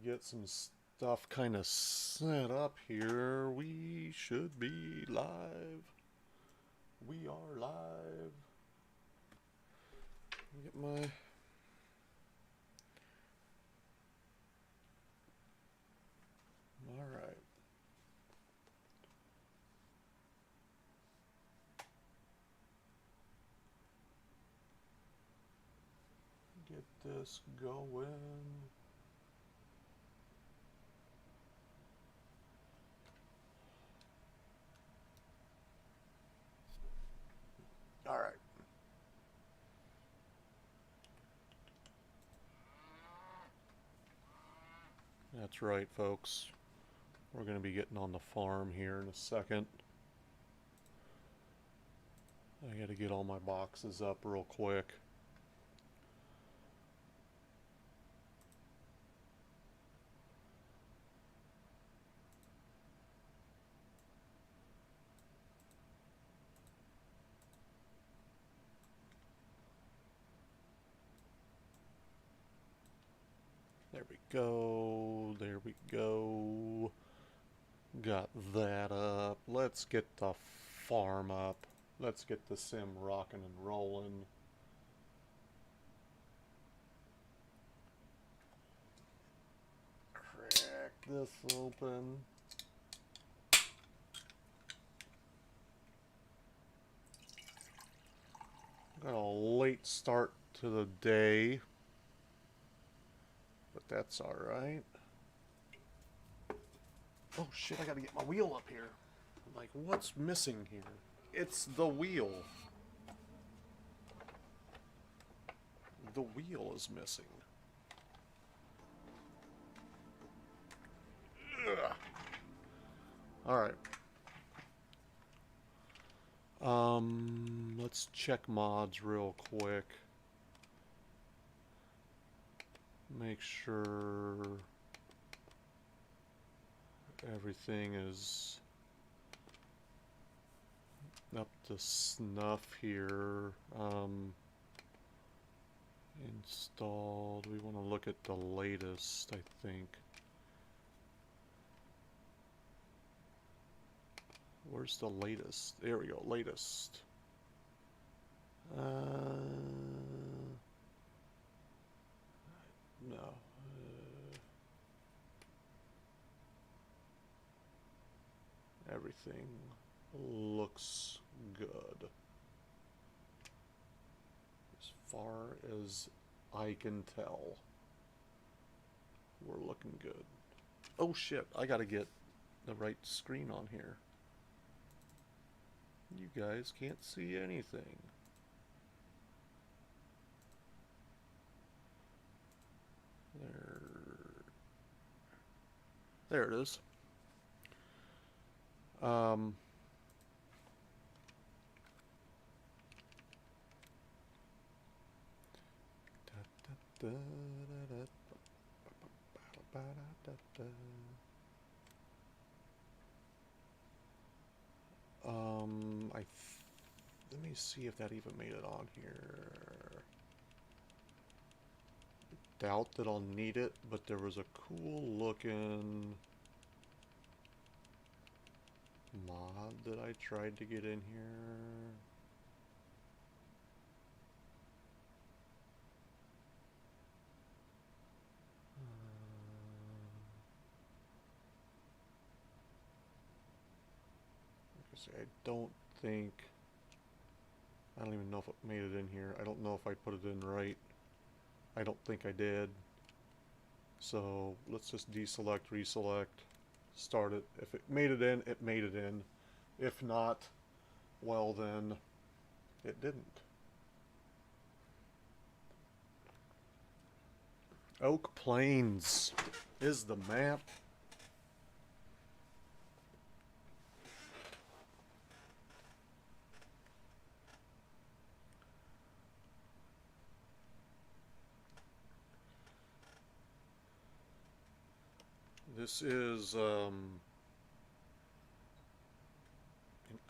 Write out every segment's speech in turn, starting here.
Get some stuff kind of set up here. We should be live. We are live. Let me get my... Alright. Get this going. Alright. That's right, folks. We're going to be getting on the farm here in a second. I got to get all my boxes up real quick. There we go. There we go. Got that up. Let's get the farm up. Let's get the sim rocking and rolling. Crack this open. Got a late start to the day, but that's alright. Oh shit, I gotta get my wheel up here. I'm like, what's missing here? It's the wheel. The wheel is missing. Alright. Let's check mods real quick. Make sure everything is up to snuff here. Installed. We want to look at the latest, I think. Where's the latest? There we go, latest. No. Everything looks good. As far as I can tell, we're looking good. Oh shit, I gotta get the right screen on here. You guys can't see anything. There it is. Let me see if that even made it on here. Doubt that I'll need it, but there was a cool looking mod that I tried to get in here. I don't think, I don't even know if it made it in here. I don't know if I put it in right. I don't think I did. So let's just deselect, reselect, start it. If it made it in, it made it in. If not, well then, it didn't. Oak Plains is the map. This is an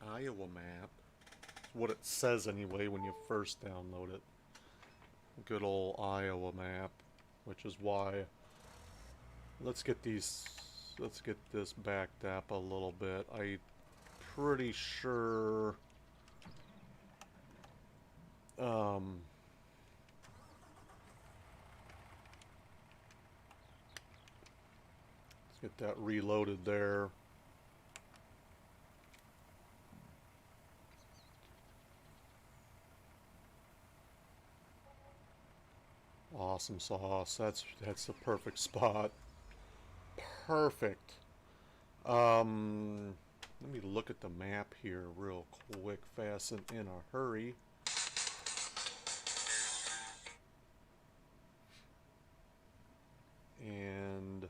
Iowa map. It's what it says anyway when you first download it. Good old Iowa map, which is why Let's get these. Let's get this backed up a little bit. I'm pretty sure. Um, let's get that reloaded there. Awesome sauce. That's the perfect spot. Perfect. Let me look at the map here real quick, fast and in a hurry. And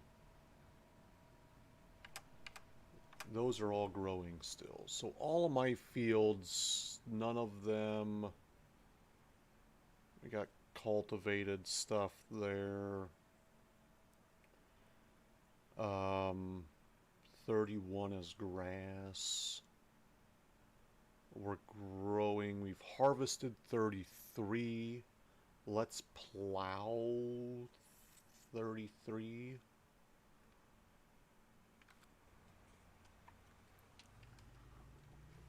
those are all growing still. So all of my fields, none of them, we got cultivated stuff there. 31 is grass. We're growing. We've harvested 33. Let's plow 33.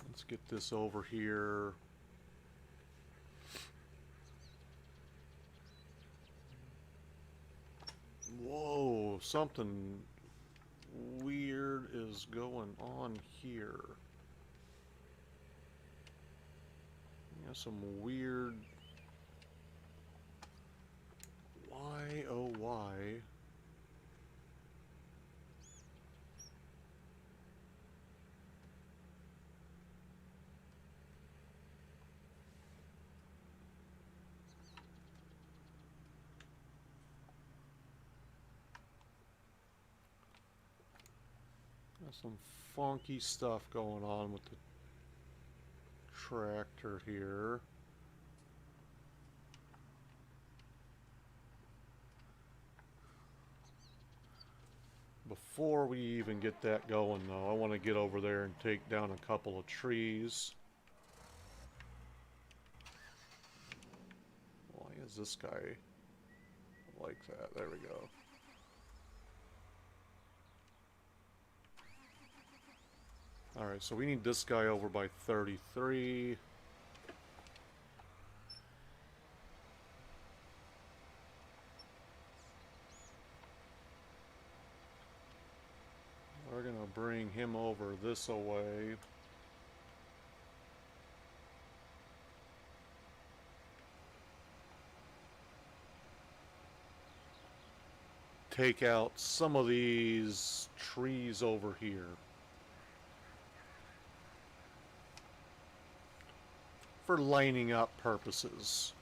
Let's get this over here. Whoa, something weird is going on here. Yeah, some weird... Why, oh why? Got some funky stuff going on with the tractor here. Before we even get that going, though, I want to get over there and take down a couple of trees. Why is this guy like that? There we go. Alright, so we need this guy over by 33. We're gonna bring him over this away. Take out some of these trees over here. For lining up purposes.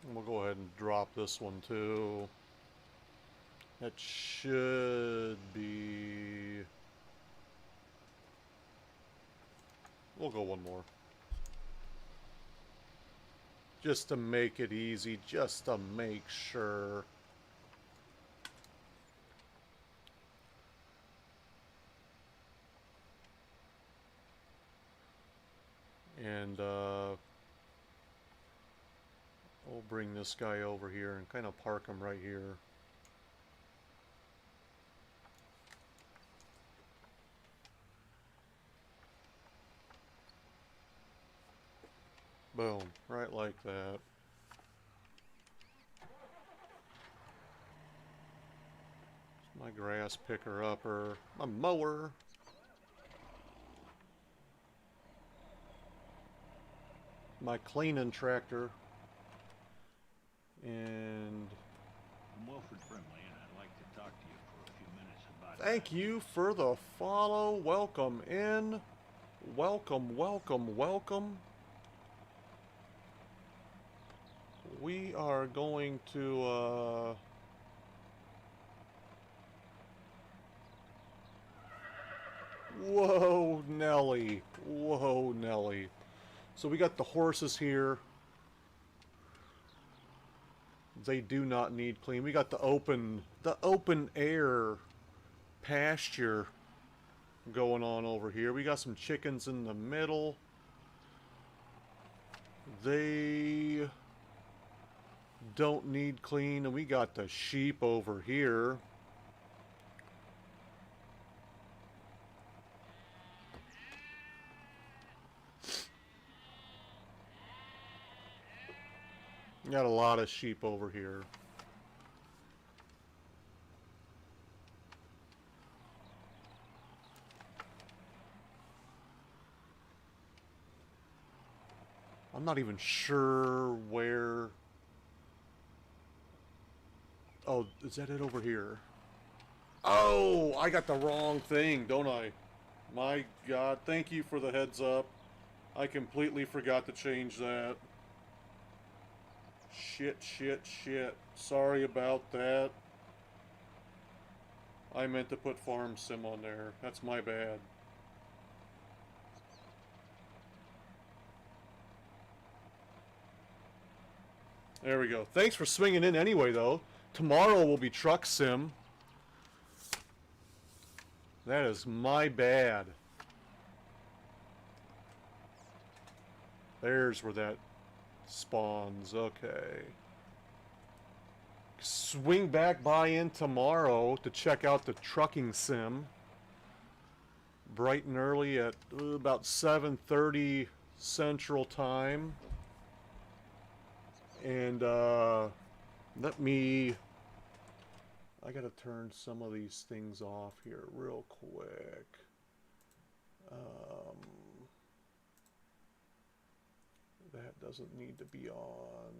And we'll go ahead and drop this one too. That should be... We'll go one more. Just to make it easy, just to make sure. And we'll bring this guy over here and kind of park him right here. Boom, right like that. My grass picker upper, my mower. My cleaning tractor. And I'm Wilfred Brimley, and I'd like to talk to you for a few minutes about... Thank you for the follow. Welcome in. Welcome, welcome, welcome. We are going to, Whoa, Nelly. Whoa, Nelly. So we got the horses here. They do not need clean. We got the open air pasture going on over here. We got some chickens in the middle. They don't need clean, and we got the sheep over here. Got a lot of sheep over here. I'm not even sure where... Oh, is that it over here? Oh, I got the wrong thing, don't I? My God, thank you for the heads up. I completely forgot to change that. Shit. Sorry about that. I meant to put Farm Sim on there. That's my bad. There we go. Thanks for swinging in anyway, though. Tomorrow will be Truck Sim. That is my bad. There's where that spawns. Okay. Swing back by in tomorrow to check out the trucking sim. Bright and early at about 7:30 Central Time. And let me... I gotta turn some of these things off here real quick. That doesn't need to be on.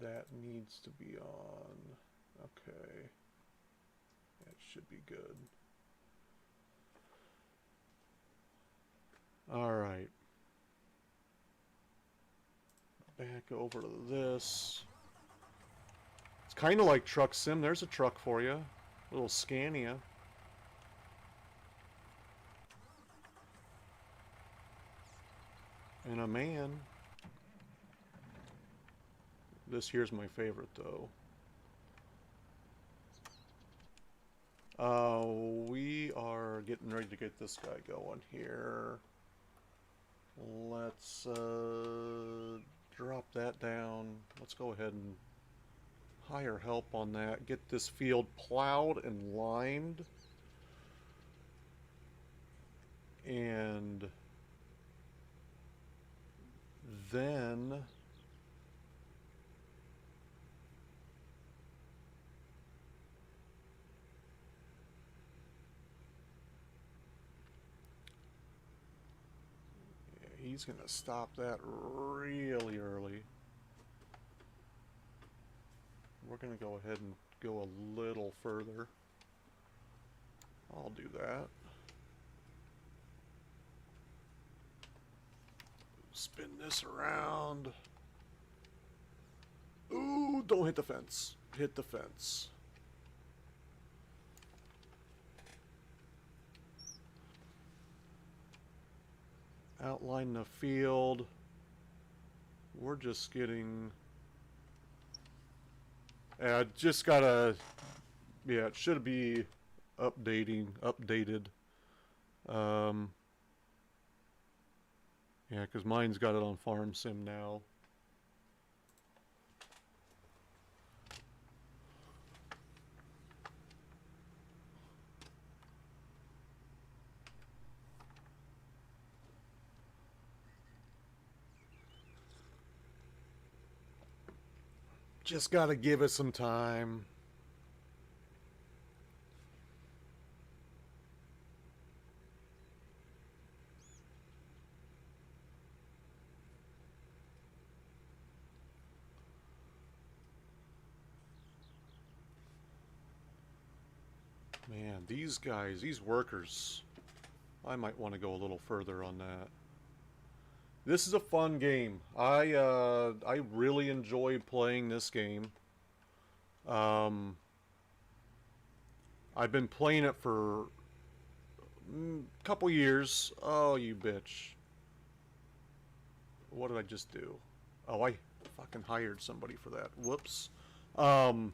That needs to be on. Okay. That should be good. Alright. Back over to this. It's kind of like Truck Sim. There's a truck for you. A little Scania. And a man. This here's my favorite, though. We are getting ready to get this guy going here. Let's drop that down. Let's go ahead and hire help on that. Get this field plowed and lined. And then he's going to stop that really early. We're going to go ahead and go a little further. I'll do that. Spin this around. Ooh, don't hit the fence. Hit the fence. Outline the field. We're just getting... just gotta... Yeah, it should be updated. Yeah, because mine's got it on Farm Sim now. Just gotta give it some time. Man, these guys, these workers, I might want to go a little further on that. This is a fun game. I really enjoy playing this game. I've been playing it for a couple years. Oh, you bitch. What did I just do? Oh, Fucking hired somebody for that. Whoops. Um,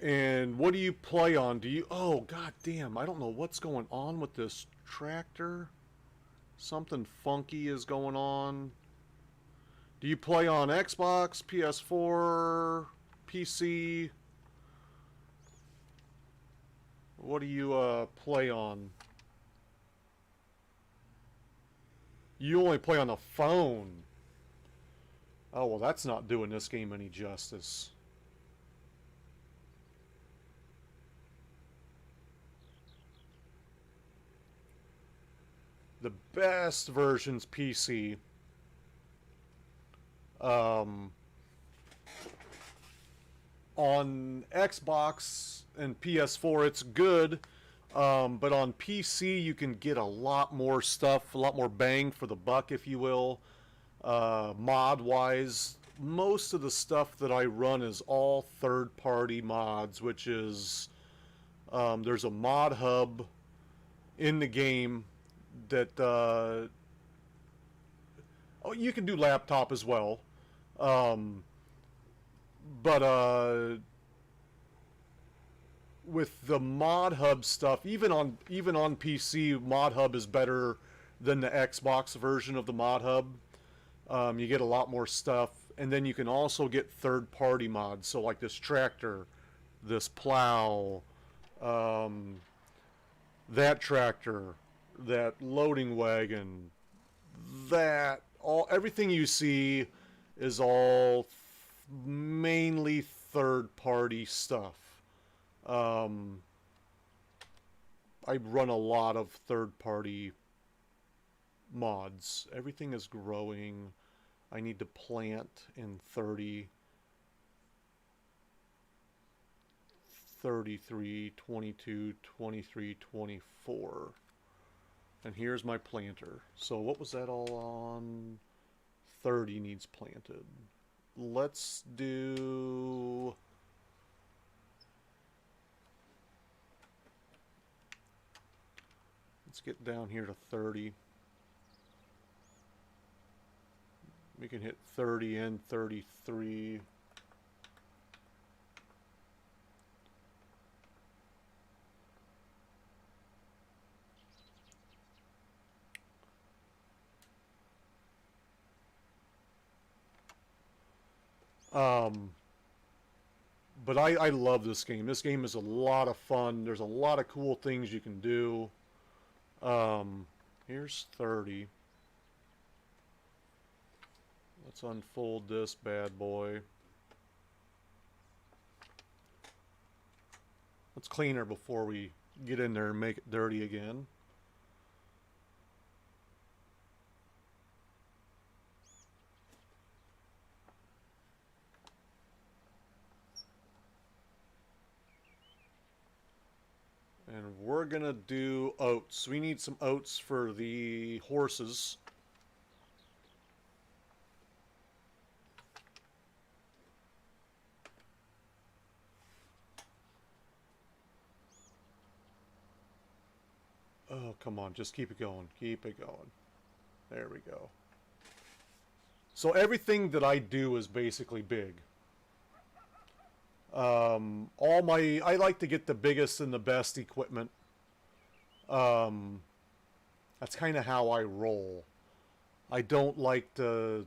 and what do you play on? Do you... Oh, god damn. I don't know what's going on with this tractor. Something funky is going on. Do you play on Xbox, PS4, PC? What do you play on? You only play on the phone. Oh, well, that's not doing this game any justice. The best version's PC. On Xbox and PS4, it's good. But on PC, you can get a lot more stuff, a lot more bang for the buck, if you will. Mod-wise, most of the stuff that I run is all third-party mods, which is... there's a mod hub in the game that... oh, you can do laptop as well. With the mod hub stuff, even on PC, mod hub is better than the Xbox version of the mod hub. You get a lot more stuff, and then you can also get third-party mods. So like this tractor, this plow, that tractor, that loading wagon, that everything you see is all mainly third-party stuff. I run a lot of third-party mods. Everything is growing. I need to plant in 30, 33, 22, 23, 24. And here's my planter. So what was that all on? 30 needs planted. Let's do... Let's get down here to 30. We can hit 30 and 33. But I love this game. This game is a lot of fun. There's a lot of cool things you can do. Here's 30. Let's unfold this bad boy. Let's clean her before we get in there and make it dirty again. And we're gonna do oats. We need some oats for the horses. Oh, come on, just keep it going. Keep it going. There we go. So everything that I do is basically big. I like to get the biggest and the best equipment. That's kind of how I roll. I don't like to...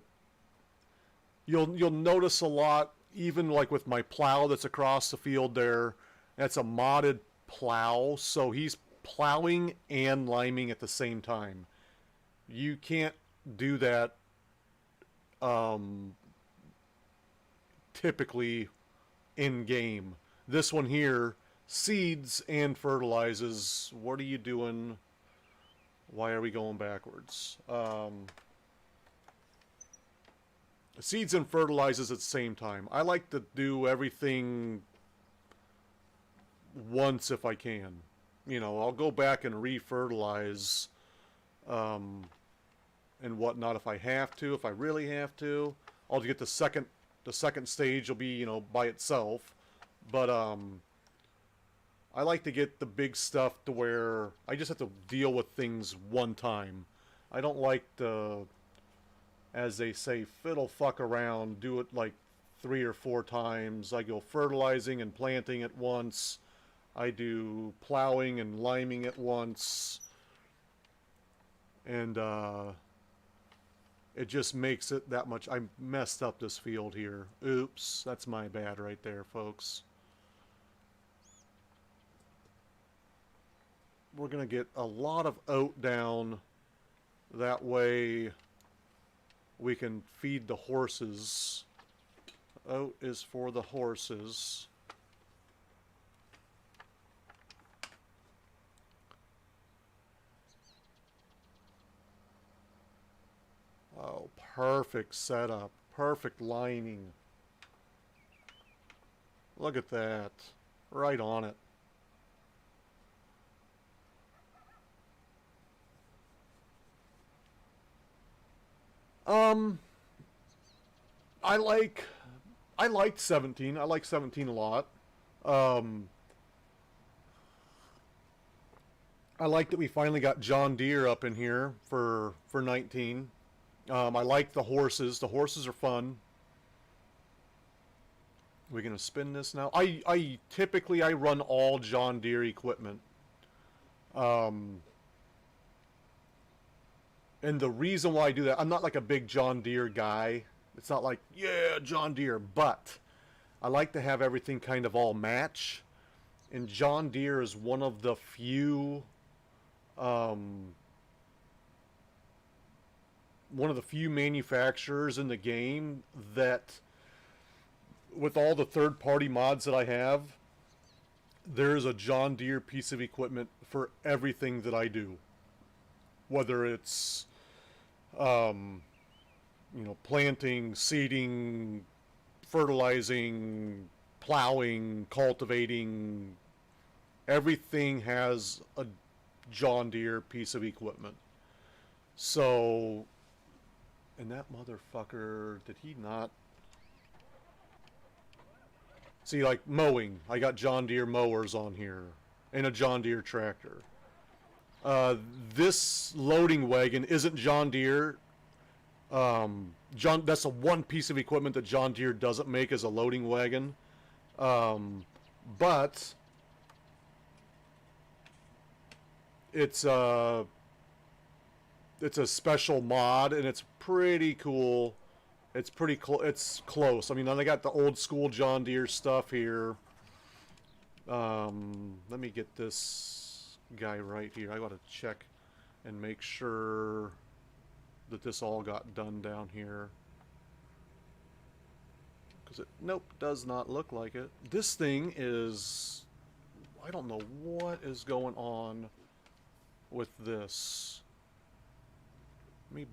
You'll notice a lot, even like with my plow that's across the field there. That's a modded plow, so he's plowing and liming at the same time. You can't do that typically in game. This one here seeds and fertilizes. What are you doing? Why are we going backwards? Seeds and fertilizes at the same time. I like to do everything once if I can. You know, I'll go back and re-fertilize and whatnot if I have to, if I really have to. I'll get the second stage will be, you know, by itself. But I like to get the big stuff to where I just have to deal with things one time. I don't like to as they say, fiddle fuck around, do it like 3 or 4 times. I go fertilizing and planting at once. I do plowing and liming at once. And it just makes it that much. I messed up this field here. Oops, that's my bad right there, folks. We're going to get a lot of oat down. That way we can feed the horses. Oat is for the horses. Oh, perfect setup. Perfect lining. Look at that. Right on it. I liked 17. I like 17 a lot. I like that we finally got John Deere up in here for 19. I like the horses. The horses are fun. We're gonna spin this now. I typically run all John Deere equipment. And the reason why I do that, I'm not like a big John Deere guy. It's not like, yeah, John Deere, but I like to have everything kind of all match. And John Deere is one of the few manufacturers in the game that, with all the third-party mods that I have, there's a John Deere piece of equipment for everything that I do. Whether it's, planting, seeding, fertilizing, plowing, cultivating, everything has a John Deere piece of equipment. So, and that motherfucker, did he not? See, like mowing, I got John Deere mowers on here, and a John Deere tractor. This loading wagon isn't John Deere. That's the one piece of equipment that John Deere doesn't make, is a loading wagon. But it's a special mod, and it's pretty cool. It's pretty it's close. I mean, I got the old school John Deere stuff here. Let me get this guy right here. I gotta check and make sure that this all got done down here. Because it, nope, does not look like it. This thing is, I don't know what is going on with this. Let me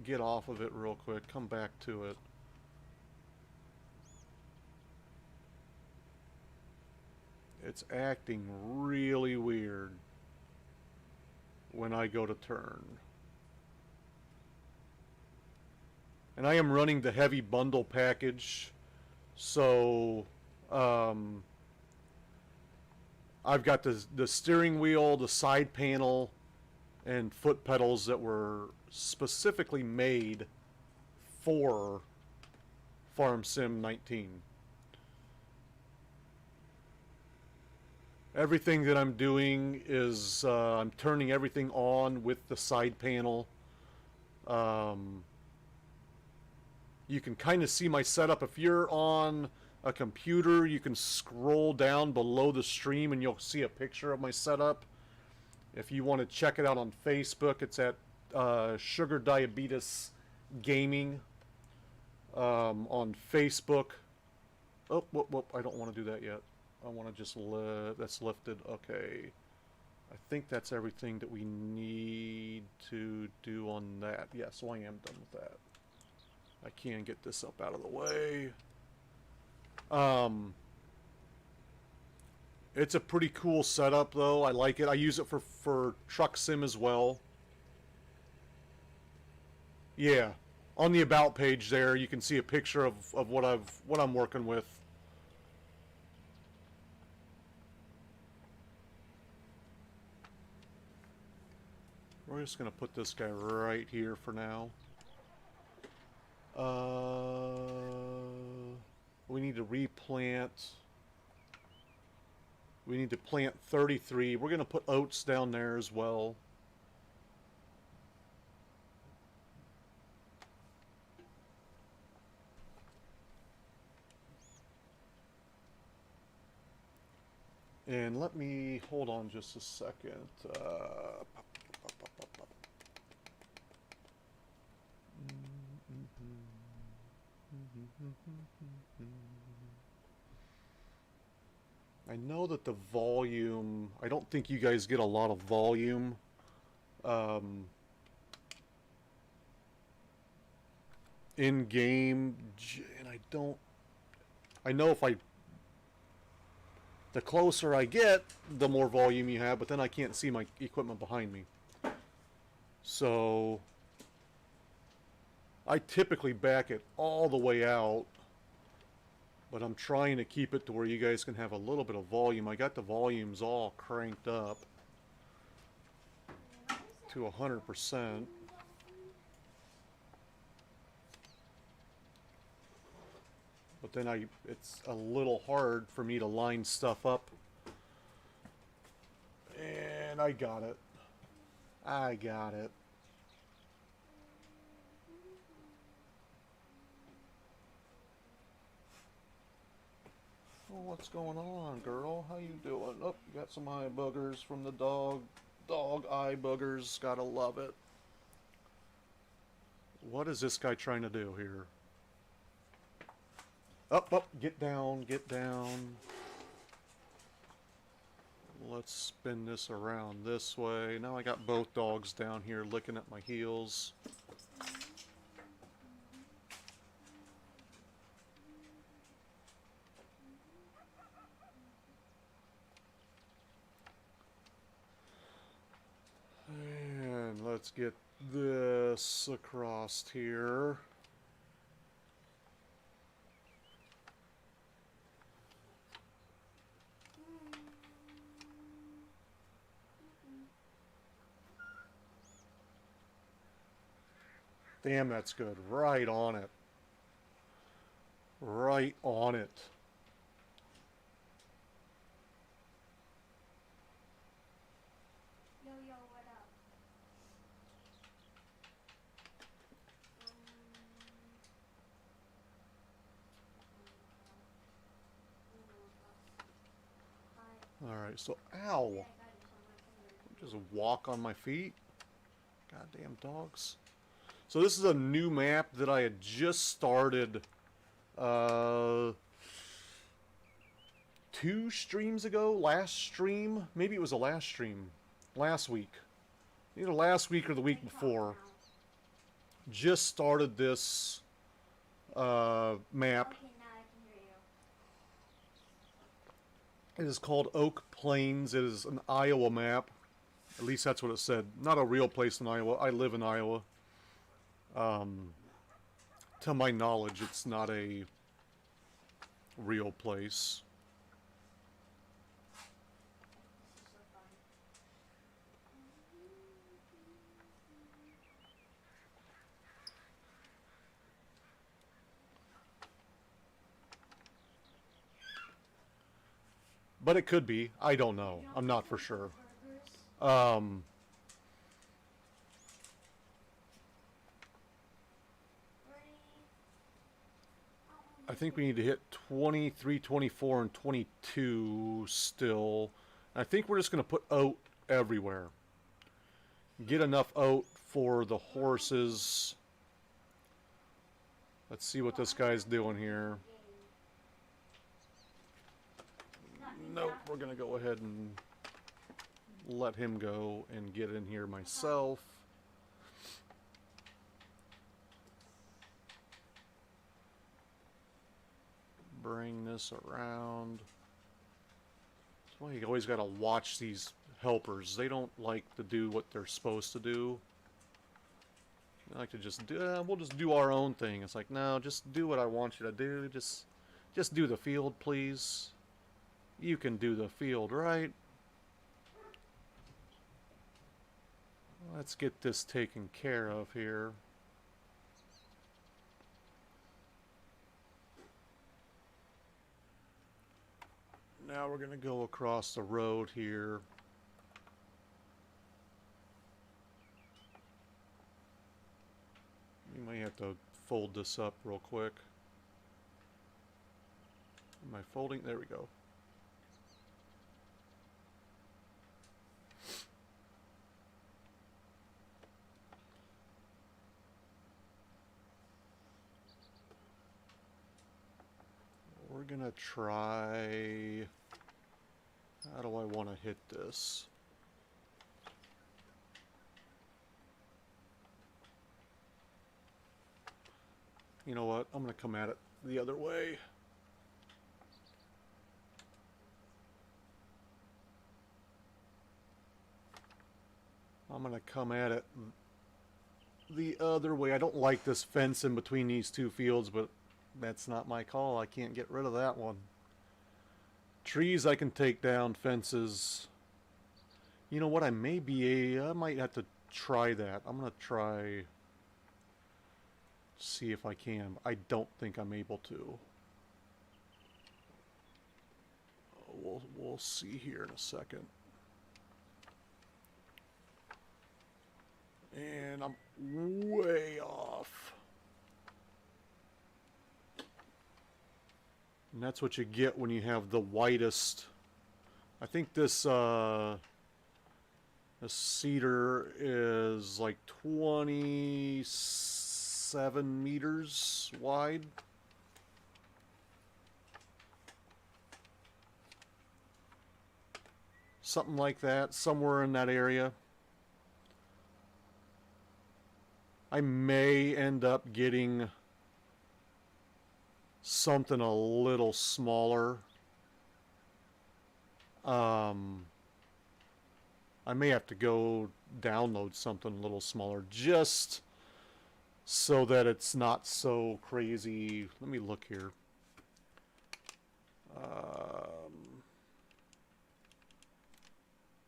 get off of it real quick, come back to it. It's acting really weird when I go to turn. And I am running the heavy bundle package, so I've got the steering wheel, the side panel, and foot pedals that were specifically made for Farm Sim 19. Everything that I'm doing is I'm turning everything on with the side panel. You can kind of see my setup. If you're on a computer, you can scroll down below the stream and you'll see a picture of my setup. If you want to check it out on Facebook, it's at Sugar Diabetes Gaming on Facebook. Oh, whoop, I don't want to do that yet. I want to just that's lifted. Okay. I think that's everything that we need to do on that. Yeah, so I am done with that. I can get this up out of the way. It's a pretty cool setup, though. I like it. I use it for Truck Sim as well. Yeah, on the About page there, you can see a picture of what I'm working with. We're just gonna put this guy right here for now. We need to replant. We need to plant 33. We're going to put oats down there as well. And let me hold on just a second. I know that the volume, I don't think you guys get a lot of volume. In game, and I know if the closer I get, the more volume you have, but then I can't see my equipment behind me. So I typically back it all the way out, but I'm trying to keep it to where you guys can have a little bit of volume. I got the volumes all cranked up to 100%. But then it's a little hard for me to line stuff up. And I got it. I got it. Oh, what's going on, girl? How you doing? Oh, you got some eye boogers from the dog. Dog eye boogers. Gotta love it. What is this guy trying to do here? Up, up, get down, get down. Let's spin this around this way. Now I got both dogs down here licking at my heels. And let's get this across here. Damn, that's good. Right on it. Right on it. Yo, yo, what up? Alright, so, ow. Just walk on my feet. Goddamn dogs. So this is a new map that I had just started 2 streams ago. Last stream? Maybe it was the last stream. Last week. Either last week or the week before. Just started this map. Okay, now I can hear you. It is called Oak Plains. It is an Iowa map. At least that's what it said. Not a real place in Iowa. I live in Iowa. To my knowledge, it's not a real place. This is so fun. But it could be. I don't know. I'm not for sure. Burgers? I think we need to hit 23, 24, and 22 still. I think we're just going to put oat everywhere. Get enough oat for the horses. Let's see what this guy's doing here. Nope, we're going to go ahead and let him go and get in here myself. Bring this around. That's why you always got to watch these helpers. They don't like to do what they're supposed to do. They like to just do, we'll just do our own thing. It's like, no, just do what I want you to do. Just do the field, please. You can do the field, right? Let's get this taken care of here. Now we're gonna go across the road here. You might have to fold this up real quick. Am I folding? There we go. We're gonna try... How do I want to hit this? You know what? I'm gonna come at it the other way. I'm gonna come at it the other way. I don't like this fence in between these two fields, but that's not my call. I can't get rid of that one. Trees I can take down, fences. You know what? I might have to try that. I'm gonna try, see if I can. I don't think I'm able to. We'll see here in a second. And I'm way off. And that's what you get when you have the widest. I think this cedar is like 27 meters wide. Something like that, somewhere in that area. I may end up getting something a little smaller. I may have to go download something a little smaller just so that it's not so crazy. Let me look here.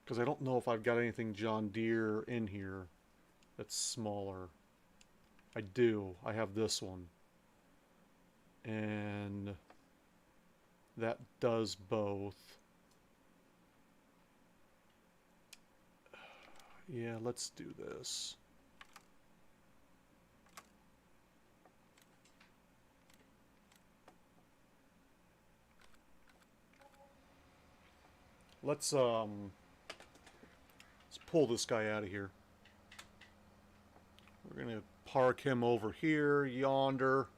Because I don't know if I've got anything John Deere in here that's smaller. I do. I have this one. And that does both. Yeah, let's do this. Let's pull this guy out of here. We're gonna park him over here, yonder.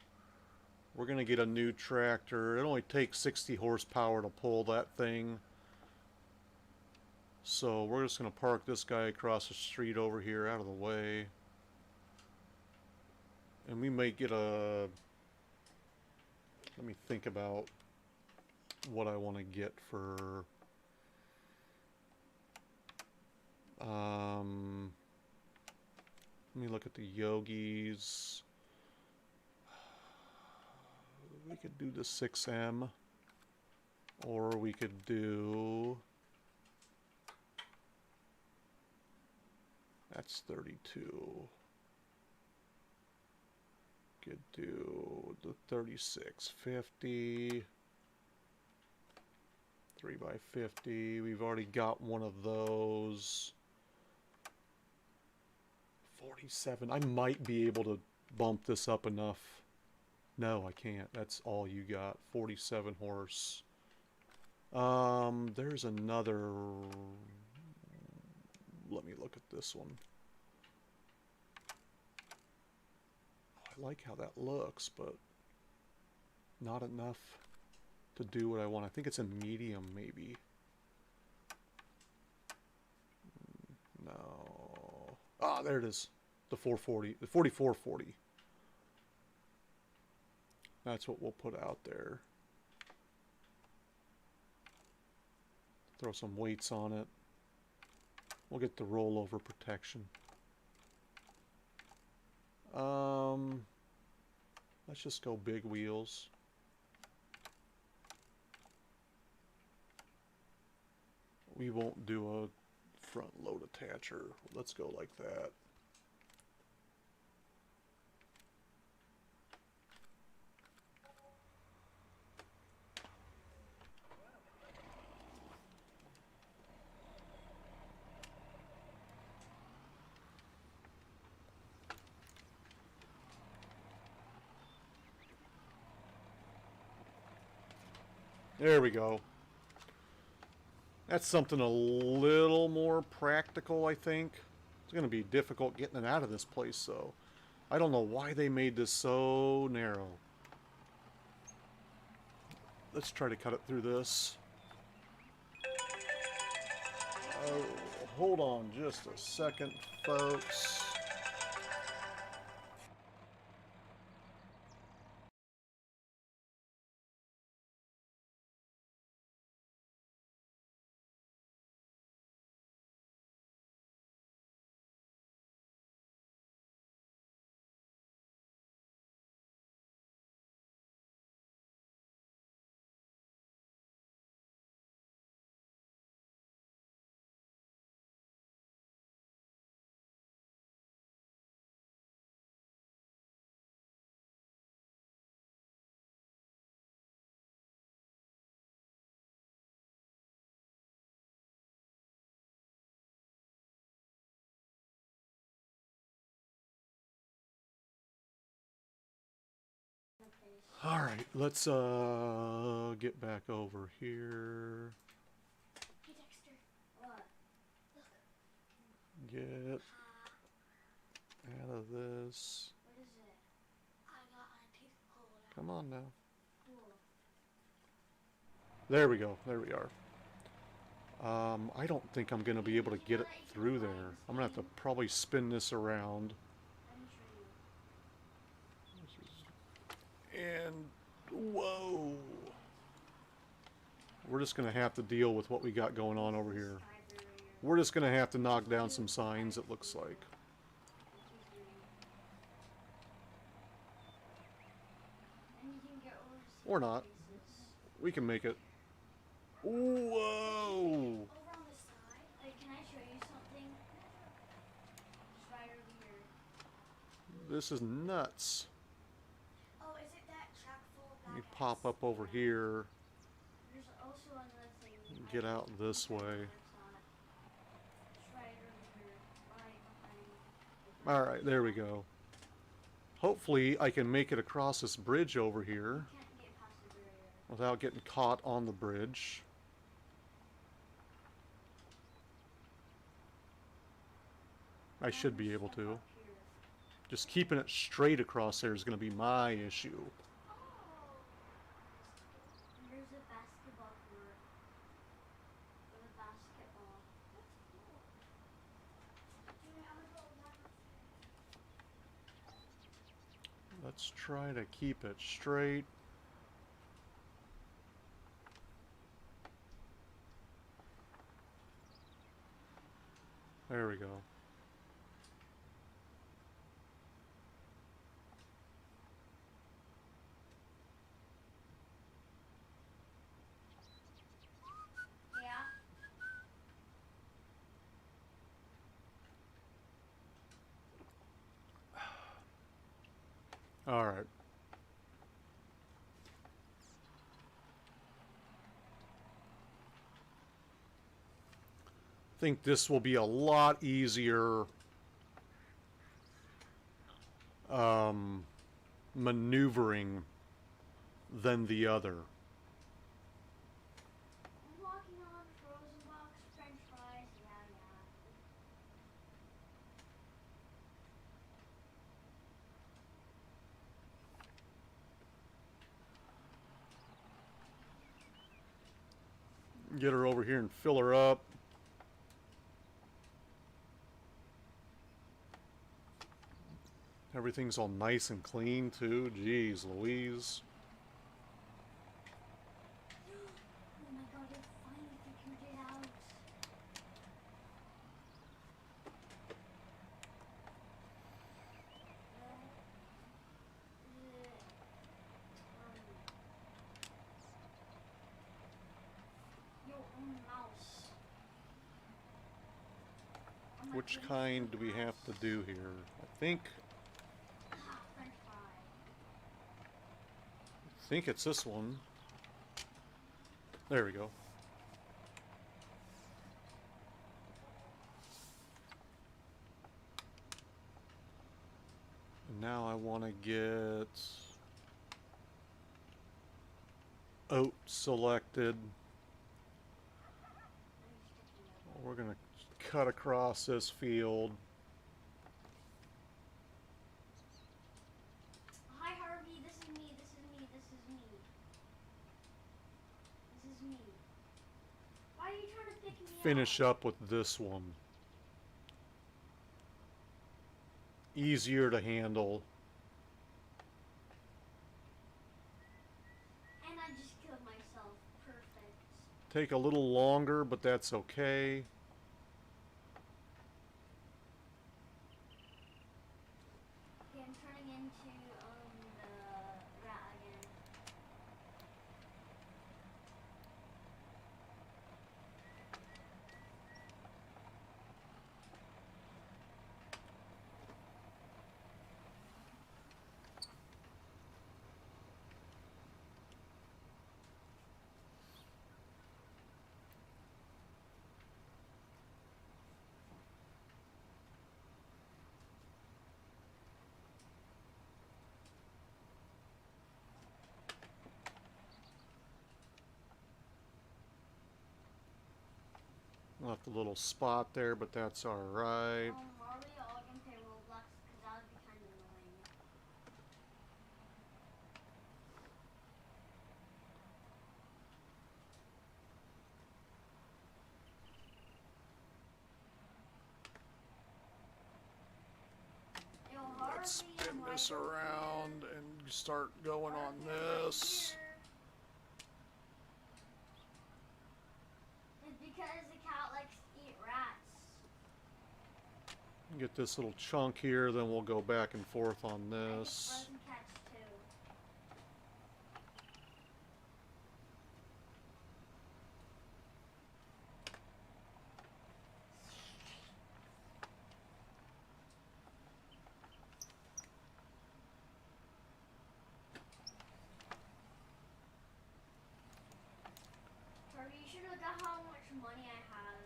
We're gonna get a new tractor. It only takes 60 horsepower to pull that thing. So we're just gonna park this guy across the street over here out of the way. And we may get a... Let me think about what I want to get for... let me look at the Yogis. We could do the 6M, or we could do... That's 32. Could do the 3650. 3x50. We've already got one of those. 47. I might be able to bump this up enough. No, I can't. That's all you got. 47 horse. There's another... Let me look at this one. I like how that looks, but not enough to do what I want. I think it's a medium, maybe. No. Ah, there it is. The 440. The 4440. That's what we'll put out there. Throw some weights on it. We'll get the rollover protection. Let's just go big wheels. We won't do a front load attacher. Let's go like that. There we go. That's something a little more practical, I think. It's going to be difficult getting it out of this place, though. I don't know why they made this so narrow. Let's try to cut it through this. Hold on just a second, folks. Alright, let's get back over here. Hey Dexter. What? Look. Get out of this. What is it? I got a teeth pulled out. Come on now. Cool. There we go. There we are. I don't think I'm going to be able to get it through there. I'm going to have to probably spin this around. Let me show you. And, whoa. We're just going to have to deal with what we got going on over here. We're just going to have to knock down some signs, it looks like. And you can get over to Or not. places. We can make it. Whoa! Over on the side, like, can I show you something? Just right over here. This is nuts. Oh, is it that track full of You black pop ants? up over here, There's also another thing. get out this way. Just right over here, right behind. Alright, there we go. Hopefully I can make it across this bridge over here Can't get past the barrier. without getting caught on the bridge. I should be able to. Up here. Just keeping it straight across there is going to be my issue. Oh. There's a basketball court. With a basketball. That's cool. I'm gonna go back. Let's try to keep it straight. There we go. Yeah. Alright. I think this will be a lot easier maneuvering than the other. I'm walking on frozen box, French fries. Yeah, yeah. Get her over here and fill her up. Everything's all nice and clean too. Jeez Louise. Oh my god, I finally figured it out. Your own mouse. Oh my Which goodness, kind do we mouse. have to do here? I think French fry. it's this one. There we go. And now I want to get oat selected. I'm sticking up. We're gonna cut across this field. Hi Harvey, this is me, this is me, this is me. This is me. Why are you trying to pick me Finish up? up with this one. Easier to handle. And I just killed myself. Perfect. Take a little longer, but that's okay. Okay, I'm turning into the rat again. Left a little spot there, but that's alright. Are we all gonna play Roblox? Cause that would be kind of annoying. Yo, Harvey, Let's spin I'm this right over around here. and start going on Harvey, I'm right this. here. It's because the cat likes to eat rats. Get this little chunk here, then we'll go back and forth on I think this. frozen cats too. Harvey, you should look at how much money I have.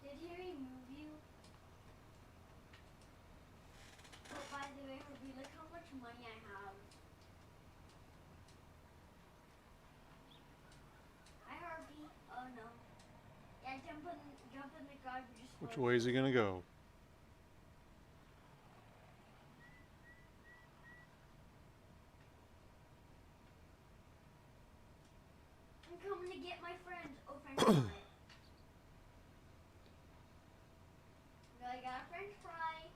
Did he remove you? Oh, by the way, Harvey, look how much money I have. Hi, Harvey. Oh no. Yeah, jump in the garbage disposal. Which way is he gonna go? I'm coming to get my friends. Oh, French fry. No, I got a French fry.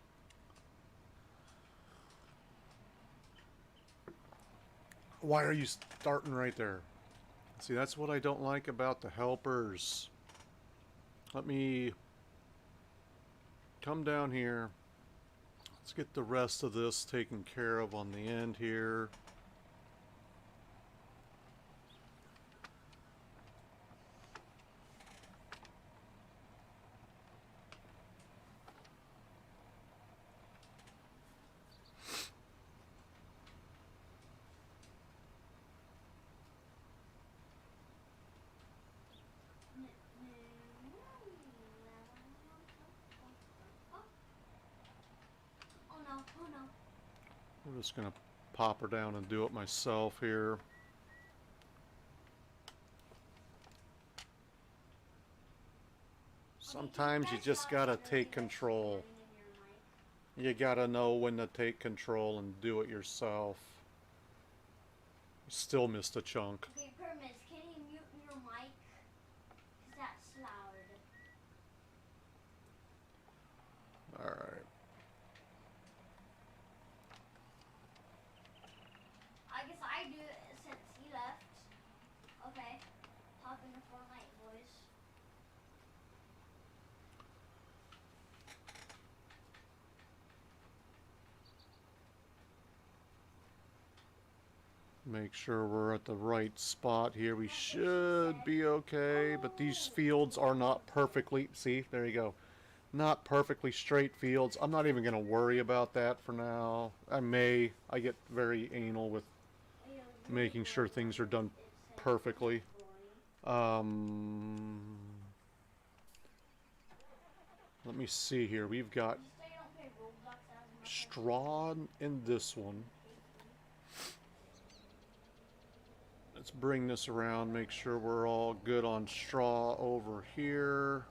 Why are you starting right there? See, that's what I don't like about the helpers. Let me come down here. Let's get the rest of this taken care of on the end here. Oh no, oh no. I'm just gonna pop her down and do it myself here. Sometimes you just gotta take control. You gotta know when to take control and do it yourself. Still missed a chunk. Okay, Permis, can you mute your mic? Cause that's loud. Alright. I guess I do it since he left. Okay. Hop into Fortnite, boys. Make sure we're at the right spot here. We should be okay, but these fields are not perfectly, see, there you go. Not perfectly straight fields. I'm not even going to worry about that for now. I get very anal with making sure things are done perfectly. Let me see here. We've got You say you don't pay Robux as much as straw in this one. pay Let's bring this around, make sure we're all good on straw over here.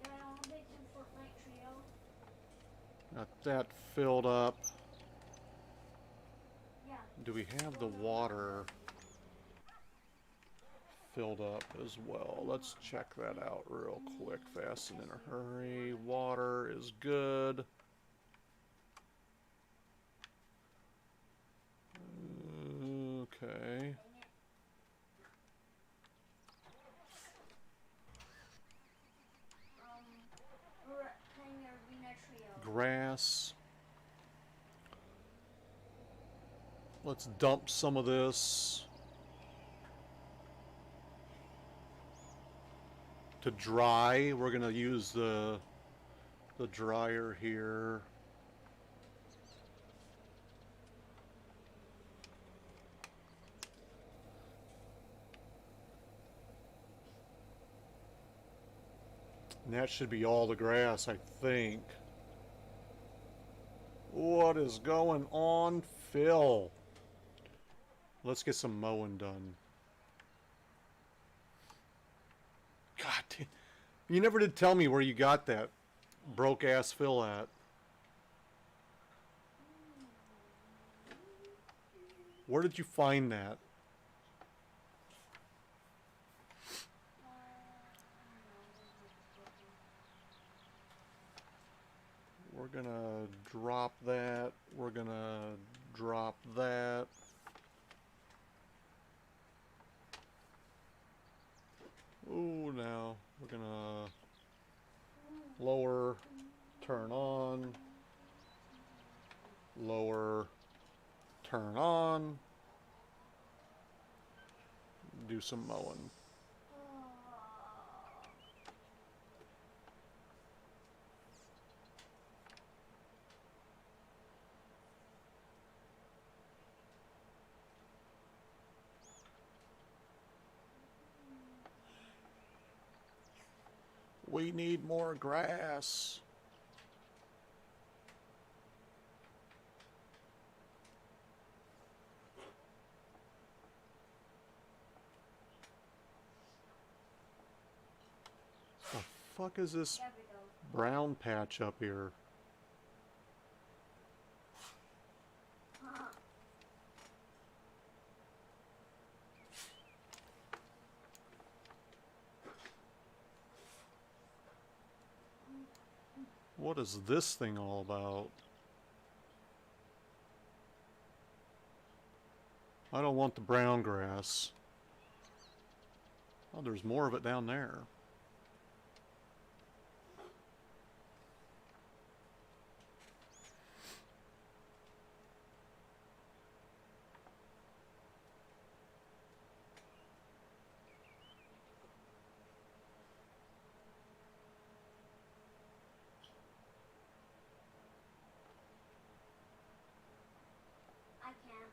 Yeah, I want to make some Fortnite Trio. Got that filled up. Yeah. Do we have the water filled up as well? Let's check that out real quick, fast and in a hurry. Water is good. Okay. We're playing Arena Trio. Grass. Let's dump some of this to dry. We're gonna use the dryer here. And that should be all the grass, I think. What is going on, Phil? Let's get some mowing done. God damn. You never did tell me where you got that broke ass Phil at. Where did you find that? We're gonna drop that. We're gonna drop that. Ooh, now we're gonna lower, turn on, lower, turn on, do some mowing. We need more grass. The fuck is this There we go. brown patch up here? What is this thing all about? I don't want the brown grass. Oh, there's more of it down there. I can't.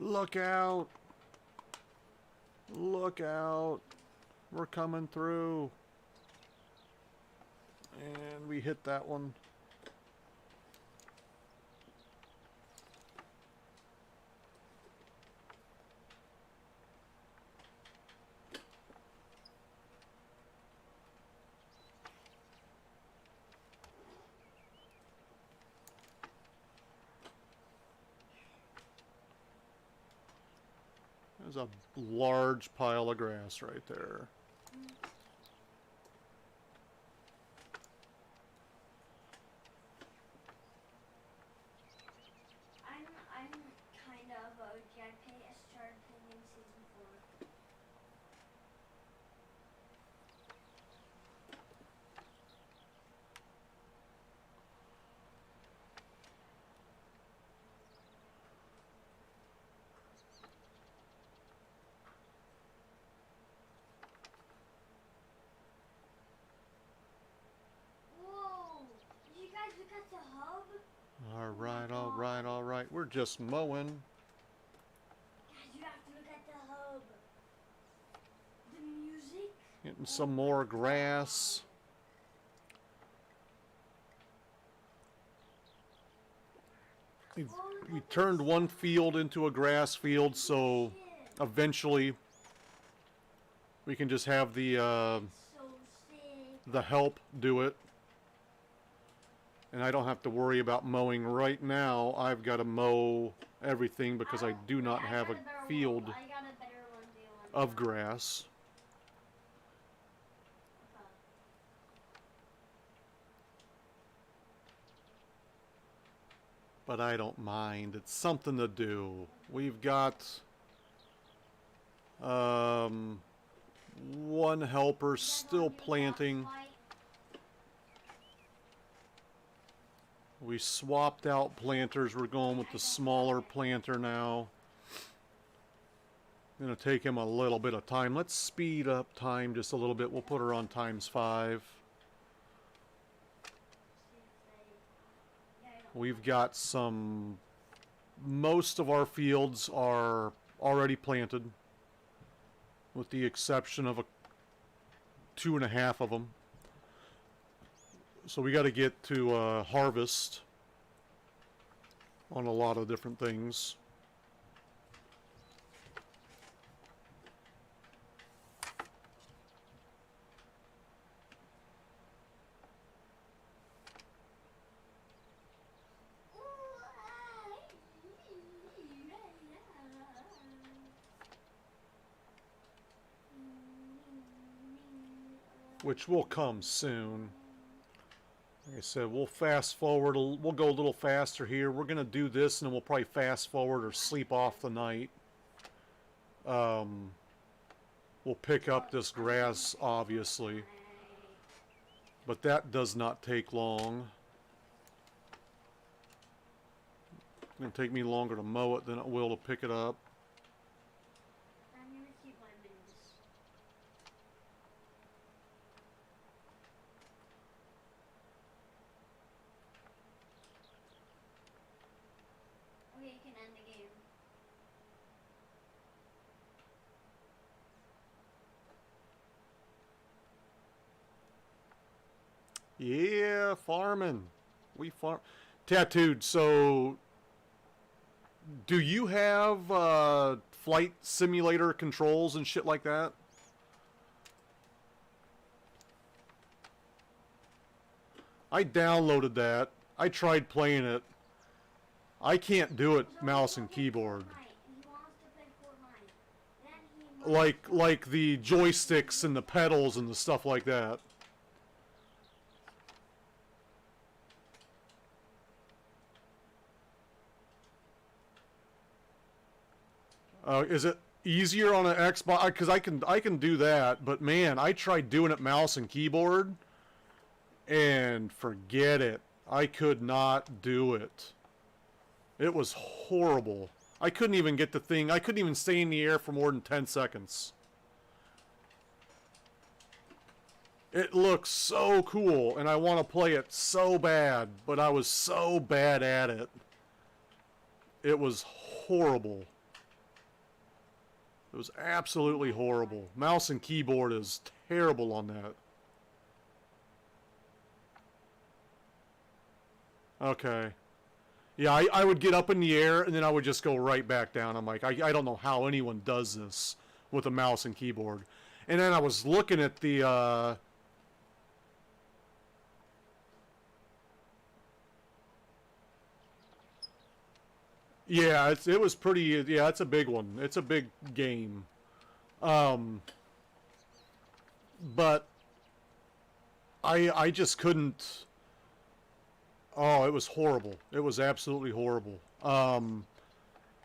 Look out! Look out! We're coming through. And we hit that one. There's a large pile of grass right there. I'm kind of OG. I started playing in season 4. Alright, alright, alright. We're just mowing. Guys, you have to look at the hub. The music. Getting some more grass. We turned one field into a grass field, so eventually we can just have So sick. the help do it. And I don't have to worry about mowing right now. I've got to mow everything because I do not have a field I got a better one too. of grass. But I don't mind. It's something to do. We've got one helper still planting. We swapped out planters. We're going with the smaller planter now. Gonna take him a little bit of time. Let's speed up time just a little bit. We'll put her on ×5. We've got most of our fields are already planted, with the exception of 2.5 of them. So we got to get to harvest on a lot of different things. Which will come soon. Like I said, we'll fast forward. We'll go a little faster here. We're gonna do this, and then we'll probably fast forward or sleep off the night. We'll pick up this grass, obviously, but that does not take long. It's gonna take me longer to mow it than it will to pick it up. I'm gonna keep my minutes. Okay, you can end the game. Yeah, farming. We farm. Tattooed, so do you have flight simulator controls and shit like that? I downloaded that. I tried playing it. I can't do it mouse and keyboard. He wants to play Fortnite. Then he Like the joysticks and the pedals and the stuff like that. Is it easier on an Xbox? Because I can do that, but man, I tried doing it mouse and keyboard, and forget it. I could not do it. It was horrible. I couldn't even get the thing. I couldn't even stay in the air for more than 10 seconds. It looks so cool, and I want to play it so bad, but I was so bad at it. It was horrible. It was absolutely horrible. Mouse and keyboard is terrible on that. Okay. Yeah, I would get up in the air, and then I would just go right back down. I'm like, I don't know how anyone does this with a mouse and keyboard. And then I was looking at the... Yeah, it was pretty... Yeah, it's a big one. It's a big game. But I just couldn't... Oh, it was horrible. It was absolutely horrible. And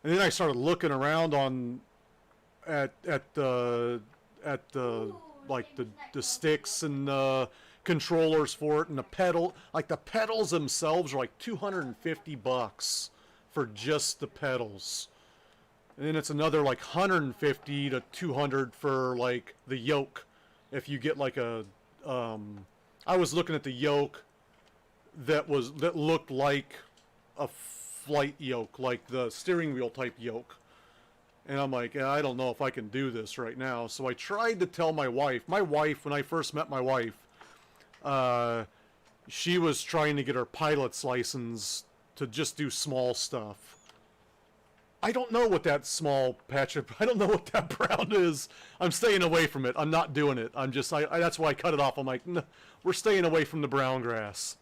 then I started looking around at the like the sticks and the controllers for it and the pedal. Like the pedals themselves are like $250 for just the pedals. And then it's another like 150 to 200 for like the yoke. If you get like a I was looking at the yoke that looked like a flight yoke, like the steering wheel type yoke. And I'm like, I don't know if I can do this right now. So I tried to tell my wife. My wife, when I first met my wife, she was trying to get her pilot's license to just do small stuff. I don't know what that small patch of, I don't know what that brown is. I'm staying away from it. I'm not doing it. I'm just, that's why I cut it off. I'm like, no, we're staying away from the brown grass.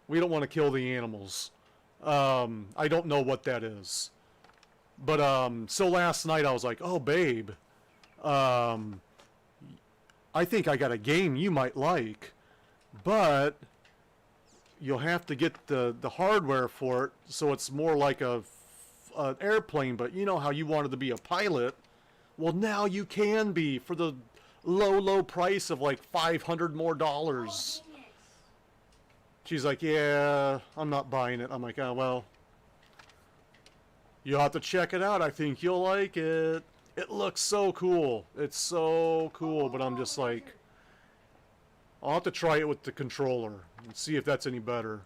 We don't want to kill the animals. I don't know what that is. But, so last night I was like, oh, babe, I think I got a game you might like, but you'll have to get the hardware for it so it's more like an airplane, but you know how you wanted to be a pilot. Well, now you can be for the low price of like $500 more. She's like, yeah, I'm not buying it. I'm like, oh, well, you'll have to check it out. I think you'll like it. It looks so cool. It's so cool, but I'm just like, I'll have to try it with the controller and see if that's any better.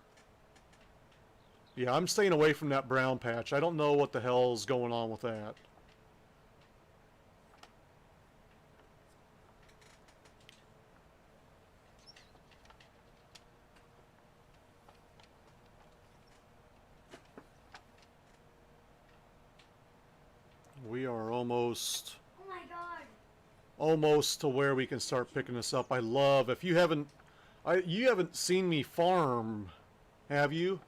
Yeah, I'm staying away from that brown patch. I don't know what the hell's going on with that. We are almost Oh my god. almost to where we can start picking this up. I love, if you haven't seen me farm, have you?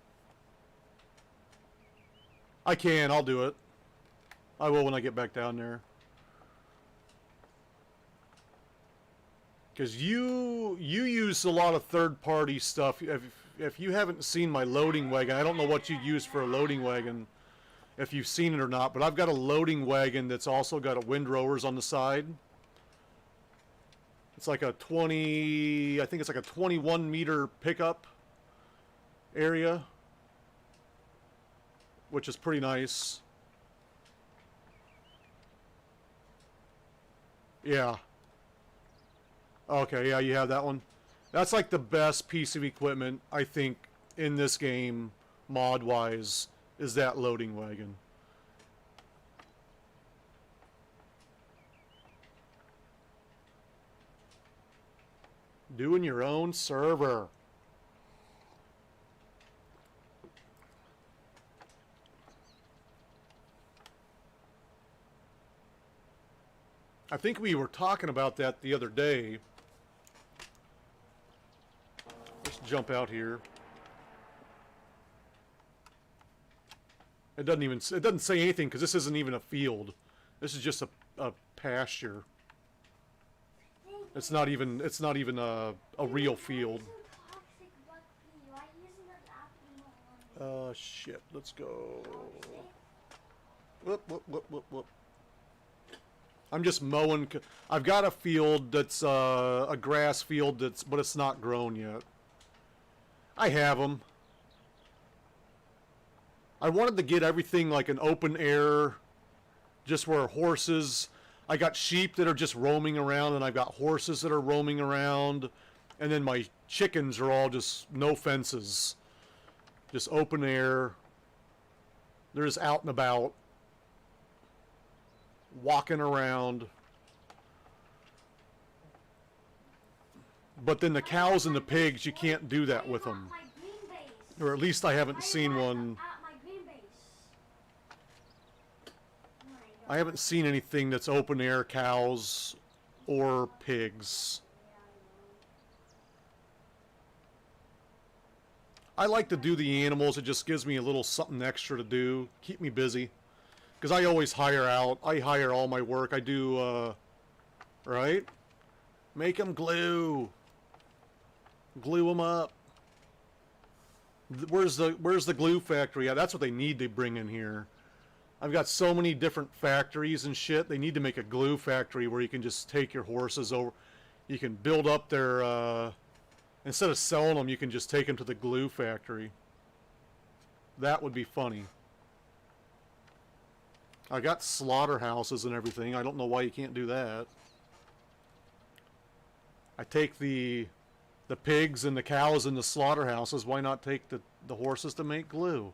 I'll do it. I will when I get back down there. Because you use a lot of third-party stuff. If you haven't seen my loading wagon, I don't know what you use for a loading wagon, if you've seen it or not, but I've got a loading wagon that's also got a windrowers on the side. It's like a 20, I think it's like a 21 meter pickup area, which is pretty nice. Yeah. Okay, yeah, you have that one. That's like the best piece of equipment, I think, in this game, mod-wise, is that loading wagon. Doing your own server. I think we were talking about that the other day. Let's jump out here. It doesn't say anything because this isn't even a field. This is just a pasture. It's not even a real field. Shit. Let's go. Whoop. I'm just mowing. I've got a field that's a grass field but it's not grown yet. I have them. I wanted to get everything like an open air, just where horses. I got sheep that are just roaming around, and I've got horses that are roaming around, and then my chickens are all just no fences, just open air. They're just out and about, walking around. But then the cows and the pigs, you can't do that with them. Or at least I haven't seen one. I haven't seen anything that's open air cows or pigs. I like to do the animals. It just gives me a little something extra to do. Keep me busy. Because I always hire out. I hire all my work. I do, right? Make them glue. Glue them up. Where's the glue factory? Yeah, that's what they need to bring in here. I've got so many different factories and shit. They need to make a glue factory where you can just take your horses over. You can build up their, instead of selling them, you can just take them to the glue factory. That would be funny. I got slaughterhouses and everything. I don't know why you can't do that. I take the pigs and the cows in the slaughterhouses. Why not take the horses to make glue?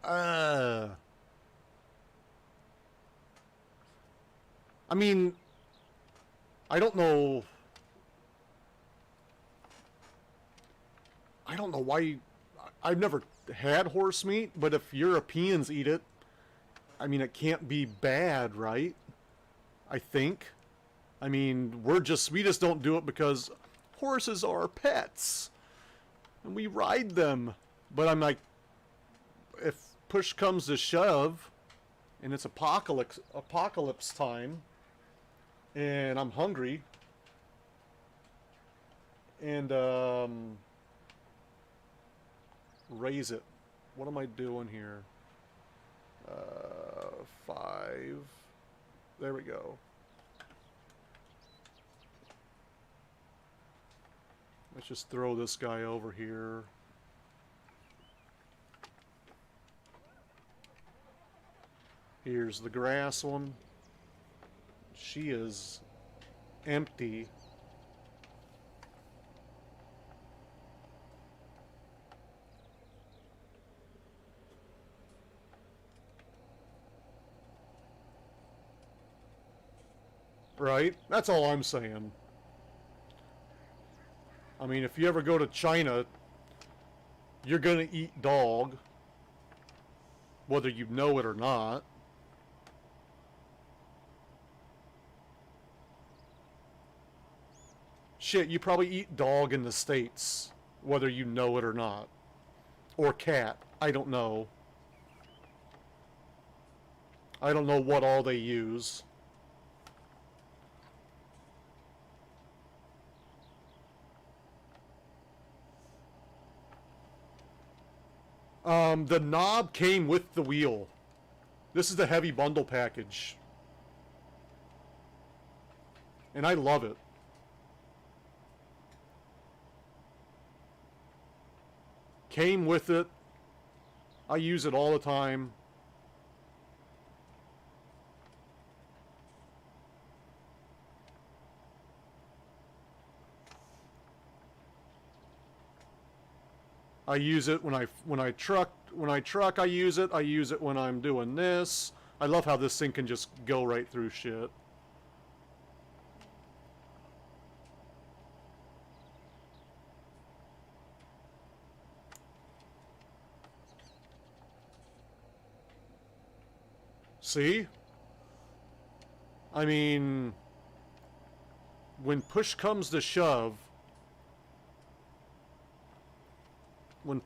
I mean, I don't know. I don't know why. I've never had horse meat, but if Europeans eat it, I mean, it can't be bad, right? I think. I mean, we just don't do it because horses are pets and we ride them. But I'm like, if push comes to shove and it's apocalypse time and I'm hungry and raise it. What am I doing here? 5. There we go. Let's just throw this guy over here. Here's the grass one. She is empty. Right? That's all I'm saying. I mean, if you ever go to China, you're gonna eat dog, whether you know it or not. Shit, you probably eat dog in the States, whether you know it or not. Or cat. I don't know. I don't know what all they use. The knob came with the wheel. This is the heavy bundle package. And I love it. Came with it. I use it all the time. I use it when I truck I use it. I use it when I'm doing this. I love how this thing can just go right through shit. See? I mean, when push comes to shove, I'm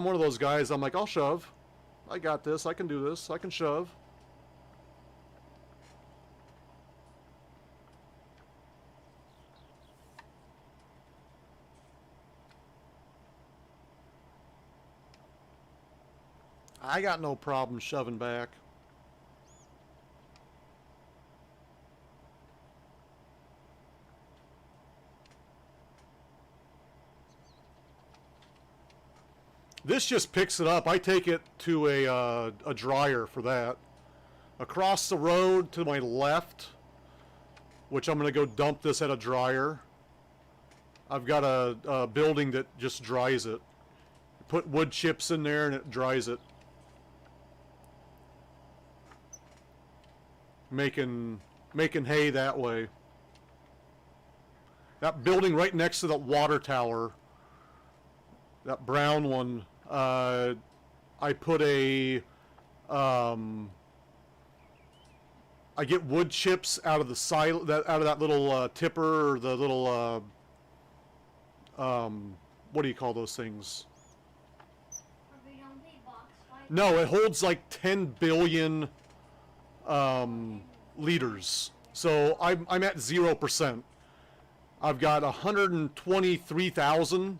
one of those guys, I'm like, I'll shove. I got this, I can do this, I can shove. I got no problem shoving back. This just picks it up. I take it to a dryer for that. Across the road to my left, which I'm going to go dump this at a dryer. I've got a building that just dries it. Put wood chips in there and it dries it. Making hay that way. That building right next to that water tower, that brown one, I put a, I get wood chips out of the silo, out of that little tipper, or the little, what do you call those things? No, it holds like 10 billion liters. So I'm at 0%. I've got 123,000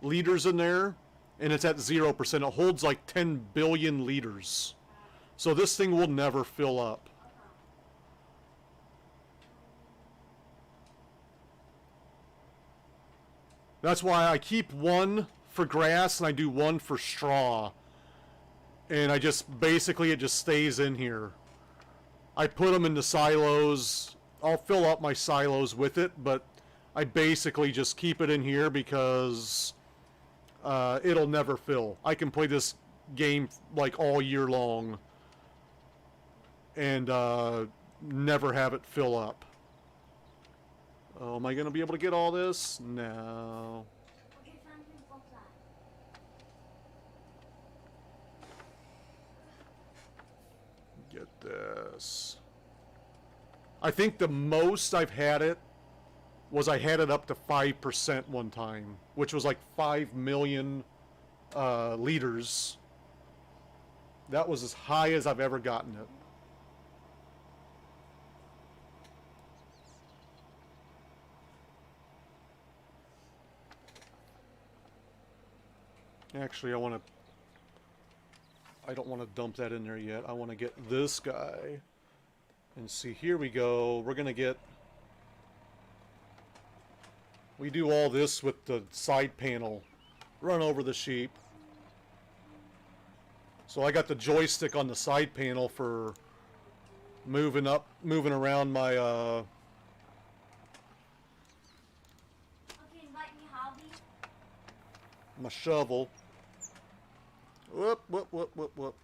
liters in there, and it's at 0%. It holds like 10 billion liters. So this thing will never fill up. That's why I keep one for grass and I do one for straw. And I just, basically it just stays in here. I put them in the silos. I'll fill up my silos with it, but I basically just keep it in here because it'll never fill. I can play this game like all year long and never have it fill up. Oh, am I going to be able to get all this? No. Okay, found him full flat. Get this. I think the most I've had it was I had it up to 5% one time, which was like 5 million liters. That was as high as I've ever gotten it. Actually, I don't want to dump that in there yet. I want to get this guy. And see, here we go. We're going to get... We do all this with the side panel. Run over the sheep. So I got the joystick on the side panel for moving around my Okay, invite me, hobby. my shovel. Whoop, whoop, whoop, whoop, whoop.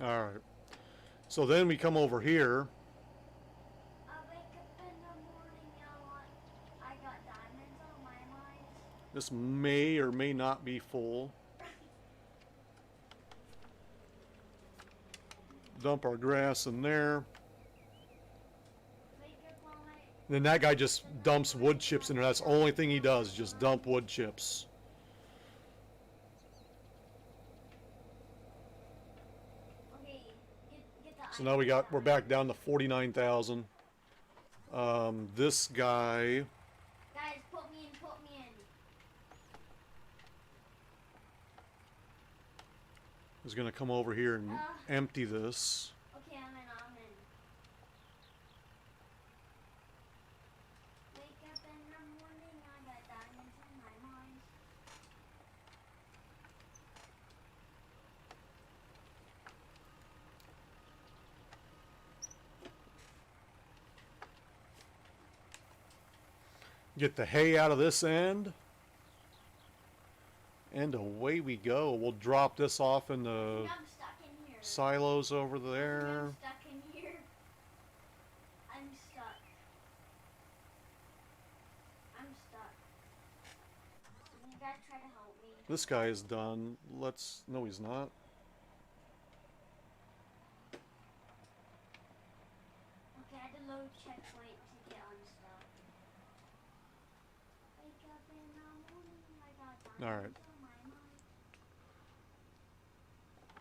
All right. So then we come over here. I wake up in the morning, I got diamonds on my mind. This may or may not be full. Dump our grass in there. Wake up on my... Then that guy just dumps wood chips in there. That's the only thing he does, just dump wood chips. Okay, get the So now we're back down to 49,000. This guy Guys, put me in. is gonna come over here and empty this. Okay, I'm in. Wake up in the morning, I got diamonds in my mind. Get the hay out of this end. And away we go. We'll drop this off in the I'm stuck in here. silos over there. I'm stuck in here. I'm stuck. Can you guys try to help me? This guy is done. No, he's not. Okay, I had to load checkpoint to get unstuck. Wake up in the morning, I got diamonds All right. on my mind.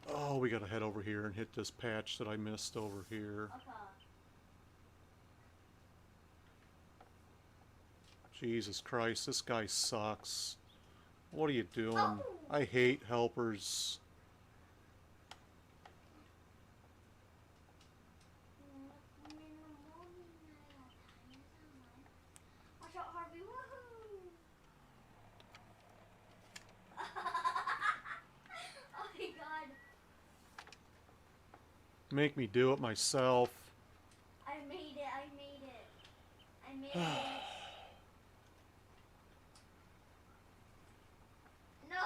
Oh, we gotta head over here and hit this patch that I missed over here. Okay. Jesus Christ, this guy sucks. What are you doing? Oh. I hate helpers. In the morning, I got diamonds on my mind. Watch out, Harvey. Woohoo! Oh my god. Make me do it myself. I made it. No!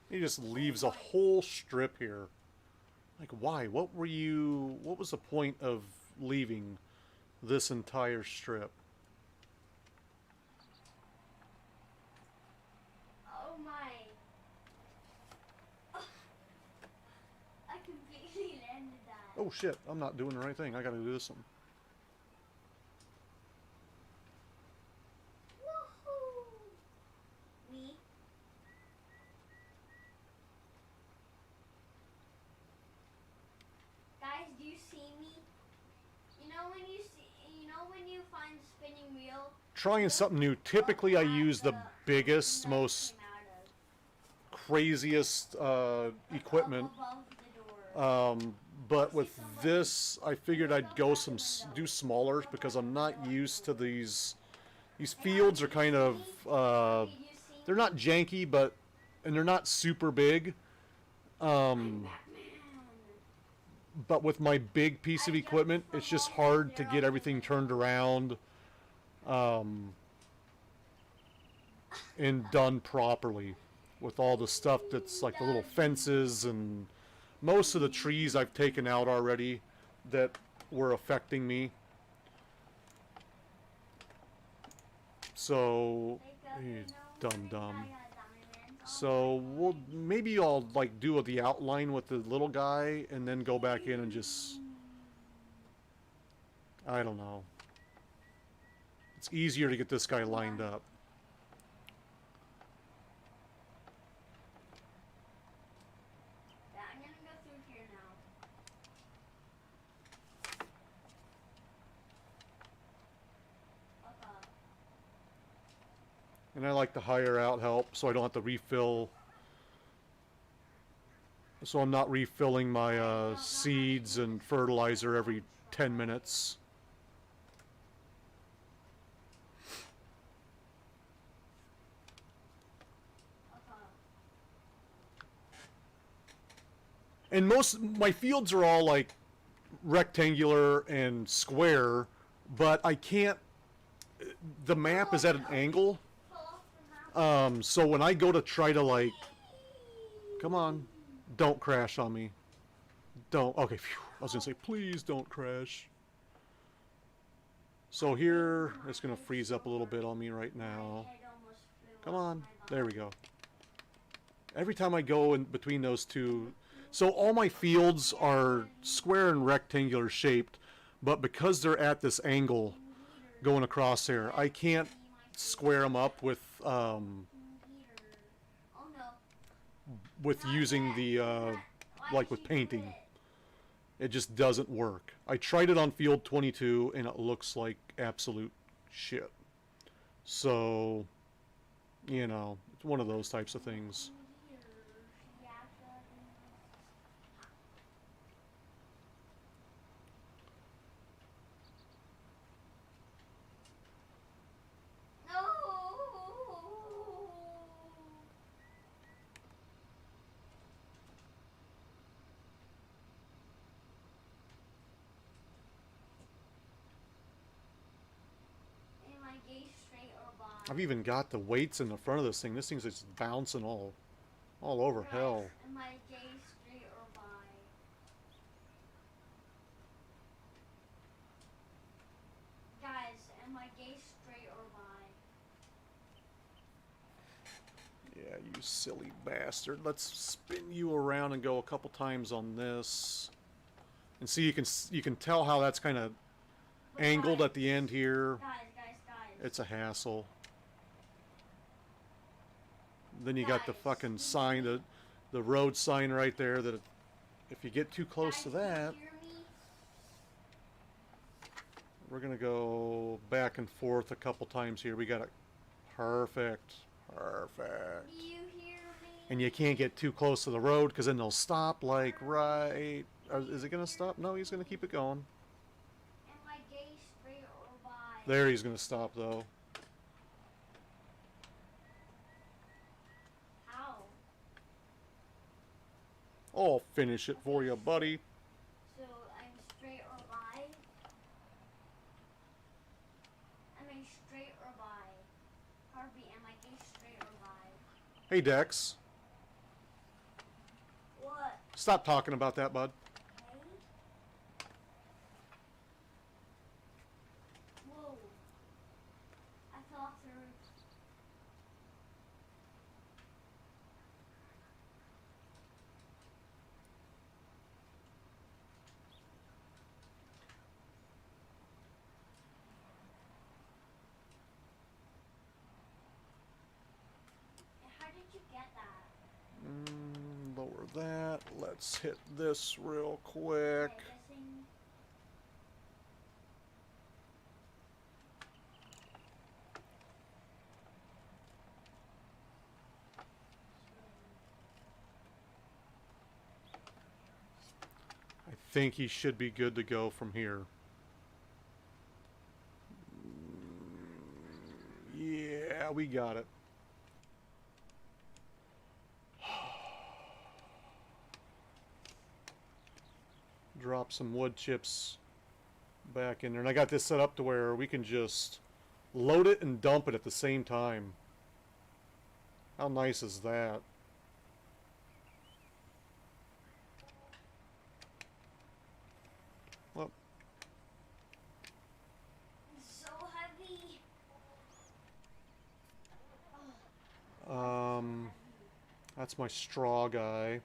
He just leaves a whole strip here. Like, why? What was the point of leaving this entire strip? Oh my. I completely landed that. Oh shit, I'm not doing the right thing. I gotta do this one. Woohoo! Me? Guys, do you see me? You know when you find the spinning wheel? Trying something new. Typically I use the biggest, most craziest equipment. Up above the door. But with this, I figured I'd go do smaller because I'm not used to these. These fields are kind of they're not janky, and they're not super big. But with my big piece of equipment, it's just hard to get everything turned around and done properly with all the stuff that's like the little fences, and most of the trees I've taken out already that were affecting me. So, dumb. So maybe I'll like do the outline with the little guy and then go back in and just, I don't know. It's easier to get this guy lined up. Yeah, I'm gonna go through here now. And I like to hire out help so I don't have to refill. So I'm not refilling my seeds and fertilizer every 10 minutes. And my fields are all like rectangular and square, but I can't. The map is at an angle. So when I go to try to like, come on, don't crash on me. Don't. Okay, phew, I was gonna say please don't crash. So here it's gonna freeze up a little bit on me right now. Come on, there we go. Every time I go in between those two, so all my fields are square and rectangular shaped, but because they're at this angle going across there, I can't square them up with using the like with painting. It just doesn't work. I tried it on field 22 and it looks like absolute shit. So, you know, it's one of those types of things. I've even got the weights in the front of this thing. This thing's just bouncing all over hell. Am I gay, straight, or bi? Guys, am I gay, straight, or bi? Yeah, you silly bastard. Let's spin you around and go a couple times on this. And see, you can tell how that's kind of angled at the end here. Guys. It's a hassle. Then you got the fucking sign, the road sign right there, that if you get too close to that, we're going to go back and forth a couple times here. We got it. Perfect. Perfect. Do you hear me? And you can't get too close to the road because then they'll stop like right. Is it going to stop? No, he's going to keep it going. Am I gay, straight, or bi? There, he's going to stop though. I'll finish it for you, buddy. So I'm straight or bi? Am I straight or bi? Harvey, am I gay, straight, or bi? Hey, Dex. What? Stop talking about that, bud. Hey? Whoa. I thought there was... How did you get that? Lower that. Let's hit this real quick. Okay, this thing... think he should be good to go from here. Yeah, we got it. Drop some wood chips back in there. And I got this set up to where we can just load it and dump it at the same time. How nice is that? Well, It's so heavy. that's my straw guy.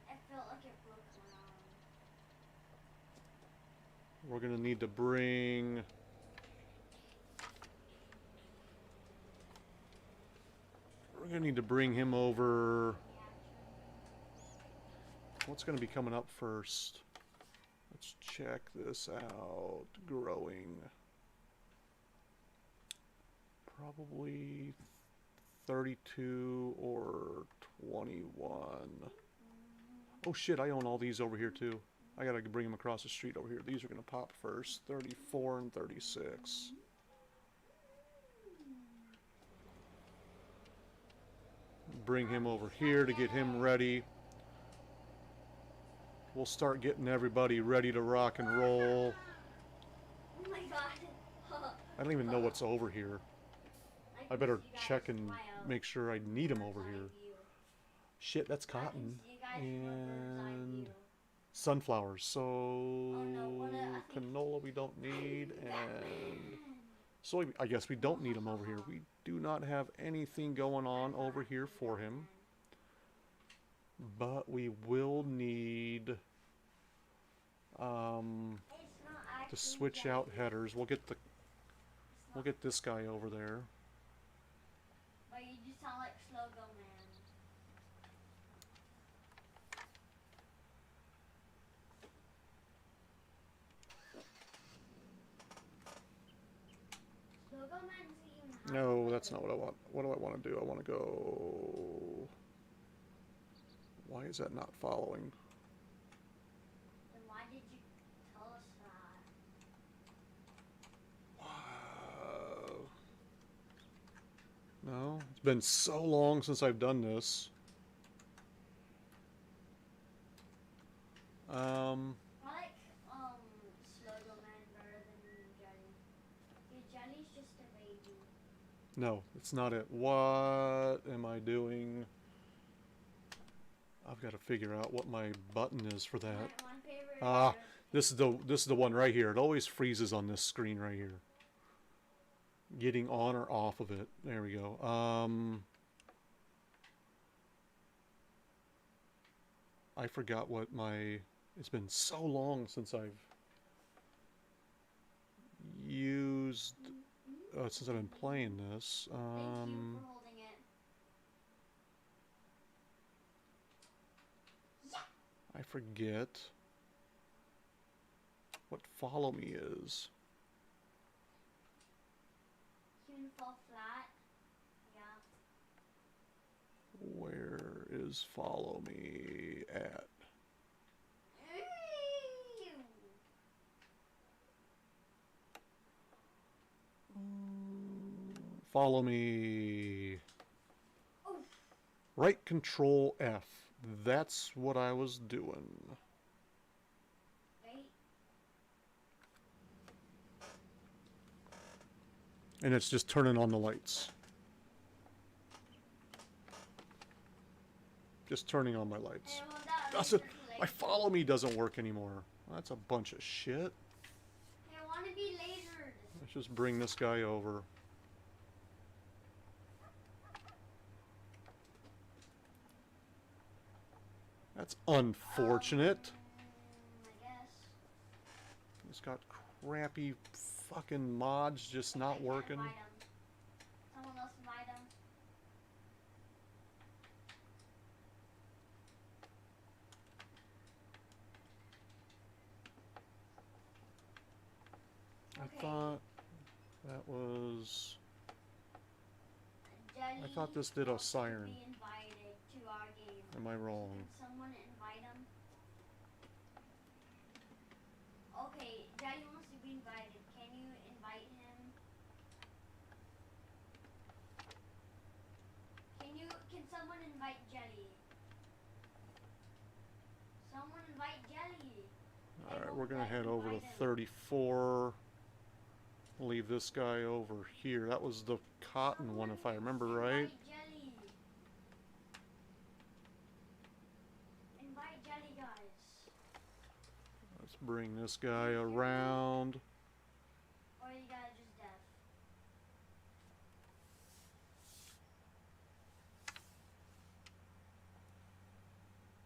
I felt like it broke my arm. We're gonna need to bring... We're gonna need to bring him over. What's gonna be coming up first? Let's check this out. Growing. Probably 32 or 21. Oh shit, I own all these over here too. I gotta bring them across the street over here. These are gonna pop first. 34 and 36. Bring him over here to get him ready. We'll start getting everybody ready to rock and roll. Oh my god. I don't even know what's over here. I better You guys check and smile. make sure I need him over Bird's eye here. view. Shit, that's I can cotton. see you guys from a bird's eye And view. sunflowers. So no, I think- canola we don't need, and soy. I guess we don't need him over here. We do not have anything going on over here for him, but we will need It's not to actually switch jelly. out headers. We'll get this guy over there. But you just sound like Slogo Man. Slogo Man's even half No, of that's it. not what I want. What do I want to do? I want to go... Why is that not following? Then why did you tell us that? Wow. No, it's been so long since I've done this. I like Slogo Man better than Jelly. Yeah, Jelly's just a baby. No, it's not it. What am I doing? I've got to figure out what my button is for that. My favorite. Ah, this is the one right here. It always freezes on this screen right here. Getting on or off of it. There we go. I forgot what my... It's been so long since I've used... since I've been playing this. Thank you for holding it. I forget what follow me is. You can fall flat. Yeah. Where is follow me at? Follow me. Oh, Right control F. That's what I was doing. wait. And it's just turning on the lights. Just turning on my lights. And that Doesn't, laser my plate. follow me doesn't work anymore. That's a bunch of shit. I want to be lasered. Let's just bring this guy over. That's unfortunate. I guess. It's got crappy fucking mods just not Okay, working. invite 'em. Someone else invite him. I Okay. thought that was... Jelly I thought this did a wants to siren. Be invited to our game. Am I wrong? Can someone invite him? invite Jelly. Alright, we're gonna head over to 34. Leave this guy over here. That was the cotton one, if I remember right. Invite Jelly. Invite Jelly, guys. Let's bring this guy around. Or you guys just deaf.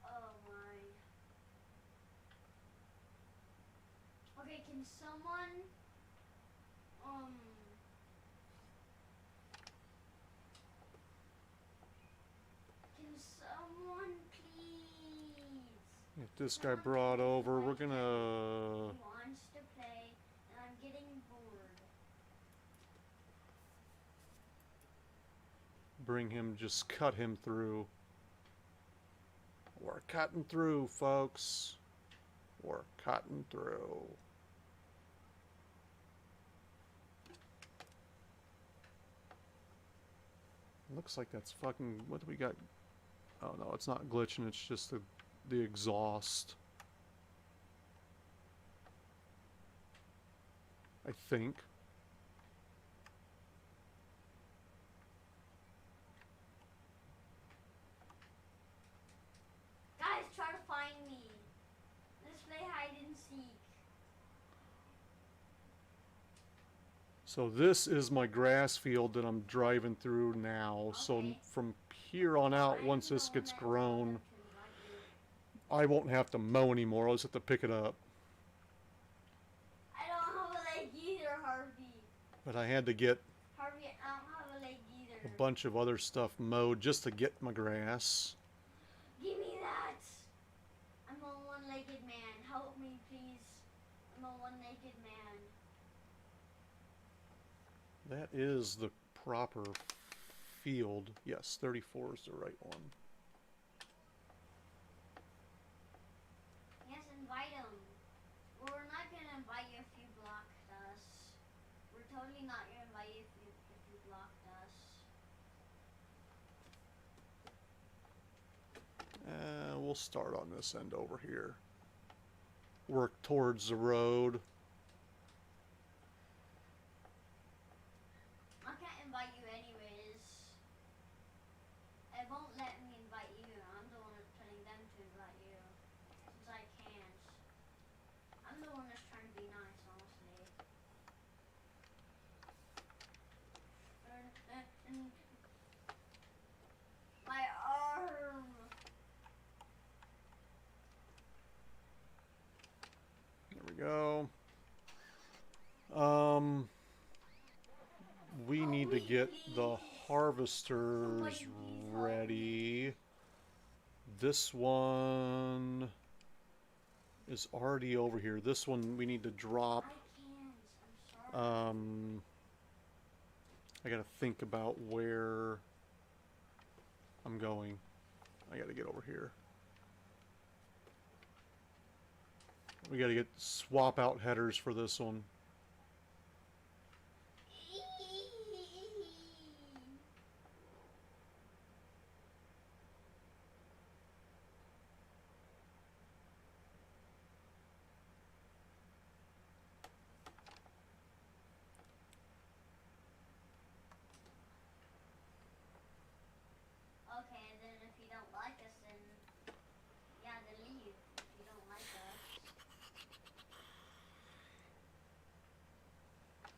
Oh my. Okay, can someone can someone please? Get this guy brought over. We're gonna He wants to play and I'm getting bored. bring him, just cut him through. We're cutting through, folks. We're cutting through. Looks like that's fucking... What do we got? Oh no, it's not glitching, it's just the exhaust. I think. Guys, try to find me. Let's play hide and seek. So this is my grass field that I'm driving through now. So Okay. from here on out, once this gets grown, I won't have to mow anymore. I'll just have to pick it up. I don't have a leg either, Harvey. But I had to get Harvey, I don't have a leg either. a bunch of other stuff mowed just to get my grass. Give me that. I'm a one-legged man. Help me, please. I'm a one-legged man. That is the proper field. Yes, 34 is the right one. Yes, invite him. Well, we're not gonna invite you if you blocked us. We're totally not gonna invite you if you blocked us. We'll start on this end over here. Work towards the road. I can't invite you anyways. It won't let me invite you. I'm the one that's telling them to invite you. Since I can't. I'm the one that's trying to be nice, honestly. My arm. There we go. We need to get the harvesters ready. This one is already over here. This one we need to drop. I can't. I'm sorry. I gotta think about where I'm going. I gotta get over here. We gotta get swap out headers for this one. Okay, then if you don't like us, then yeah, then leave. If you don't like us,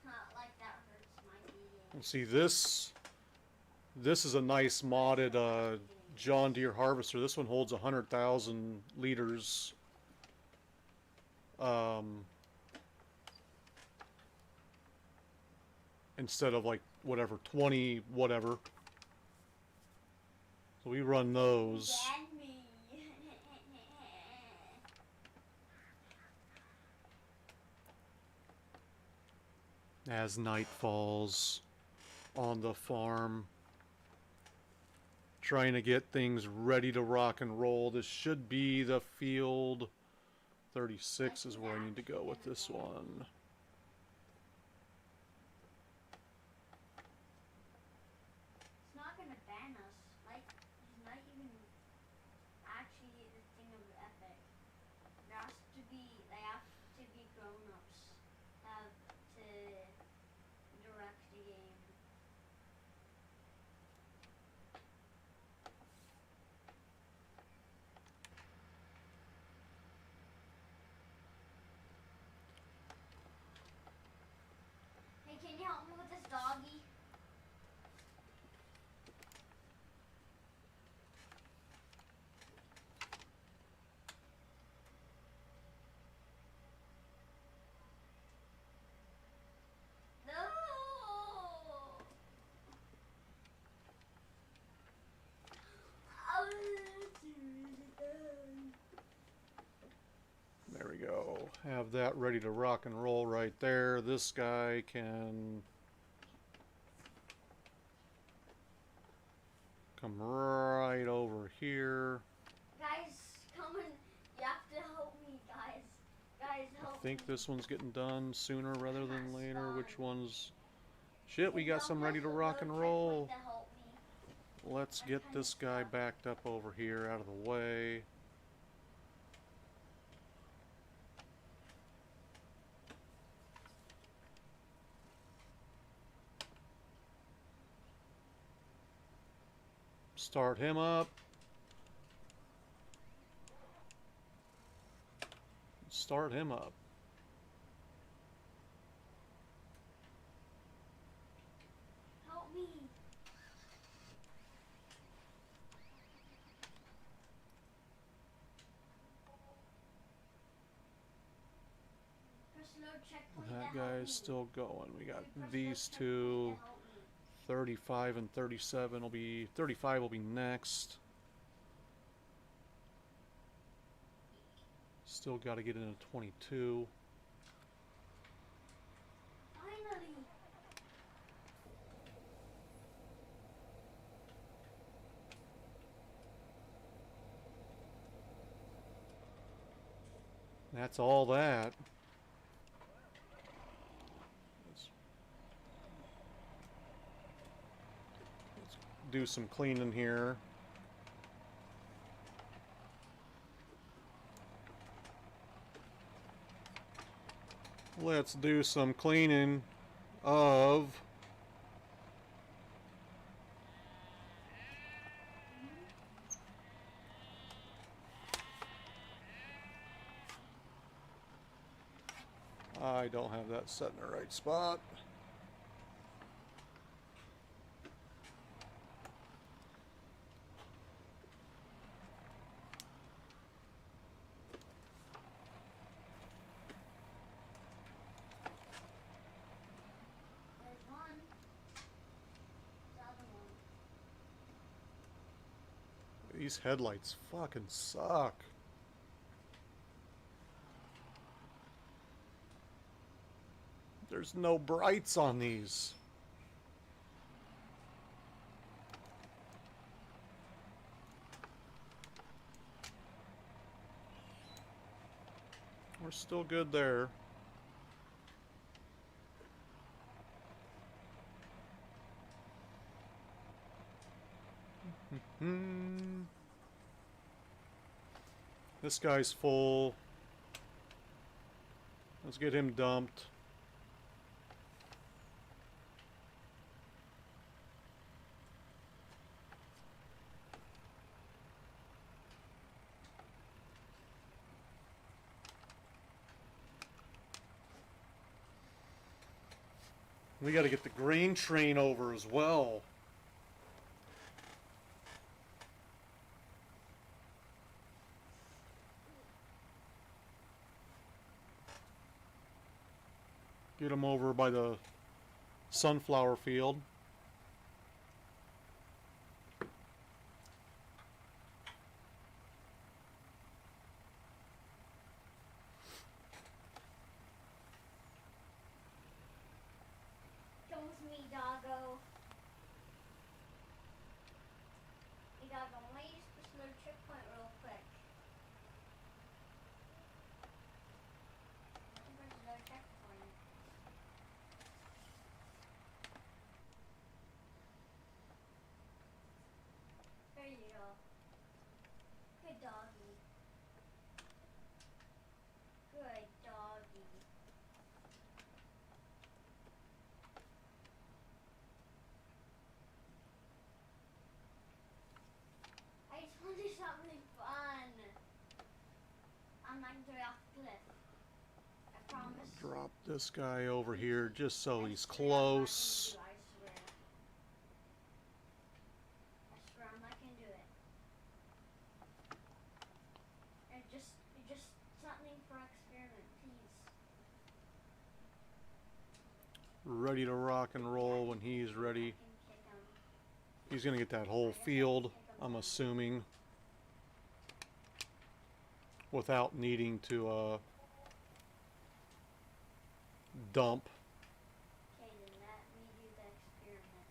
not like that hurts my feelings. See, this is a nice modded John Deere harvester. This one holds 100,000 liters. Instead of like whatever 20 whatever. So we run those. Ban me. As night falls on the farm, trying to get things ready to rock and roll. This should be the field 36 is where I need to go with this one. It's not gonna ban us. Like, he's not even actually the thing of epic. Can you help me with this doggy? No. There we go. Have that ready to rock and roll right there. This guy can come right over here. Guys, come and you have to help me, guys. Guys, help I think me. this one's getting done sooner rather than That's later. done. Which one's... Shit, we Can got y'all some ready to press the rock load and checkpoint roll. to help me? Let's I'm get kinda this guy stuck. backed up over here out of the way. Start him up. Start him up. Help me. Press load checkpoint to That help guy's me. still going. We got Dude, press these load checkpoint two. to help me. 35 and 37 will be... 35 will be next. Still got to get into 22. Finally. That's all that. Let's do some cleaning here. Let's do some cleaning of I don't have that set in the right spot. There's one. The other one. These headlights fucking suck. There's no brights on these. We're still good there. This guy's full. Let's get him dumped. We got to get the grain train over as well. Get him over by the sunflower field. Come with me, doggo. Hey, doggo, I might use this load checkpoint real quick. Where's the load checkpoint? There you go. Good doggy. Good doggy. I just want to do something fun. I'm not going to throw you off the cliff. I promise. drop this guy over here just so he's I swear I'm not gonna close. do it, I swear. I swear I'm not gonna do it. And just something for experiment, please. Ready to rock and roll when he's I ready. can kick him. He's gonna get that whole field, I'm assuming, without needing to dump. Okay, then let me do the experiment.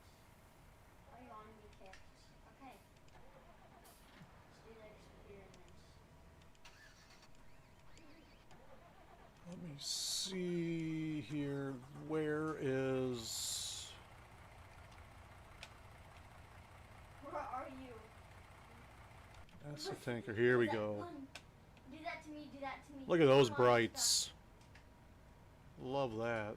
Oh, you want to be kicked? Okay. Let's do the experiment. Let me see here. Where is... Where are you? That's the tanker. Here we go. Run. Do that to me, do that to me. Look at those Come on, brights. Love that.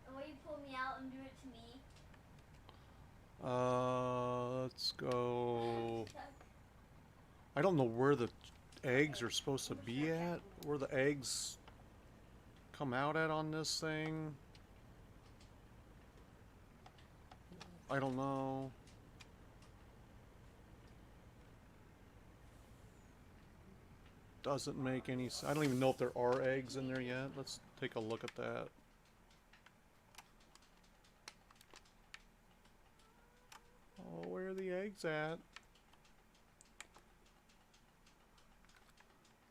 The way you pull me out and do it to me. Let's go... I don't know where the eggs are supposed to be at. Where the eggs come out at on this thing. I don't know. Doesn't make any sense. I don't even know if there are eggs in there yet. Let's take a look at that. Oh, where are the eggs at?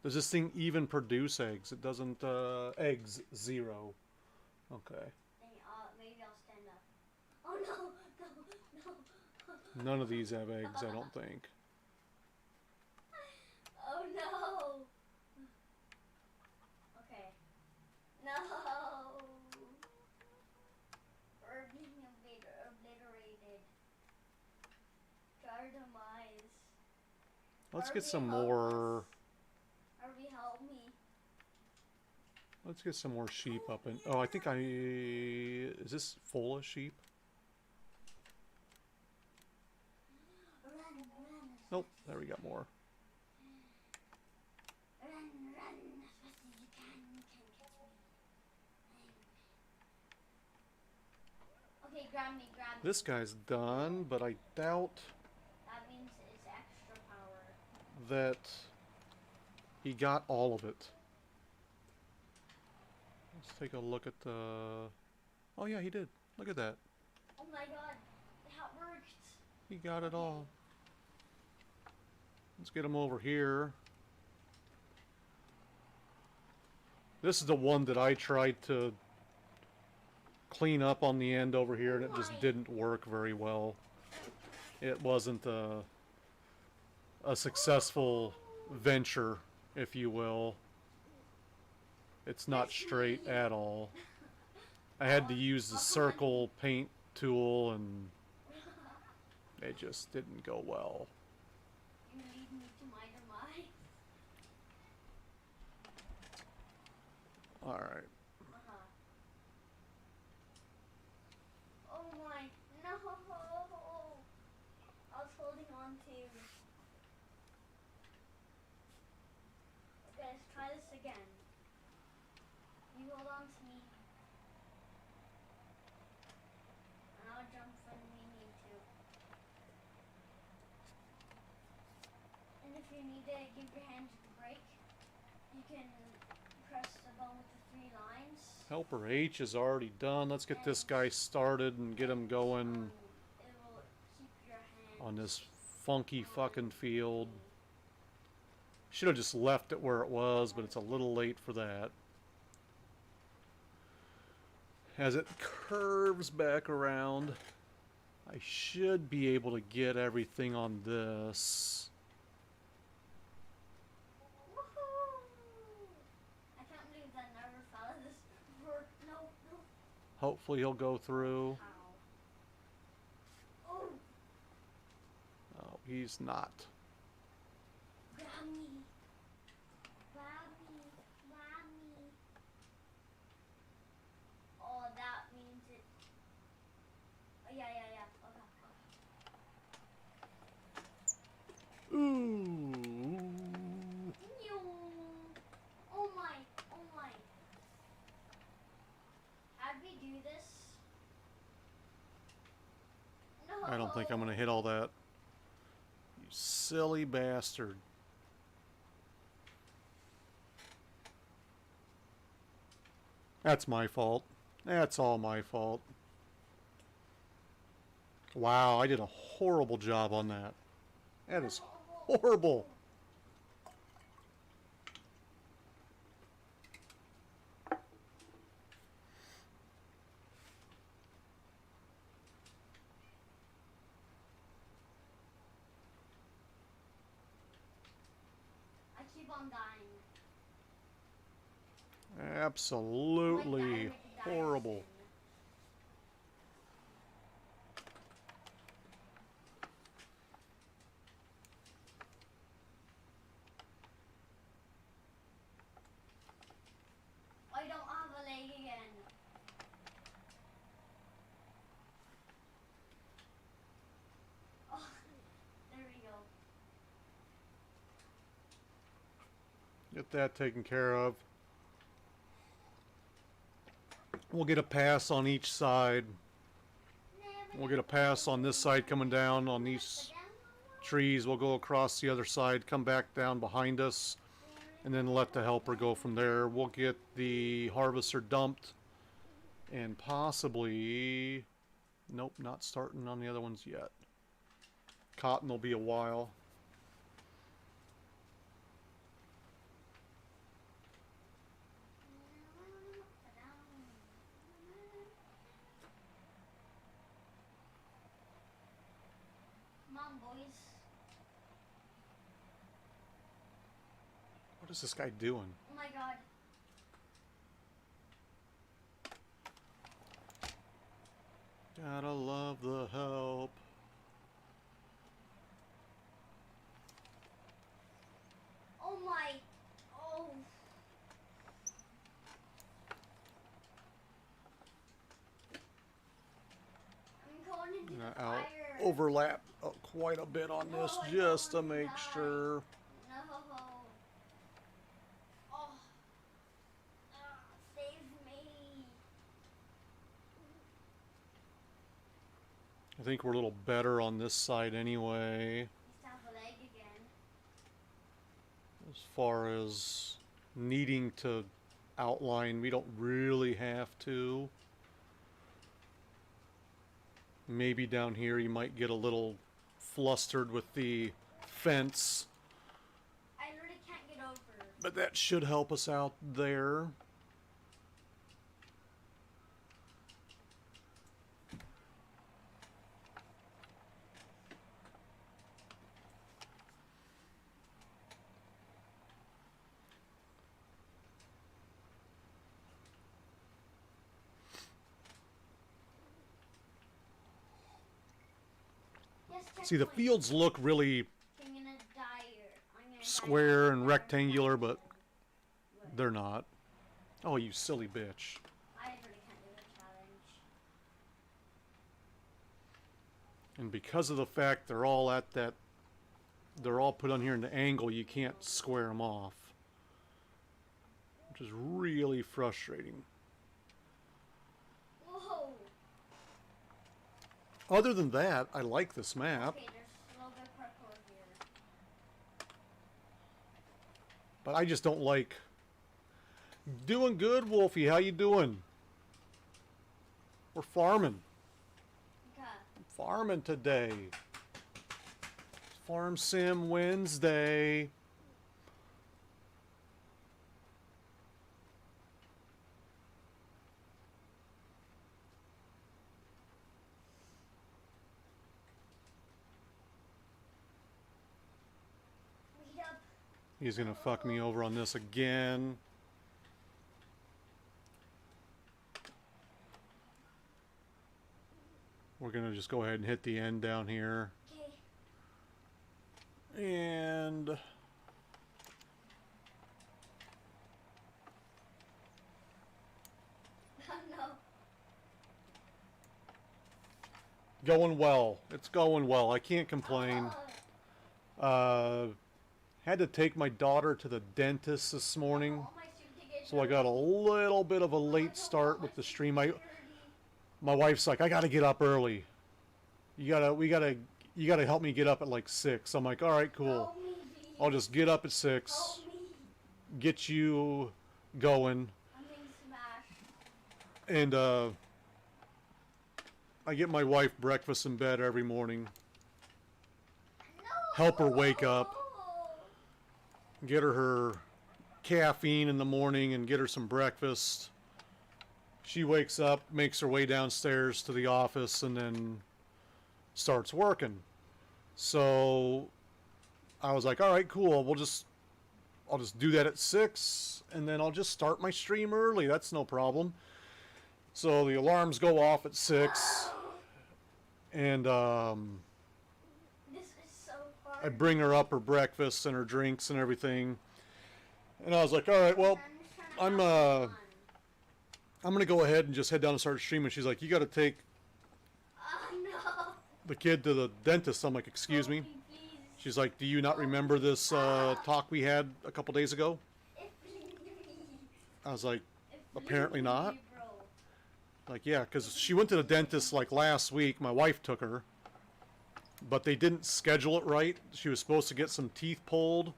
Does this thing even produce eggs? It doesn't, eggs, 0. Okay. Then, maybe I'll stand up. Oh no, no. None of these have eggs, I don't think. Oh no. Okay. No. We're being obliterated. To our demise. Let's get Harvey, some help more... us. Harvey, help me. Let's get some more sheep up in... Oh, I think I... Is this full of sheep? Run, run. Nope, there we got more. Run, run as fast as you can. You can't catch me. Okay, grab me, grab me. This guy's done, but I doubt That means it's extra power. that he got all of it. Let's take a look at the... Oh yeah, he did. Look at that. Oh my god, that worked. He got it all. Let's get him over here. This is the one that I tried to clean up on the end over here, and it just didn't work very well. It wasn't a successful venture, if you will. It's not straight at all. I had to use the circle paint tool, and it just didn't go well. You lead me to my demise. Alright. Oh my, no! I was holding on to. Okay, let's try this again. You hold on to me. And I'll jump when we need to. And if you need to give your hands a break, you can press the button with the 3 lines. Helper H is already done. Let's get this guy started and get him going It will keep your hands on this funky fucking field. Should have just left it where it was, but it's a little late for that. As it curves back around, I should be able to get everything on this. Woohoo! I can't believe that never fell out of this work. No, no. Hopefully he'll go through. Ow. Oh, Oh, he's not. grab me. Grab me. Grab me. Oh, that means it. Oh, yeah. Okay. Ooh. Meow. I don't think I'm gonna hit all that. You silly bastard. That's my fault. That's all my fault. Wow, I did a horrible job on that. That is horrible. I keep on dying. Absolutely Like dying with the horrible. dinosaur. I don't have a leg again. Oh, there we go. Get that taken care of. We'll get a pass on each side. We'll get a pass on this side coming down on these trees. We'll go across the other side, come back down behind us, and then let the helper go from there. We'll get the harvester dumped and possibly... Nope, not starting on the other ones yet. Cotton will be a while. Come on, boys. What is this guy doing? Oh my god. Gotta love the help. Oh my. Oh. I'm going into the I'll fire. overlap quite a bit on this No, I just don't to wanna make die. sure. No. Oh. Save me. I think we're a little better on this side anyway, Just have a leg again. as far as needing to outline. We don't really have to. Maybe down here you might get a little flustered with the fence, I literally can't get over. but that should help us out there. Yes, See, the checkpoint. fields look really I'm gonna die here. I'm gonna die square here. and rectangular, but What? they're not. Oh, you silly bitch. I really can't do the challenge. And because of the fact they're all at that, they're all put on here in the angle, you can't square them off. Which is really frustrating. Whoa. Other than that, I like this map, Okay, there's a little bit of parkour here. but I just don't like... Doing good, Wolfie. How you doing? We're farming. Okay. Farming today. Farm Sim Wednesday. Wait up. He's gonna fuck me over on this again. We're gonna just go ahead and hit the end down here. Okay. And Oh no. going well. It's going well. I can't complain. Had to take my daughter to the dentist this morning, All my suit tickets so I are- got a little bit of a Oh, I late don't start want with the my stream. security. My wife's like, I gotta get up early. you gotta help me get up at like 6. I'm like, all right, cool. Help me, please. I'll just get up at 6, Help me. get you going, I'm being smashed. and I get my wife breakfast in bed every morning. No. Help her wake up. Get her caffeine in the morning and get her some breakfast. She wakes up, makes her way downstairs to the office, and then starts working. So I was like, all right, cool. I'll just do that at 6, and then I'll just start my stream early. That's no problem. So the alarms go off at 6, and This is so hard. I bring her up her breakfast and her drinks and everything. And I was like, all right, well, I'm gonna go ahead and just head down and start streaming. She's like, you got to take Oh no. the kid to the dentist. I'm like, excuse me. Help please. She's like, do you not remember this talk we had a couple days ago? I was like, apparently not. Like, yeah, because she went to the dentist like last week. My wife took her, but they didn't schedule it right. She was supposed to get some teeth pulled,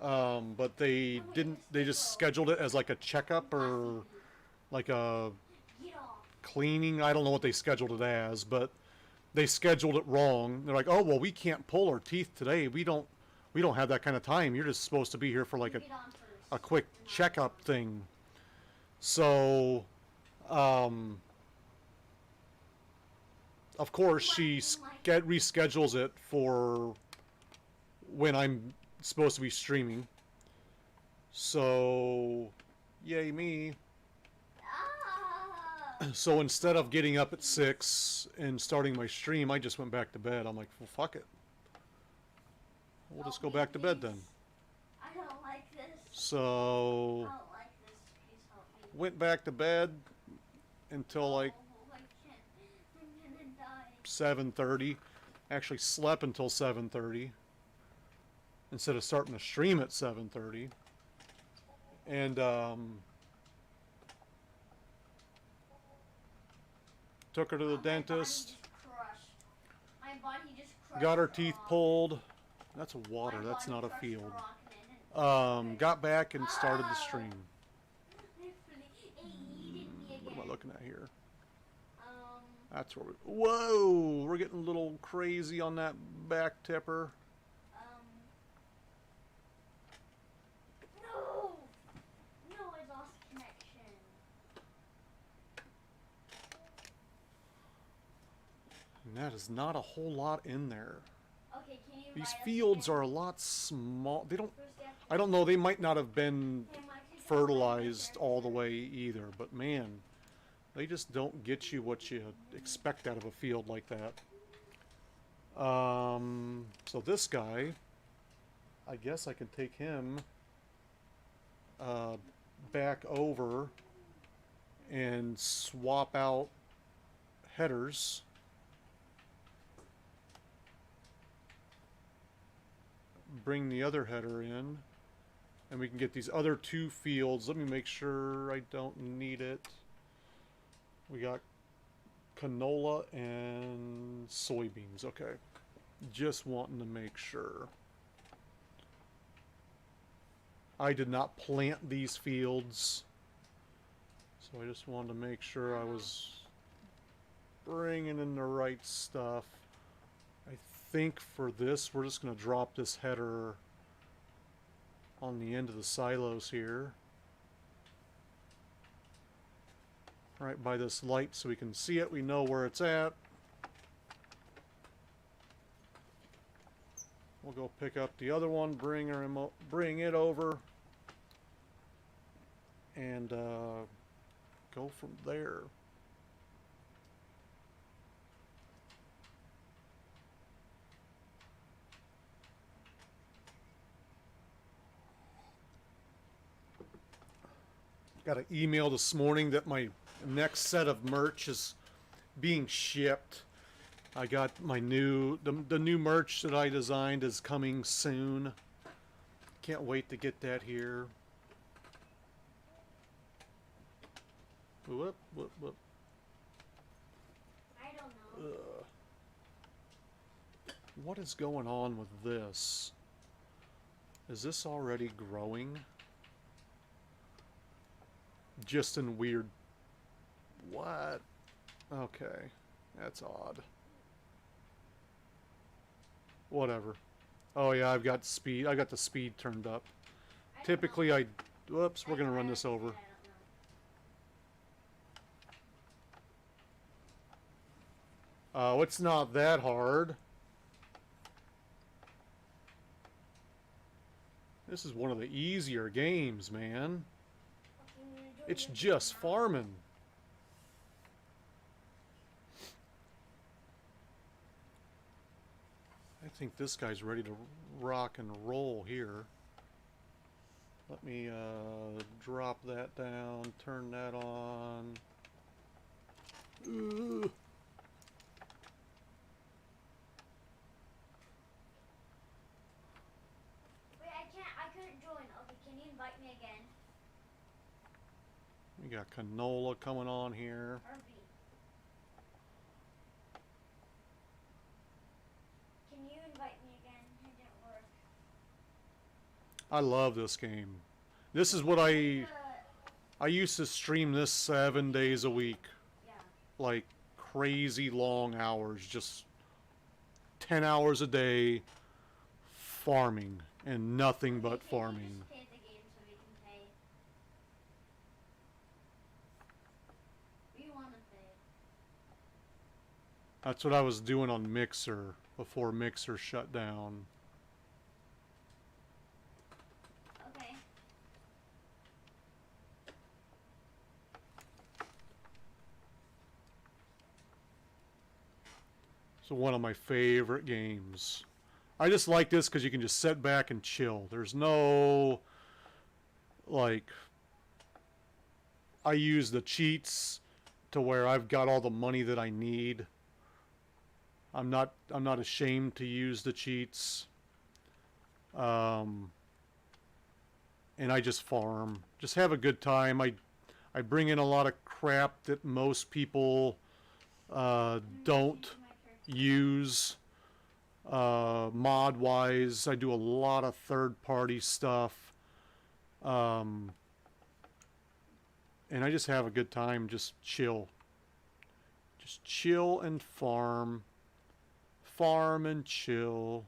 but they didn't. They just scheduled it as like a checkup or like a Get off. cleaning. I don't know what they scheduled it as, but they scheduled it wrong. They're like, oh well, we can't pull our teeth today. We don't have that kind of time. You're just supposed to be here for like Get on first. a quick checkup thing. So, of course, she reschedules it for when I'm supposed to be streaming. So, yay me. Ah. So instead of getting up at 6 and starting my stream, I just went back to bed. I'm like, well, fuck it. We'll just go back to bed then. I don't like this. I So, don't like this. Please help me. went back to bed until like Oh, I can't. I'm gonna die. 7:30. Actually slept until 7:30 instead of starting the stream at 7:30. And took her to the My body dentist. just crushed. My body just crushed Got her the teeth rock. pulled. That's water. My That's body not a crushed the field. rock and it- Got back and started the stream. It eated me What am I again. looking at here? Um, That's where we. Whoa! We're getting a little crazy on that back tipper. no! No, I lost connection. And that is not a whole lot in there. Okay, can you These write us fields again? are a lot small. They don't. First you have to- I don't know. They might not have been Hey, Mike, you can fertilized write all the us way either, but man, they just don't get you what you expect out of a field like that. So this guy, I guess I can take him back over and swap out headers. Bring the other header in, and we can get these other two fields. Let me make sure I don't need it. We got canola and soybeans. Okay, just wanting to make sure. I did not plant these fields, so I just wanted to make sure I was bringing in the right stuff. I think for this, we're just going to drop this header on the end of the silos here. Right by this light so we can see it. We know where it's at. We'll go pick up the other one, bring it over, and go from there. Got an email this morning that my next set of merch is being shipped. I got my the new merch that I designed is coming soon. Can't wait to get that here. Whoop, whoop, whoop. I don't know. What is going on with this? Is this already growing? Just in weird... What? Okay. That's odd. Whatever. Oh yeah, I've got speed. I got the speed turned up. I don't Typically know. Whoops, we're gonna run this over. I don't know. Oh, it's not that hard. This is one of the easier games, man. Okay, I'm gonna do It's it just now. farming. I think this guy's ready to rock and roll here. Let me drop that down, turn that on. Ugh. Wait, I couldn't join. Okay, can you invite me again? We got canola coming on here. Herbie. Can you invite me again? It didn't work. I love this game. This is what I used to stream this 7 days a week. Yeah. Like crazy long hours, just 10 hours a day farming and nothing but Can farming. you just pay the game so we can pay? We want to pay. That's what I was doing on Mixer before Mixer shut down. Okay. So one of my favorite games. I just like this because you can just sit back and chill. There's no, like, I use the cheats to where I've got all the money that I need. I'm not ashamed to use the cheats. And I just farm. Just have a good time. I bring in a lot of crap that most people don't use. Mod wise, I do a lot of third party stuff. And I just have a good time, just chill. Just chill and farm. Farm and chill.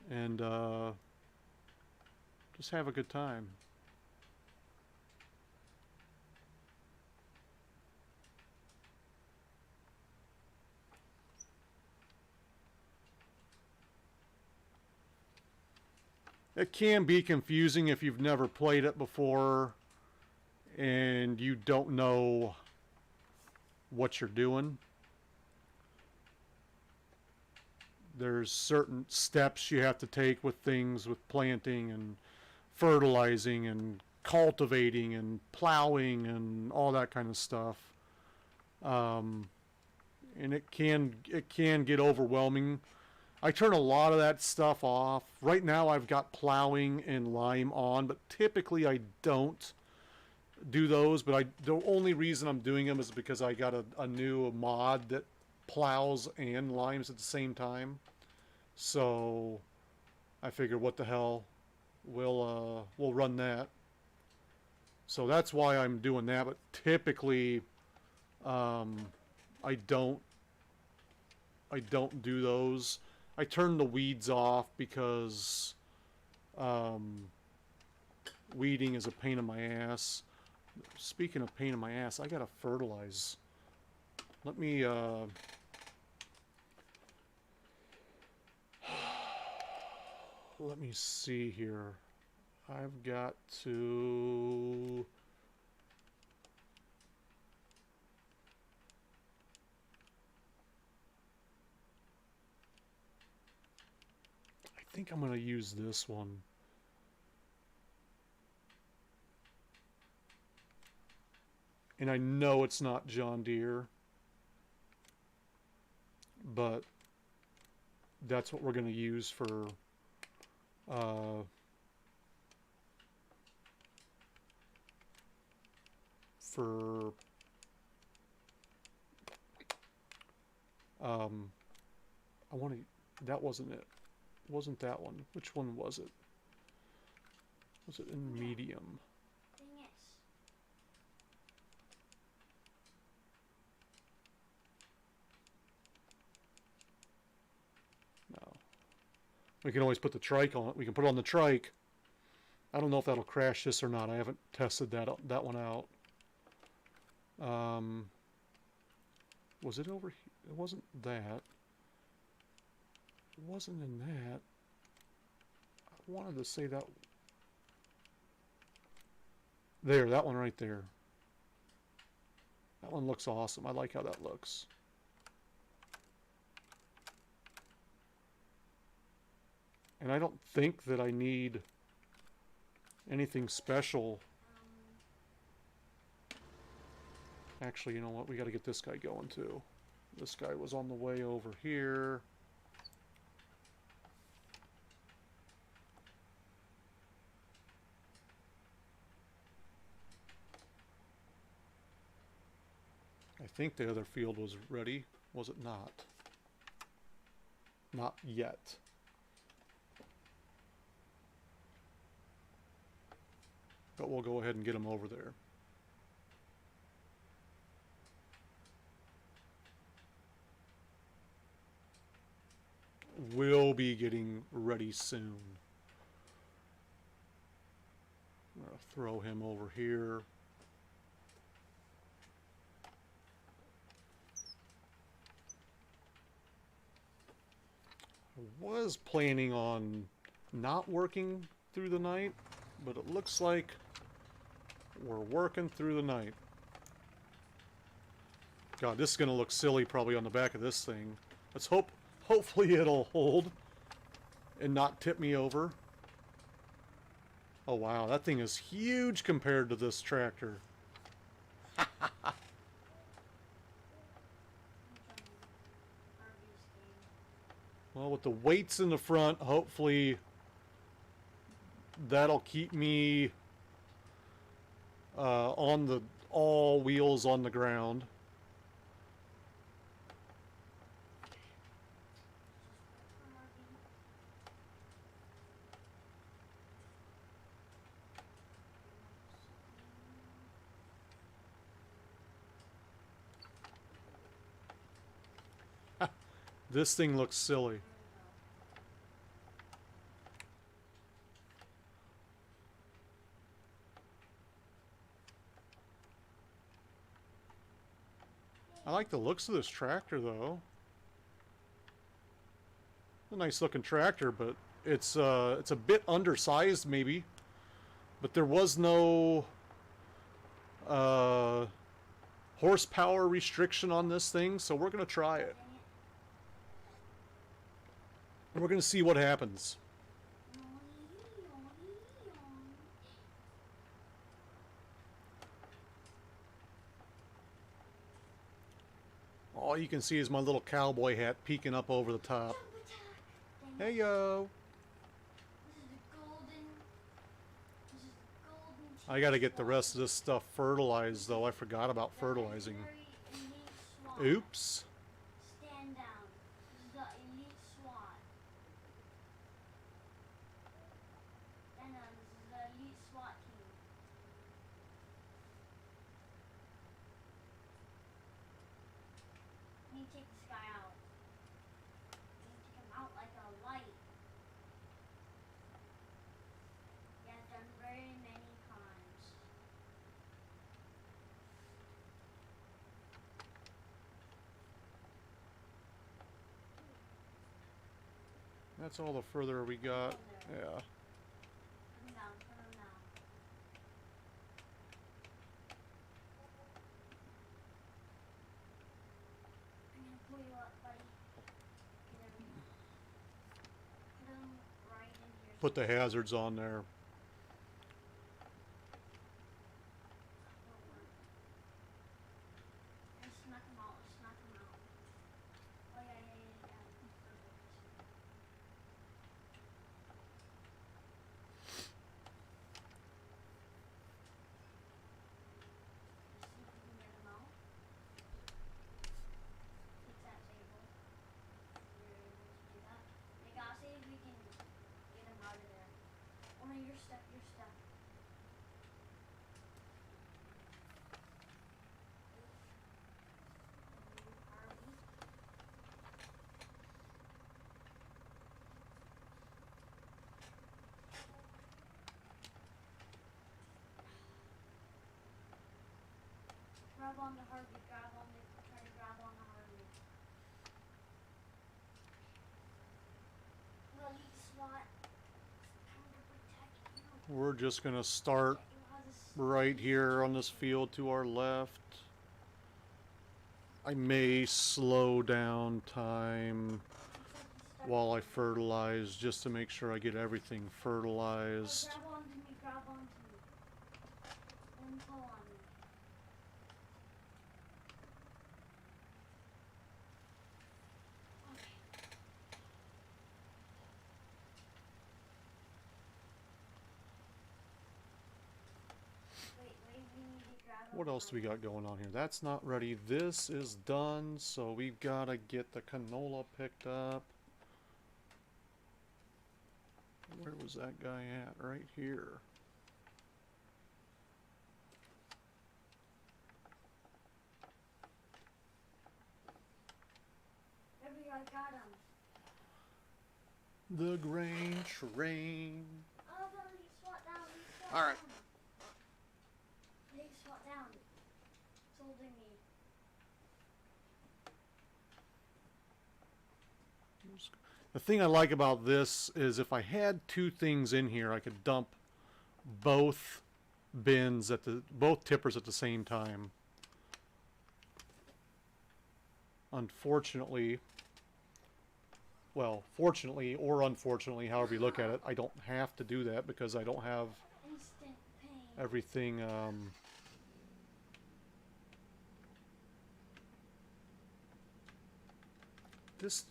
And just have a good time. It can be confusing if you've never played it before and you don't know what you're doing. There's certain steps you have to take with things, with planting and fertilizing and cultivating and plowing and all that kind of stuff. And it can get overwhelming. I turn a lot of that stuff off. Right now I've got plowing and lime on, but typically I don't do those. But the only reason I'm doing them is because I got a new mod that plows and limes at the same time. So I figured, what the hell, we'll run that. So that's why I'm doing that. But typically I don't do those. I turn the weeds off because weeding is a pain in my ass. Speaking of pain in my ass, I gotta fertilize. Let me let me see here. I've got to... I think I'm going to use this one. And I know it's not John Deere, but that's what we're going to use for I want to. That wasn't it. Wasn't that one? Which one was it? Was it in medium? Dang it. No. We can always put the trike on it. We can put it on the trike. I don't know if that'll crash this or not. I haven't tested that one out. Was it over here? It wasn't that. It wasn't in that. I wanted to say that. There, that one right there. That one looks awesome. I like how that looks. And I don't think that I need anything special. Actually, you know what? We got to get this guy going too. This guy was on the way over here. I think the other field was ready. Was it not? Not yet. But we'll go ahead and get him over there. We'll be getting ready soon. I'm going to throw him over here. I was planning on not working through the night, but it looks like we're working through the night. God, this is going to look silly probably on the back of this thing. Let's hope, hopefully it'll hold and not tip me over. Oh wow, that thing is huge compared to this tractor. Well, with the weights in the front, hopefully that'll keep me on the all wheels on the ground. This thing looks silly. I like the looks of this tractor, though. A nice looking tractor, but it's a bit undersized, maybe. But there was no horsepower restriction on this thing, so we're gonna try it. We're gonna see what happens. All you can see is my little cowboy hat peeking up over the top. Hey yo! I gotta get the rest of this stuff fertilized, though. I forgot about fertilizing. Oops. Stand down. This is the elite SWAT. Stand down. This is the elite SWAT team. I need to take this guy out. I need to take him out like a light. He has done very many crimes. That's all the further we got. Yeah. Put him down. Put him down. I'm gonna pull you up, buddy. There we go. Put him right in here. Put the hazards on there. Let's knock him out. Let's knock him out. Oh yeah, yeah, yeah, yeah. Perfect. Let's see if we can get him out. Fix that table. There we go. grab on to Harvey, grab on to, try to grab on to Harvey. The elite SWAT come to protect you. We're just gonna start Protect you how this right here on this field to our left. I may slow down time while I fertilize just to make sure I get everything fertilized. Grab onto me, grab onto me. Then pull on me. Okay. Wait, we need to grab What on else do we Harvey. got going on here? That's not ready. This is done, so we've got to get the canola picked up. Where was that guy at? Right here. There we go, I got him. The grain train. Oh, the elite SWAT down, elite SWAT All right. down. Elite SWAT down. It's holding me. The thing I like about this is if I had two things in here, I could dump both bins at both tippers at the same time. Unfortunately, well, fortunately or unfortunately, however you look at it, I don't have to do that because I don't have Instant pain. everything.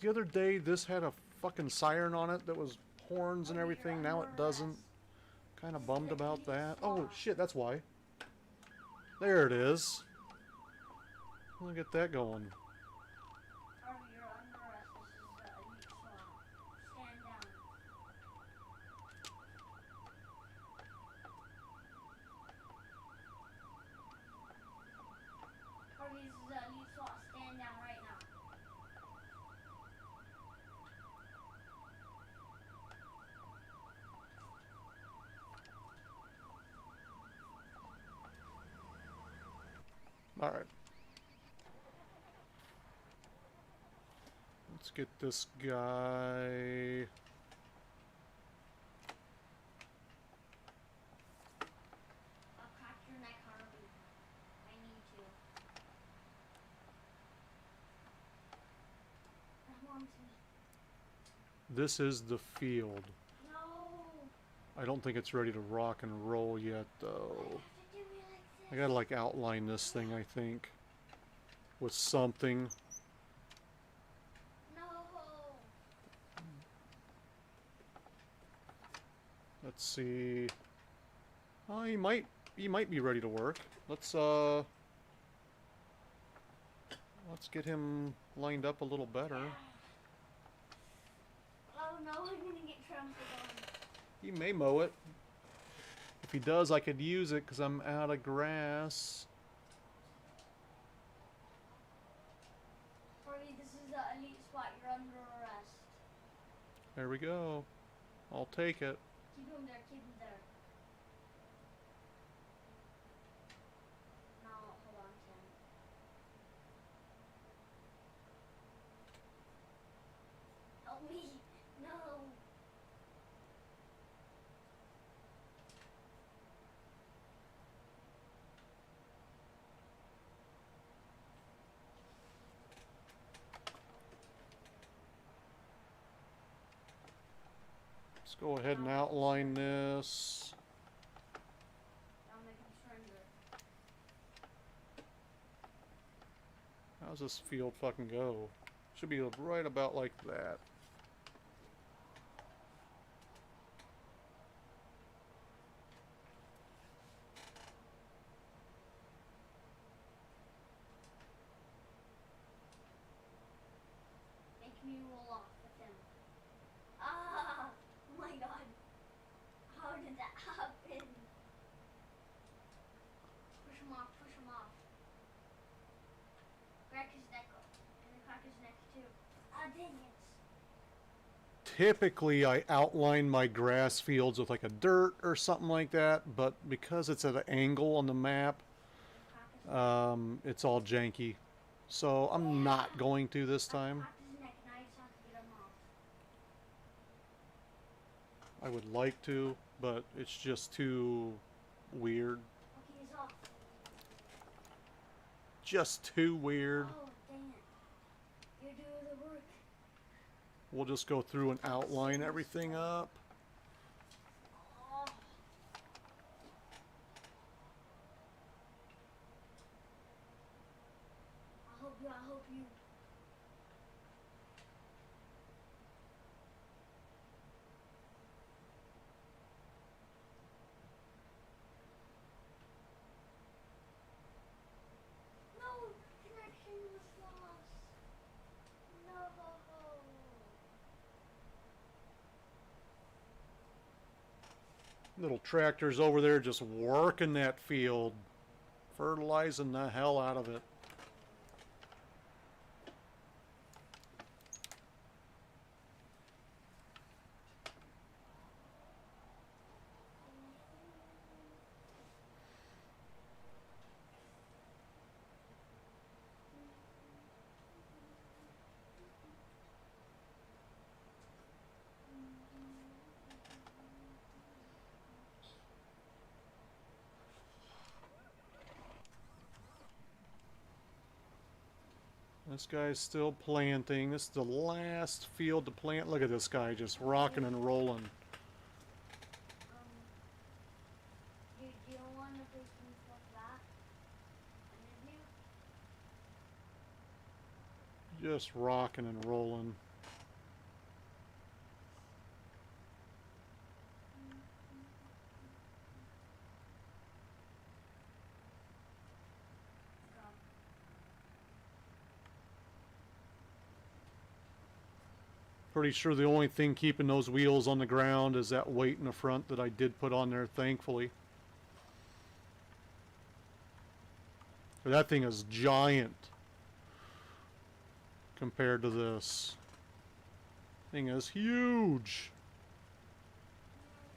The other day, this had a fucking siren on it that was horns and everything. Now it doesn't. Kind of bummed about that. Oh shit, that's why. There it is. Look at that going. Harvey, you're under arrest. This is the elite SWAT. Stand down. Harvey, this is the elite SWAT. Stand down right now. Alright. Let's get this guy. I'll crack your neck, Harvey. I need to. Grab onto me. This is the field. No! I don't think it's ready to rock and roll yet, Why do you though. have to do me like this? I gotta, like, outline this thing, I think, with something. No! Let's see. Oh, he might be ready to work. Let's get him lined up a little better. Oh no, I'm gonna get trampled on. He may mow it. If he does, I could use it because I'm out of grass. Harvey, this is the elite SWAT. You're under arrest. There we go. I'll take it. Keep him there, keep him there. No, hold on, Tim. Help me! No! Let's go ahead and outline this. I'll make him surrender. How's this field fucking go? Should be right about like that. Make me roll off with him. Ah! Oh my god. How did that happen? Push him off, push him off. Crack his neck up. And then crack his neck too. Ah, dang it. Typically, I outline my grass fields with like a dirt or something like that, but because it's at an angle on the map, Crack his It's all janky. So I'm not going to this time. Cactus neck, and I just have to get him off. I would like to, but it's just too weird. Okay, he's off. Just too weird. Oh, dang it. You're doing the work. We'll just go through and outline everything up. Oh. I hope you. No, connection was lost. No. Little tractor's over there just working that field, fertilizing the hell out of it. This guy's still planting. This is the last field to plant. Look at this guy just rocking and rolling. Do you want to do some stuff that? Interview? Just rocking and rolling. Pretty sure the only thing keeping those wheels on the ground is that weight in the front that I did put on there, thankfully. That thing is giant compared to this. Thing is huge.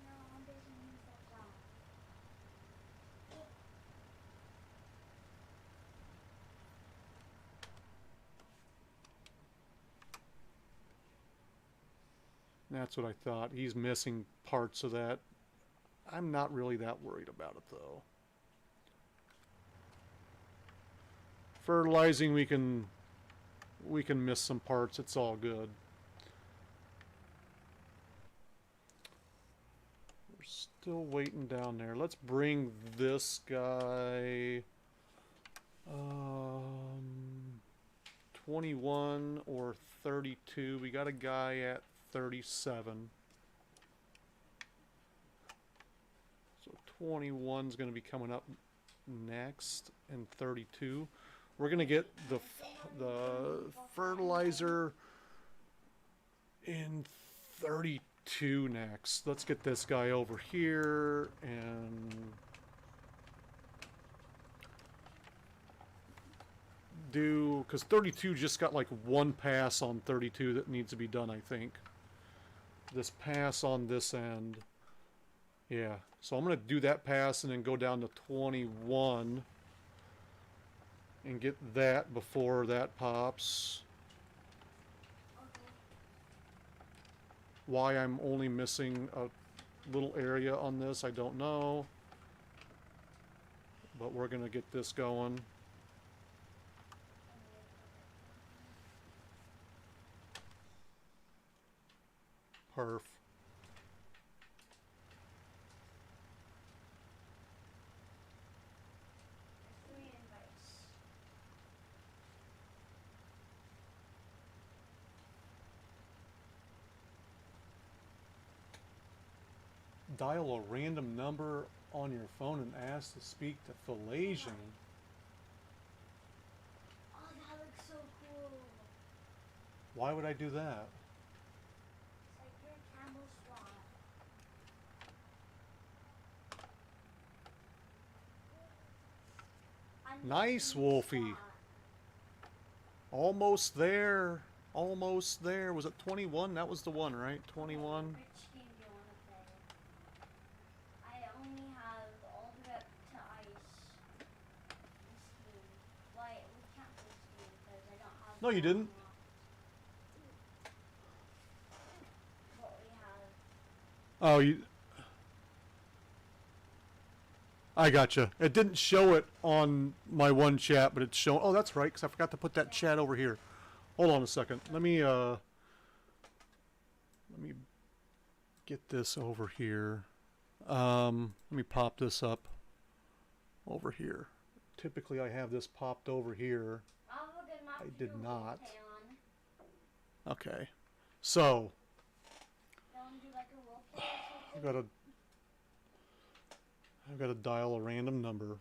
No, I'm busy doing stuff out. That's what I thought. He's missing parts of that. I'm not really that worried about it though. Fertilizing, we can miss some parts. It's all good. We're still waiting down there. Let's bring this guy 21 or 32. We got a guy at 37. So 21's going to be coming up next, and 32. We're going to get the fertilizer in 32 next. Let's get this guy over here and do, because 32 just got like one pass on 32 that needs to be done, I think. This pass on this end. Yeah, so I'm going to do that pass and then go down to 21 and get that before that pops. Okay. Why I'm only missing a little area on this, I don't know. But we're going to get this going. Perf. There's 3 invites. Dial a random number on your phone and ask to speak to Philasian. Oh, that looks so cool. Why would I do that? It's like your camel swat. Nice, Wolfie. Almost there. Almost there. Was it 21? That was the one, right? 21. Which game do you want to play? I only have all the way up to ice. No, you didn't. What we have. Oh, you. I gotcha. It didn't show it on my one chat, but it's showing. Oh, that's right, because I forgot to put that chat over here. Hold on a second. Let me get this over here. Let me pop this up over here. Typically, I have this popped over here. I did not. Okay. So, I've got to dial a random number.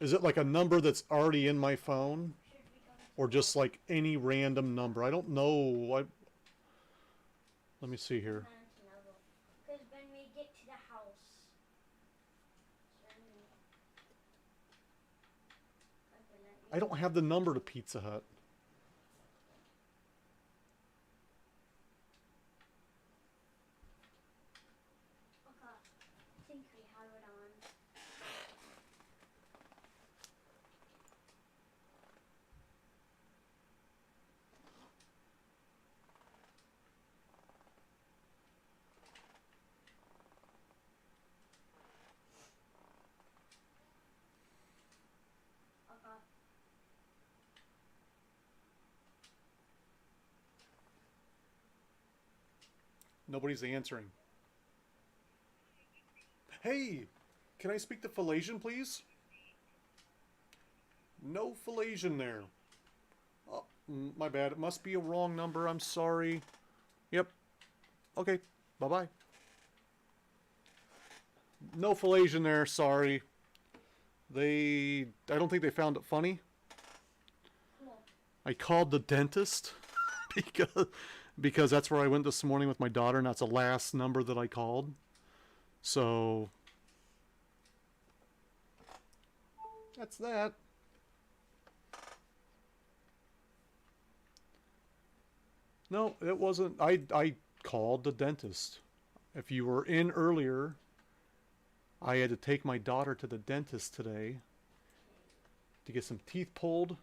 Is it like a number that's already in my phone? Or just like any random number? I don't know. Let me see here. Because when we get to the house, I don't have the number to Pizza Hut. okay, I think we have it on. Okay. Nobody's answering. Hey, can I speak to Falasian, please? No Falasian there. Oh, my bad. It must be a wrong number. I'm sorry. Yep. Okay. Bye-bye. No Falasian there. Sorry. I don't think they found it funny. Cool. I called the dentist because that's where I went this morning with my daughter, and that's the last number that I called. So that's that. No, it wasn't. I called the dentist. If you were in earlier, I had to take my daughter to the dentist today to get some teeth pulled.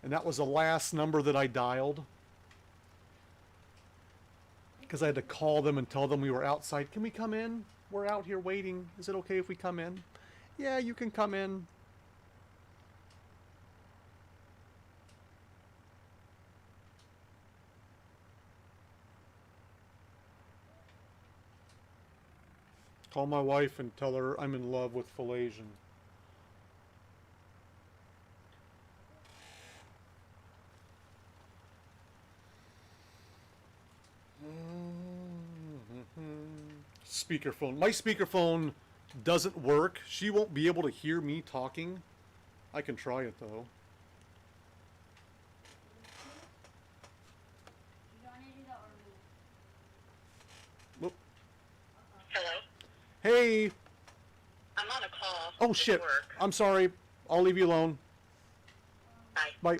And that was the last number that I dialed. Because I had to call them and tell them we were outside. Can we come in? We're out here waiting. Is it okay if we come in? Yeah, you can come in. Call my wife and tell her I'm in love with Falasian. Speakerphone. My speakerphone doesn't work. She won't be able to hear me talking. I can try it though. You want to do that or me? Whoop. Hello. Hey. I'm on a call. Oh with shit. Work. I'm sorry. I'll leave you alone. Bye.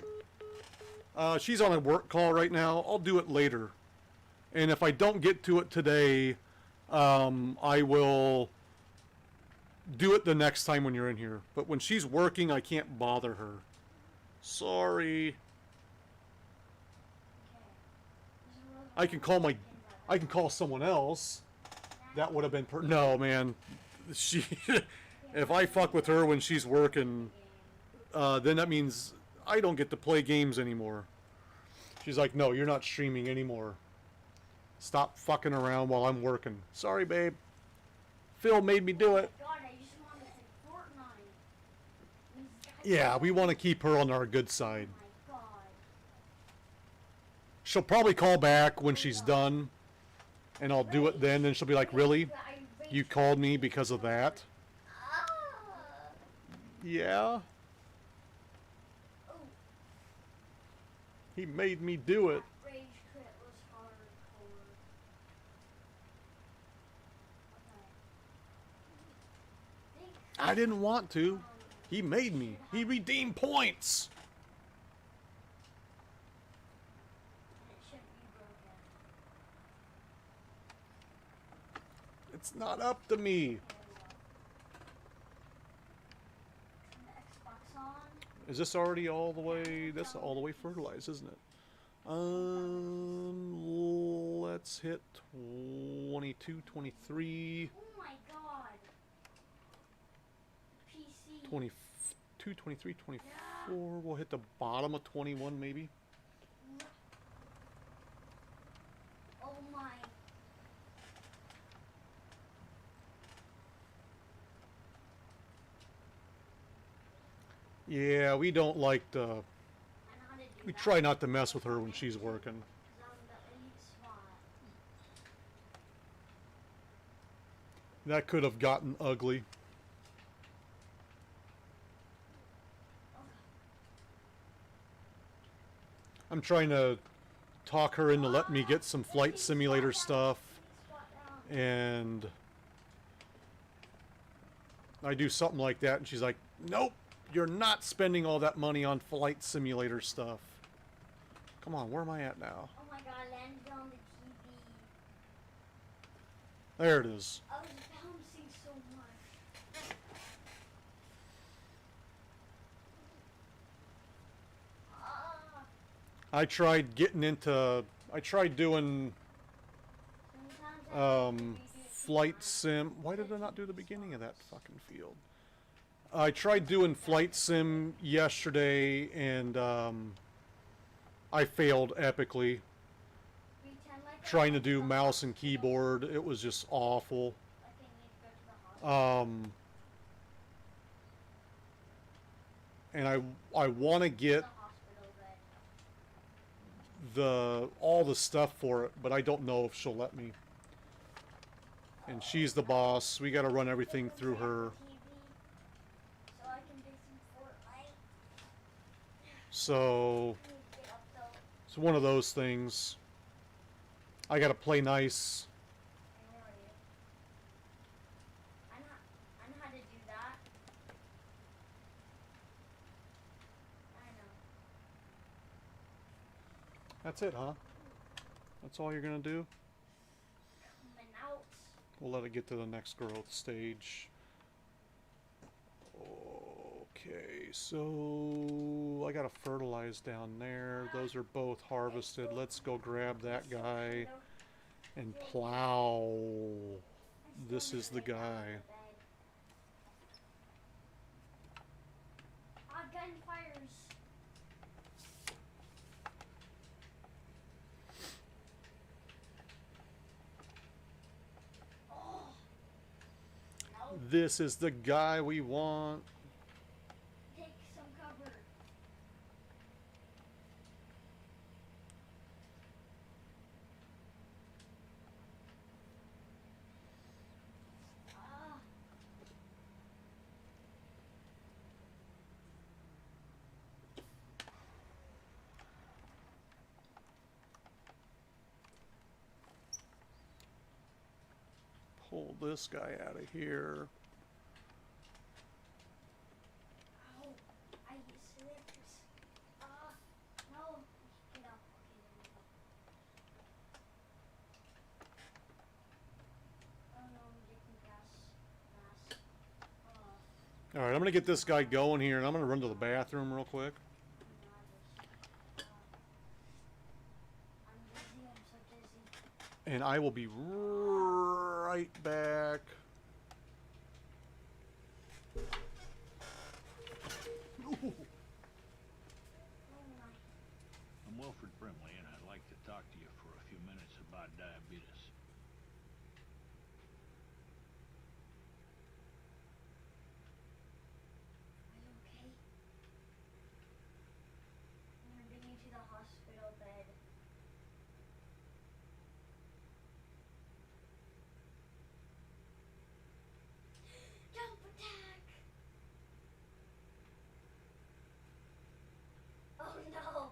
Bye. She's on a work call right now. I'll do it later. And if I don't get to it today, I will do it the next time when you're in here. But when she's working, I can't bother her. Sorry. I can call someone else. That would have been no, man. She if I fuck with her when she's working, then that means I don't get to play games anymore. She's like, "No, you're not streaming anymore. Stop fucking around while I'm working." Sorry, babe. Phil made me do it. God, I just want to play Fortnite. Yeah, we want to keep her on our good side. Oh my God. She'll probably call back when she's done, and I'll do it then. And she'll be like, "Really? You called me because of that?" Yeah. Oh, He made me do it. that rage quit was hardcore. Okay. I didn't want to. He made me. He redeemed points. And it shouldn't be broken. It's not up to me. Turn the Xbox on. Is this already all the way? That's all the way fertilized, isn't it? Let's hit 22, 23, Oh my god. PC. 22, 23, 24. We'll hit the bottom of 21 maybe. Oh my. Yeah, we don't like to. I know how to do We that. try not to mess with her when she's working. 'Cause I'm the elite SWAT. That could have gotten ugly. I'm trying to talk her into letting me get some flight simulator stuff, and I do something like that, and she's like, "Nope, you're not spending all that money on flight simulator stuff." Come on, where am I at now? Oh my god, I landed on the TV. There it is. I was bouncing so much. Ah, I tried getting into. I tried doing sometimes I have to redo it flight too sim. Why did I not do the beginning of that fucking field? I tried doing flight sim yesterday, and I failed epically. Pretend like I Trying to went do the mouse and hospital, keyboard, it was just awful. Like I need to go to the hospital. And I want to get The hospital bed. all the stuff for it, but I don't know if she'll let me. And she's the boss. We got to run everything through her. So I can do some Fortnite. So I need to get up though. it's one of those things. I got to play nice. I know it. I know how to do that. I know. That's it, huh? That's all you're going to do? Coming out. We'll let it get to the next growth stage. Okay, so I gotta fertilize down there. Those are both harvested. Let's go grab that guy and plow. This is the guy. Ah, gunfires. Oh. No. This is the guy we want. Take some cover. Ah. Pull this guy out of here. Ow. I slipped. Ah. No. Get up. Okay, there we go. Oh no, I'm getting gas. Oh. Alright, I'm gonna get this guy going here, and I'm gonna run to the bathroom real quick. I'm busy, I'm so busy. And I will be right back. Oh my. I'm Wilfred Brimley, and I'd like to talk to you for a few minutes about diabetes. Are you okay? I'm gonna bring you to the hospital bed. Jump attack! Oh no!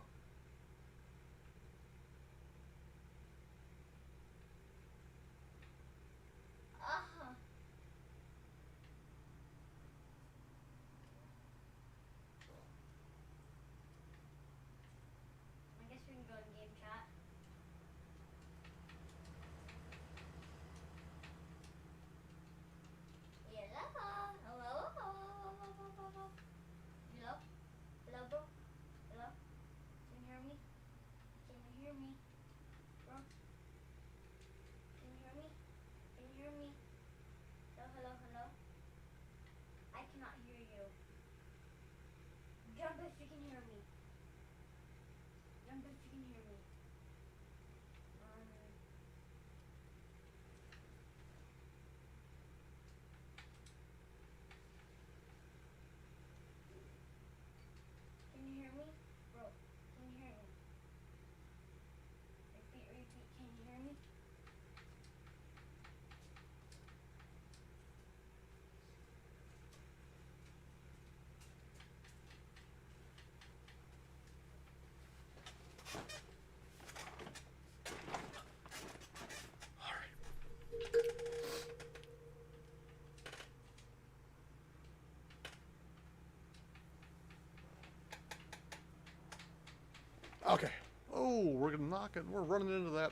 Okay. Oh, we're gonna knock it. We're running into that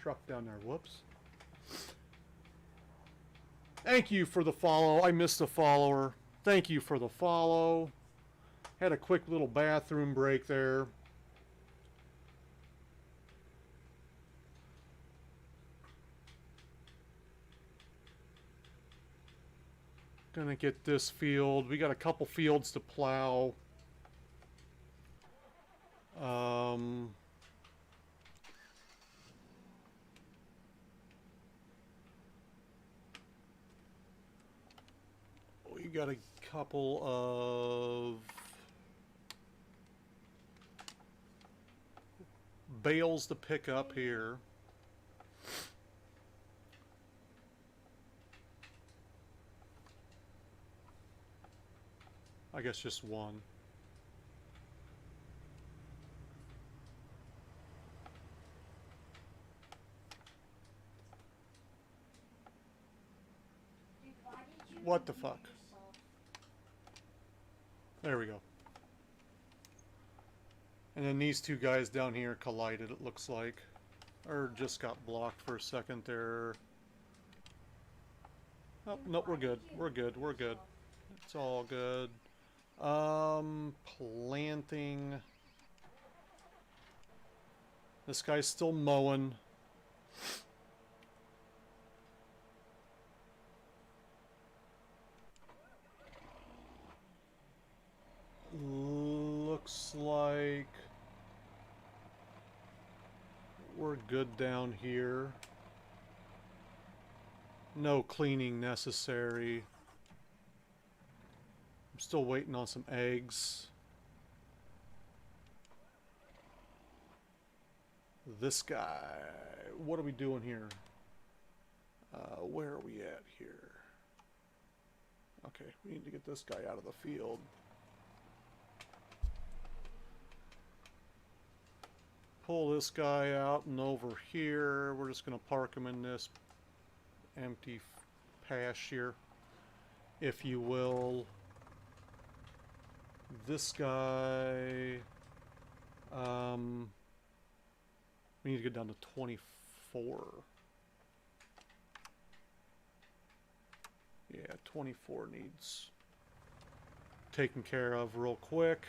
truck down there. Whoops. Thank you for the follow. I missed a follower. Thank you for the follow. Had a quick little bathroom break there. Gonna get this field. We got a couple fields to plow. We got a couple of bales to pick up here. I guess just one. Dude, why did you What the mute fuck? yourself? There we go. And then these two guys down here collided, it looks like. Or just got blocked for a second there. Oh, Dude, nope, why we're good. did you We're good. mute We're good. yourself? It's all good. Planting. This guy's still mowing. Looks like we're good down here. No cleaning necessary. I'm still waiting on some eggs. This guy. What are we doing here? Where are we at here? Okay, we need to get this guy out of the field. Pull this guy out and over here. We're just going to park him in this empty pasture, if you will. This guy, we need to get down to 24. Yeah, 24 needs taken care of real quick.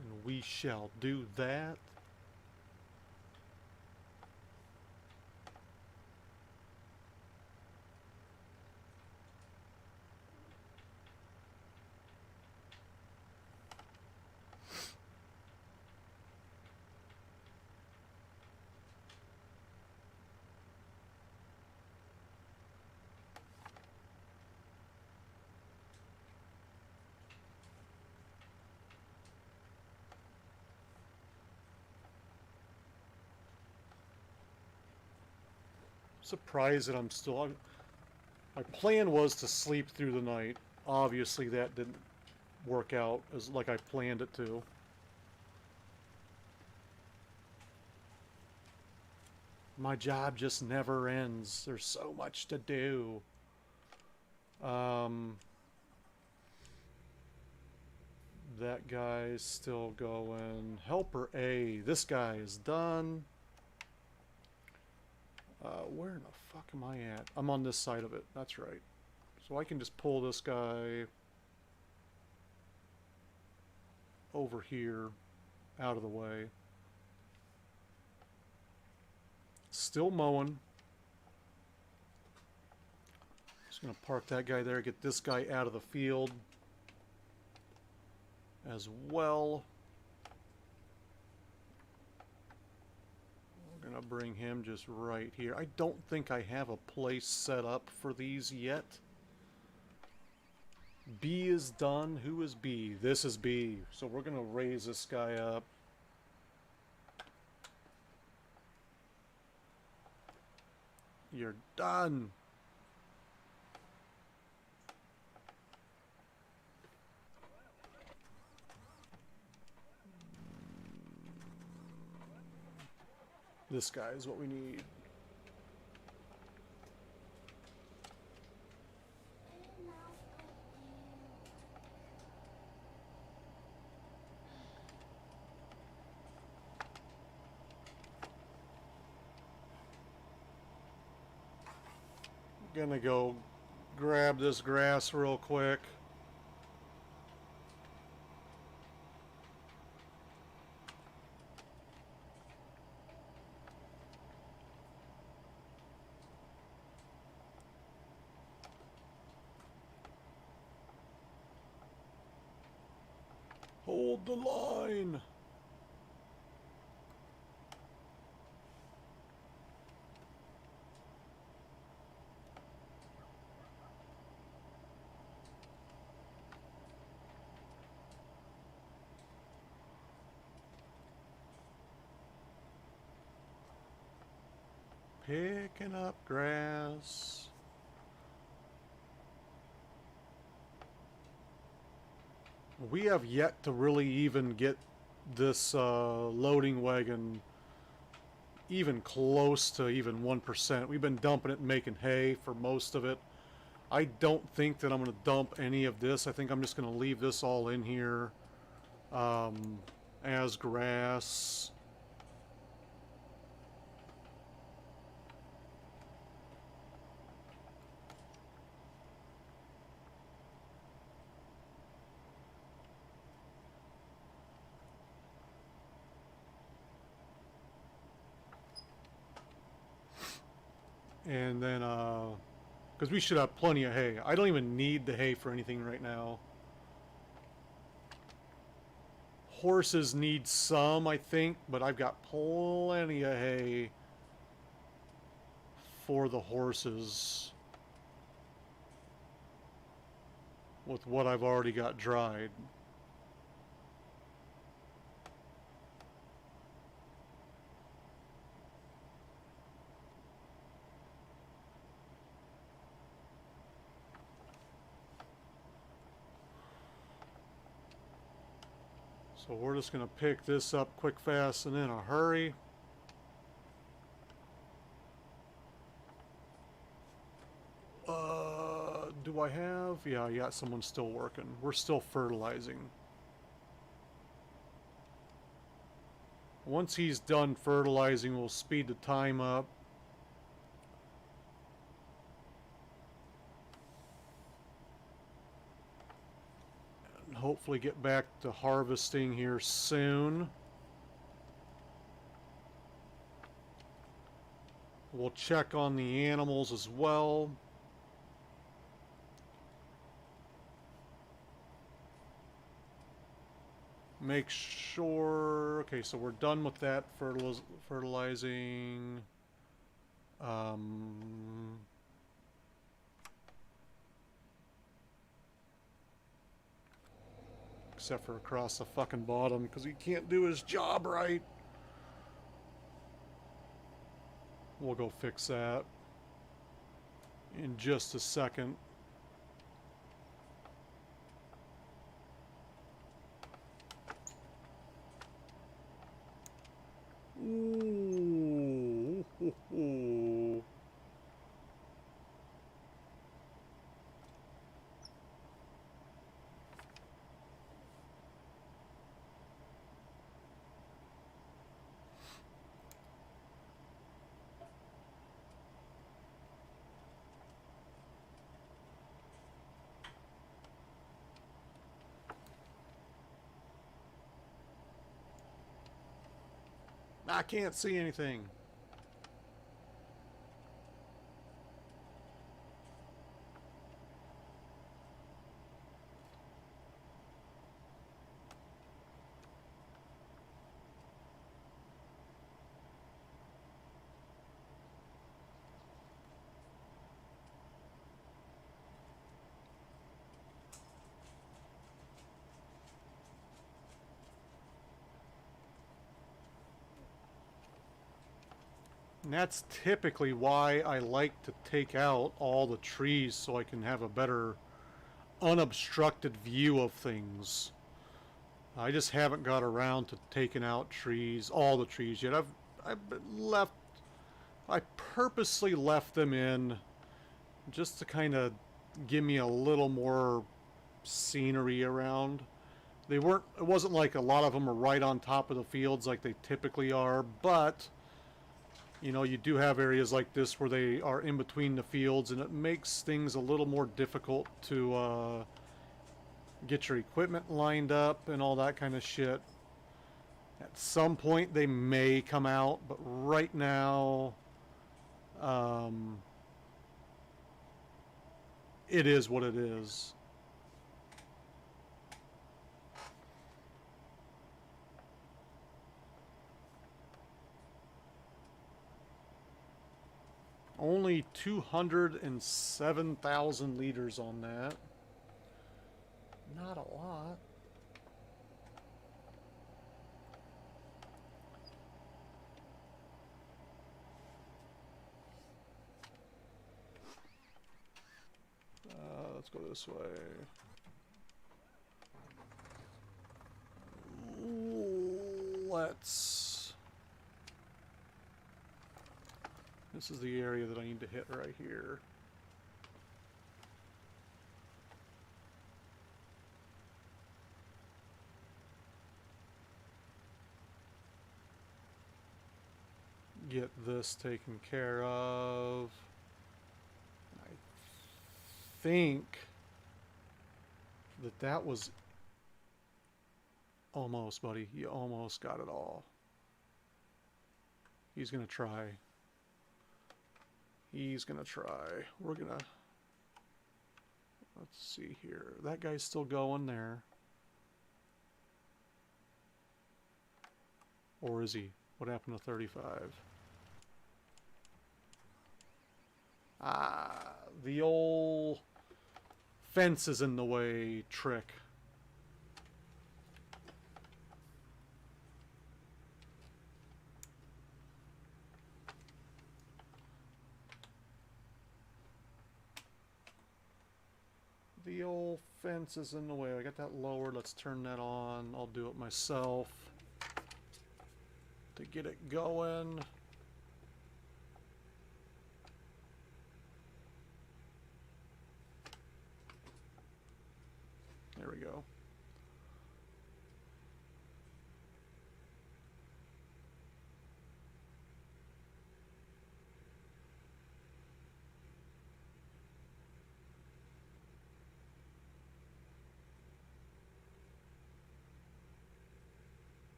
And we shall do that. Surprised that I'm still. My plan was to sleep through the night. Obviously, that didn't work out as like I planned it to. My job just never ends. There's so much to do. That guy's still going. Helper A. This guy is done. Where in the fuck am I at? I'm on this side of it. That's right. So I can just pull this guy over here out of the way. Still mowing. Just going to park that guy there, get this guy out of the field as well. We're going to bring him just right here. I don't think I have a place set up for these yet. B is done. Who is B? This is B. So we're going to raise this guy up. You're done. This guy is what we need. Gonna go grab this grass real quick. Hold the line. Picking up grass. We have yet to really even get this loading wagon even close to even 1%. We've been dumping it and making hay for most of it. I don't think that I'm going to dump any of this. I think I'm just going to leave this all in here as grass. And then, because we should have plenty of hay. I don't even need the hay for anything right now. Horses need some, I think, but I've got plenty of hay for the horses with what I've already got dried. So we're just going to pick this up quick, fast, and in a hurry. Do I have? Yeah, I got someone still working. We're still fertilizing. Once he's done fertilizing, we'll speed the time up. And hopefully get back to harvesting here soon. We'll check on the animals as well. Make sure, okay, so we're done with that fertilizing. Except for across the fucking bottom, because he can't do his job right. We'll go fix that in just a second. Ooh. I can't see anything. And that's typically why I like to take out all the trees so I can have a better unobstructed view of things. I just haven't got around to taking out trees, all the trees yet. I purposely left them in just to kind of give me a little more scenery around. They weren't, it wasn't like a lot of them are right on top of the fields like they typically are, but you know, you do have areas like this where they are in between the fields, and it makes things a little more difficult to get your equipment lined up and all that kind of shit. At some point they may come out, but right now it is what it is. Only 207,000 liters on that. Not a lot. Let's go this way. This is the area that I need to hit right here. Get this taken care of. I think that was almost, buddy. You almost got it all. He's gonna try. He's gonna try. We're gonna... Let's see here. That guy's still going there. Or is he? What happened to 35? Ah, the old fence is in the way trick. The old fence is in the way. I got that lowered. Let's turn that on. I'll do it myself to get it going. There we go.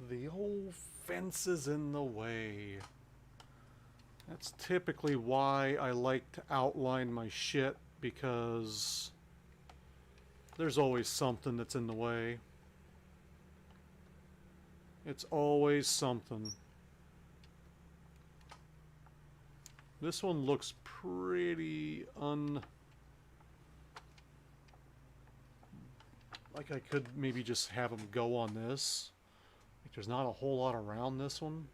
The old fence is in the way. That's typically why I like to outline my shit, because there's always something that's in the way. It's always something. This one looks pretty like I could maybe just have them go on this. Like there's not a whole lot around this one.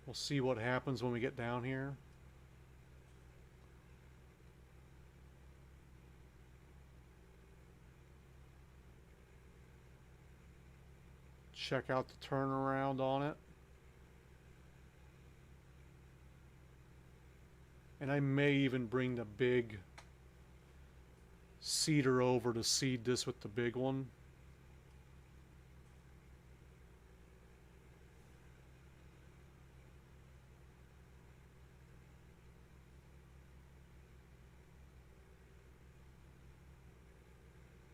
We'll see what happens when we get down here. Check out the turnaround on it. And I may even bring the big seeder over to seed this with the big one.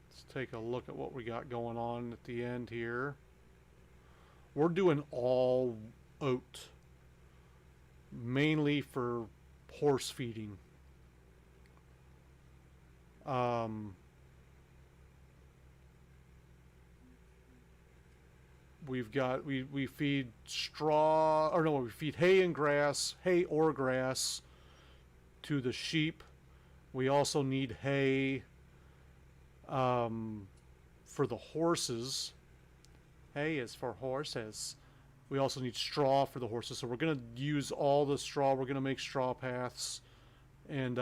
Let's take a look at what we got going on at the end here. We're doing all oat, mainly for horse feeding. We feed straw, or no, we feed hay and grass, hay or grass to the sheep. We also need hay for the horses. Hay is for horses. We also need straw for the horses, so we're going to use all the straw. We're going to make straw paths and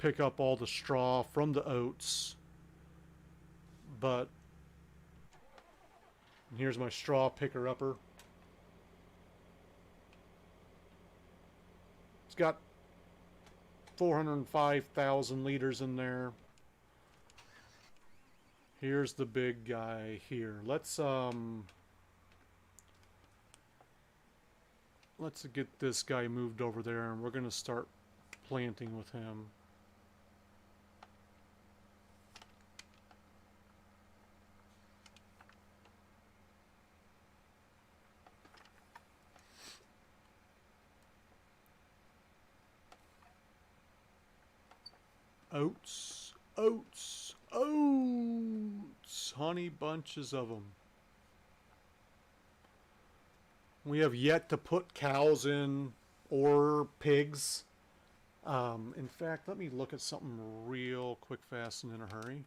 pick up all the straw from the oats. But And here's my straw picker-upper. It's got 405,000 liters in there. Here's the big guy here. Let's get this guy moved over there, and we're gonna start planting with him. Oats, oats, oats, honey bunches of them. We have yet to put cows in or pigs. In fact, let me look at something real quick, fast, and in a hurry.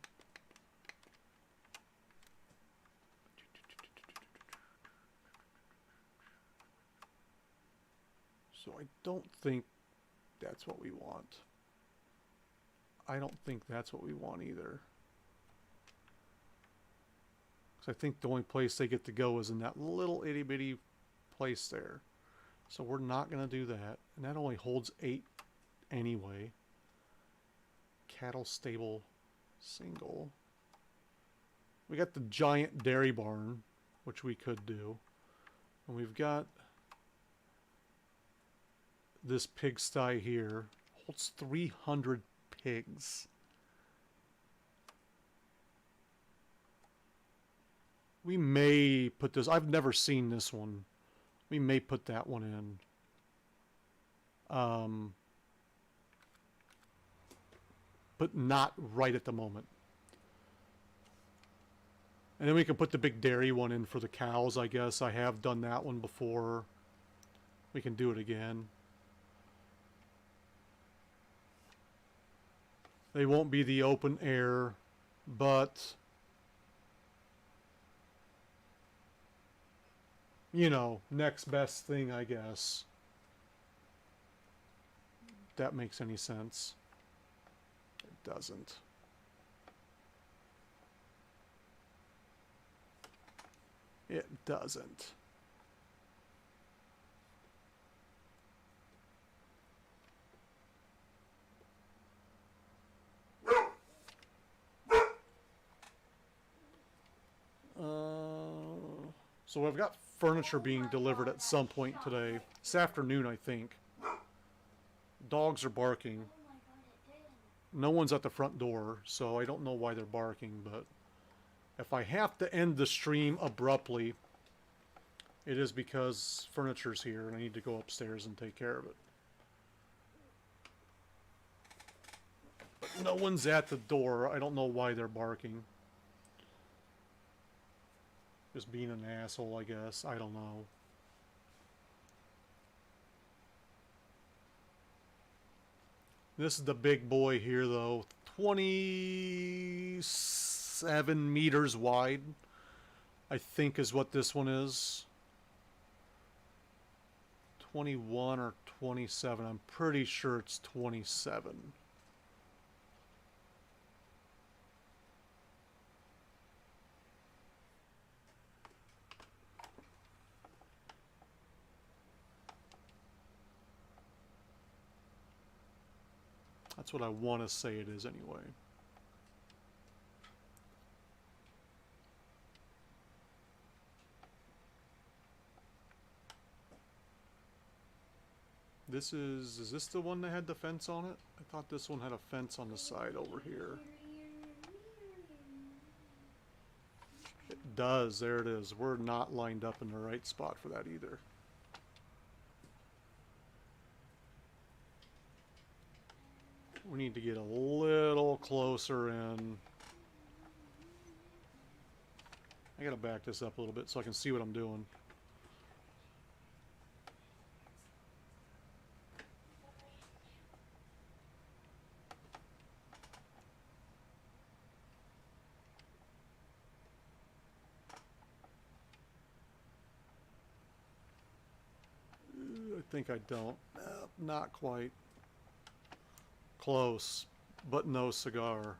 So I don't think that's what we want. I don't think that's what we want either. Because I think the only place they get to go is in that little itty bitty place there. So we're not going to do that. And that only holds 8 anyway. Cattle stable single. We got the giant dairy barn, which we could do. And we've got this pigsty here. Holds 300 pigs. We may put this, I've never seen this one. We may put that one in. But not right at the moment. And then we can put the big dairy one in for the cows, I guess. I have done that one before. We can do it again. They won't be the open air, but you know, next best thing, I guess. If that makes any sense. It doesn't. It doesn't. So I've got furniture being delivered at some point today. This afternoon, I think. Dogs are barking. No one's at the front door, so I don't know why they're barking, but if I have to end the stream abruptly, it is because furniture's here and I need to go upstairs and take care of it. But no one's at the door. I don't know why they're barking. Just being an asshole, I guess. I don't know. This is the big boy here, though. 27 meters wide, I think is what this one is. 21 or 27. I'm pretty sure it's 27. That's what I want to say it is anyway. This is this the one that had the fence on it? I thought this one had a fence on the side over here. It does, there it is. We're not lined up in the right spot for that either. We need to get a little closer in. I gotta back this up a little bit so I can see what I'm doing. I think I don't. Not quite. Close, but no cigar.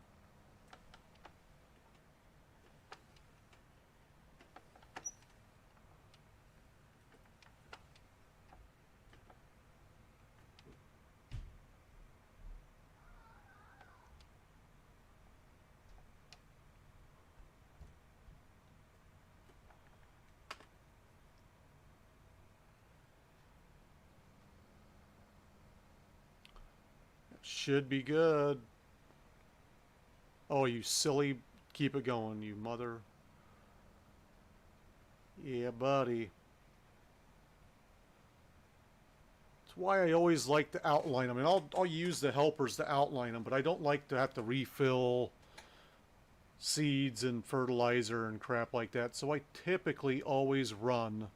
should be good. Oh, you silly. Keep it going, you mother. Yeah, buddy. That's why I always like to outline them. And I'll use the helpers to outline them, but I don't like to have to refill seeds and fertilizer and crap like that. So I typically always run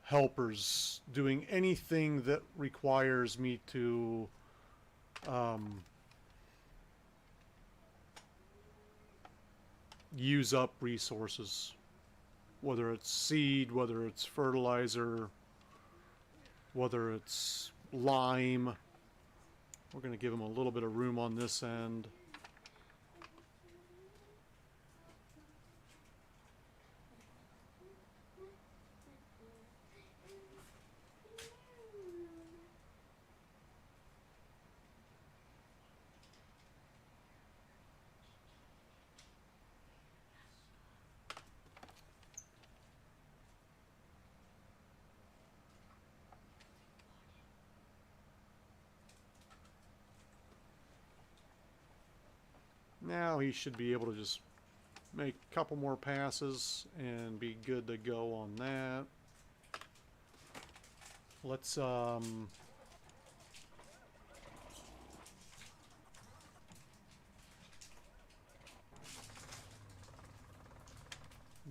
helpers doing anything that requires me to use up resources, whether it's seed, whether it's fertilizer, whether it's lime. We're going to give them a little bit of room on this end. Now he should be able to just make a couple more passes and be good to go on that. Let's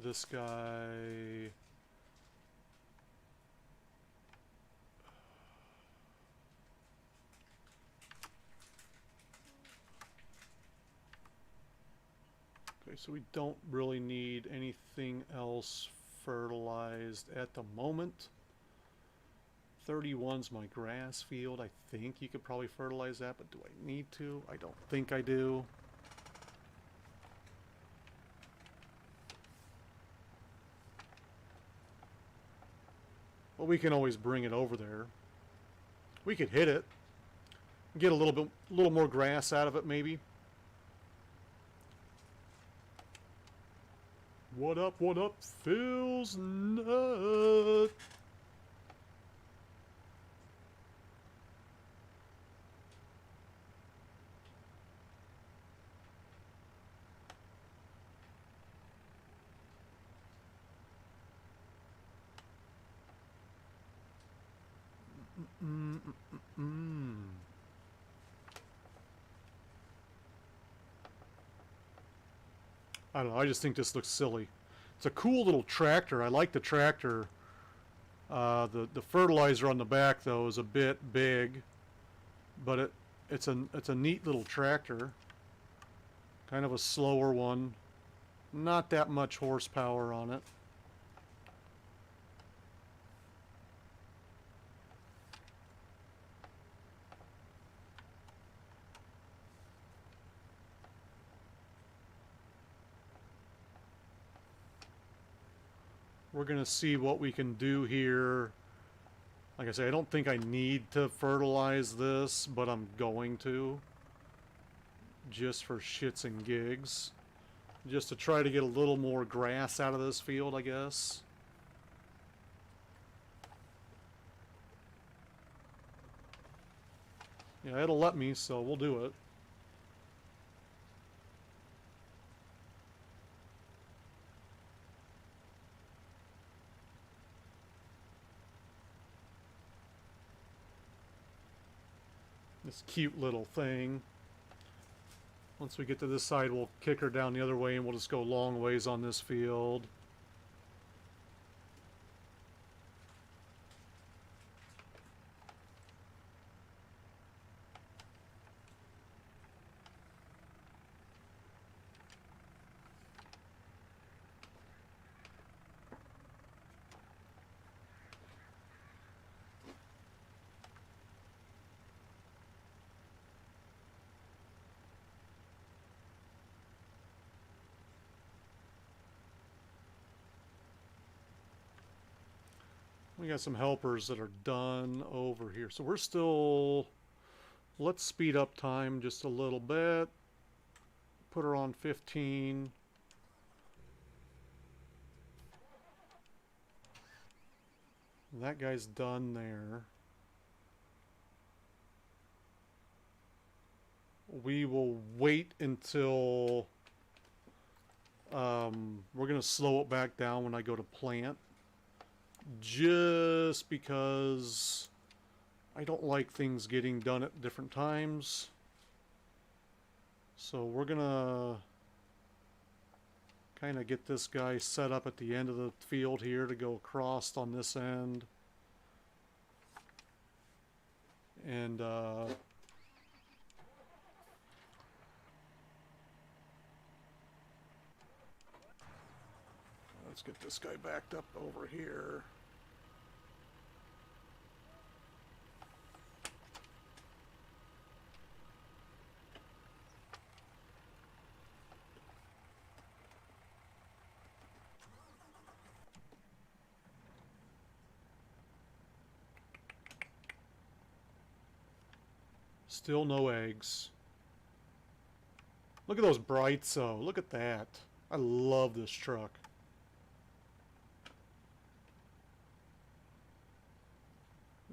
this guy. Okay, so we don't really need anything else fertilized at the moment. 31's my grass field. I think you could probably fertilize that, but do I need to? I don't think I do. Well, we can always bring it over there. We could hit it. Get a little more grass out of it, maybe. What up, Phil's nut? I don't know, I just think this looks silly. It's a cool little tractor. I like the tractor. The fertilizer on the back, though, is a bit big. But it's a neat little tractor. Kind of a slower one. Not that much horsepower on it. We're going to see what we can do here. Like I say, I don't think I need to fertilize this, but I'm going to. Just for shits and gigs. Just to try to get a little more grass out of this field, I guess. Yeah, it'll let me, so we'll do it. This cute little thing. Once we get to this side, we'll kick her down the other way and we'll just go long ways on this field. We got some helpers that are done over here. So we're still... Let's speed up time just a little bit. Put her on 15. That guy's done there. we will wait until we're gonna slow it back down when I go to plant, just because I don't like things getting done at different times. So we're gonna kind of get this guy set up at the end of the field here to go across on this end. And let's get this guy backed up over here. Still no eggs. Look at those brights though. Look at that. I love this truck.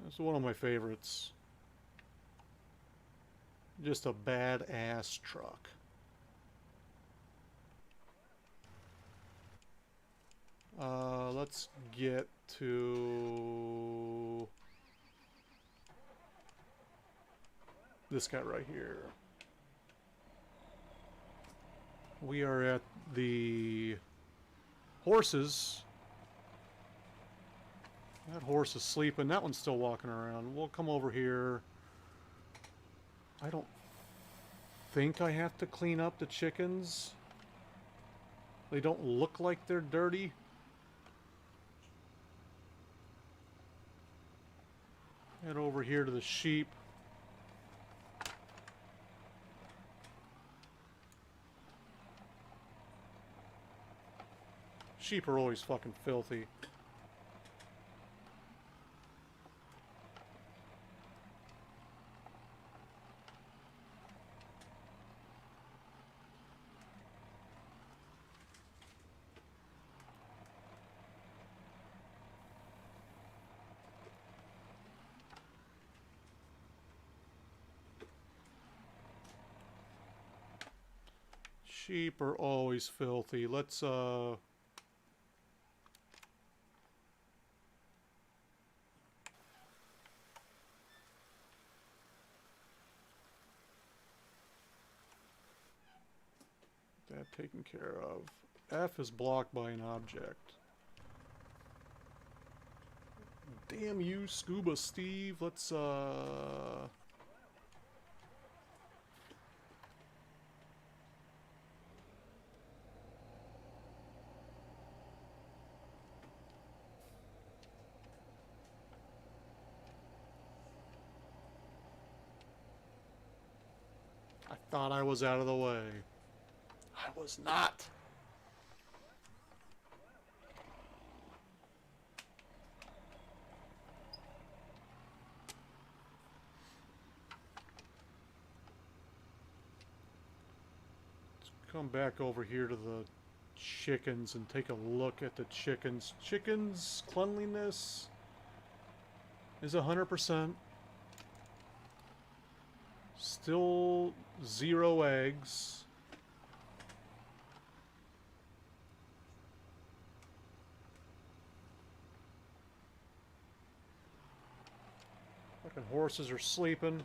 It's one of my favorites. Just a badass truck. Let's get to this guy right here. We are at the horses. That horse is sleeping. That one's still walking around. We'll come over here. I don't think I have to clean up the chickens. They don't look like they're dirty. Head over here to the sheep. Sheep are always fucking filthy. Sheep are always filthy. Let's that taken care of. F is blocked by an object. Damn you, Scuba Steve. Let's I thought I was out of the way. I was not. Let's come back over here to the chickens and take a look at the chickens. Chickens' cleanliness is 100%. Still 0 eggs. Fucking horses are sleeping.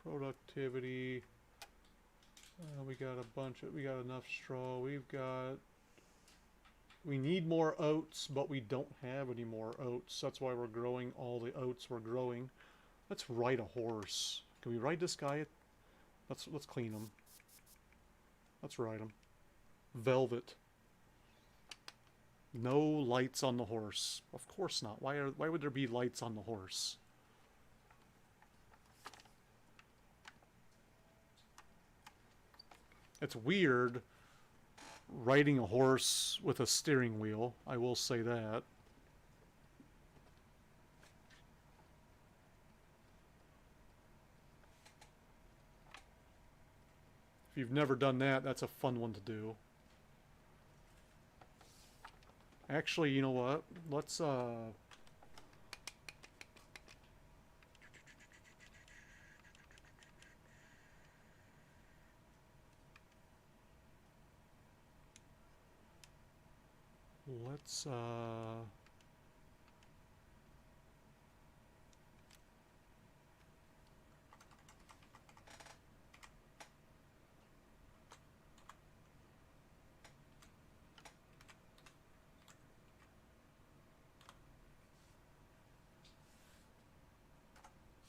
Productivity. We got a bunch of, we got enough straw. We need more oats, but we don't have any more oats. That's why we're growing all the oats we're growing. Let's ride a horse. Can we ride this guy? Let's clean him. Let's ride him. Velvet. No lights on the horse. Of course not. Why would there be lights on the horse? It's weird riding a horse with a steering wheel, I will say that. If you've never done that, that's a fun one to do. Actually, you know what? Let's let's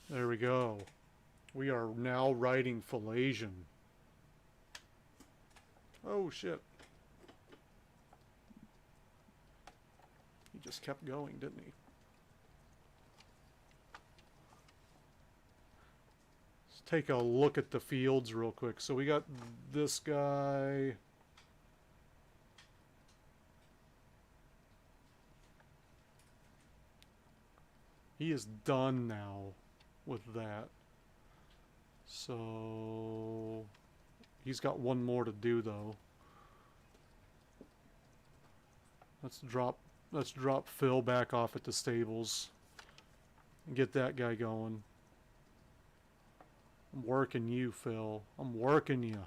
there we go. We are now writing Philasian. Oh shit. He just kept going, didn't he? Let's take a look at the fields real quick. So we got this guy. He is done now with that. So he's got one more to do though. Let's drop Phil back off at the stables and get that guy going. I'm working you, Phil. I'm working you.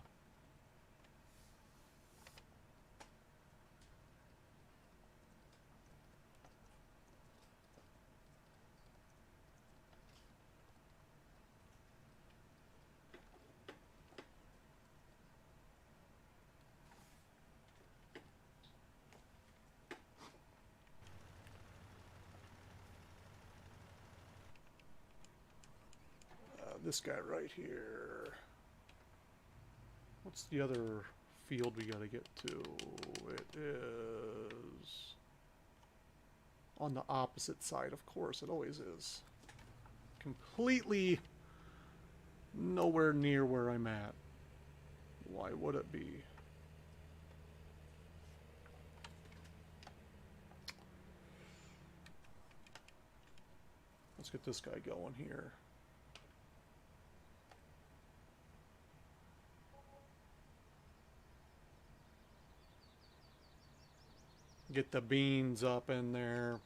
This guy right here. What's the other field we gotta get to? It is on the opposite side, of course. It always is. Completely nowhere near where I'm at. Why would it be? Let's get this guy going here. Get the beans up in there.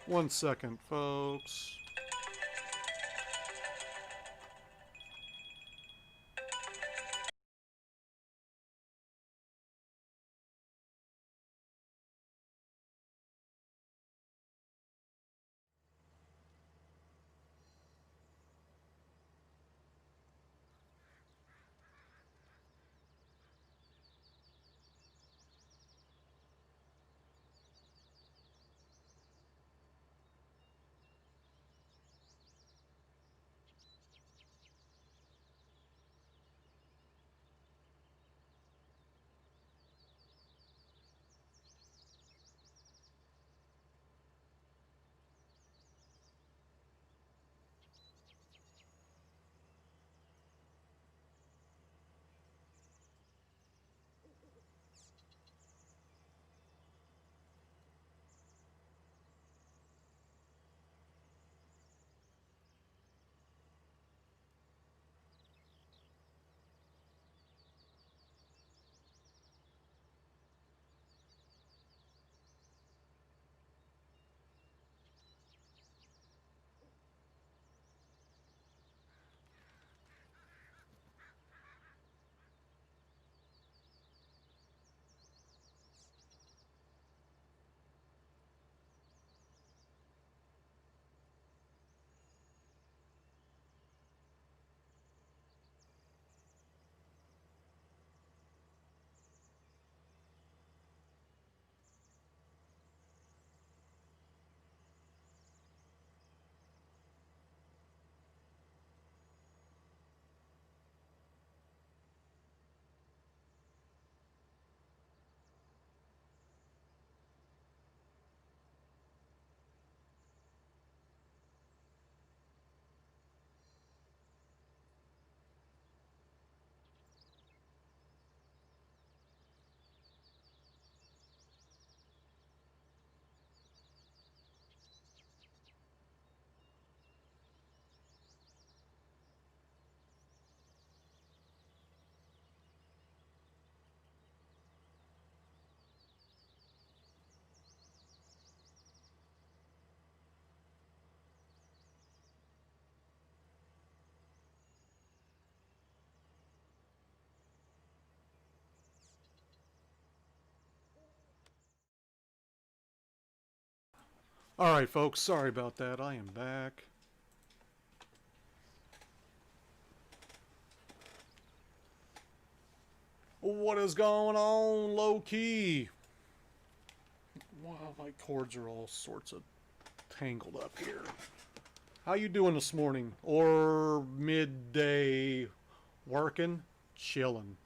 One second, folks. Alright, folks, sorry about that. I am back. What is going on, low key? Wow, my cords are all sorts of tangled up here. How you doing this morning? Or midday? Working? Chilling.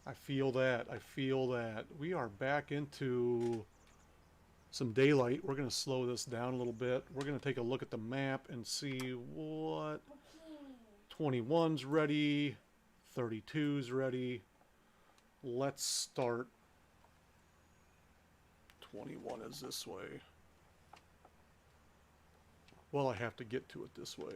I feel that. I feel that. We are back into some daylight. We're going to slow this down a little bit. We're going to take a look at the map and see what 21's ready, 32's ready. Let's start. 21 is this way. Well, I have to get to it this way.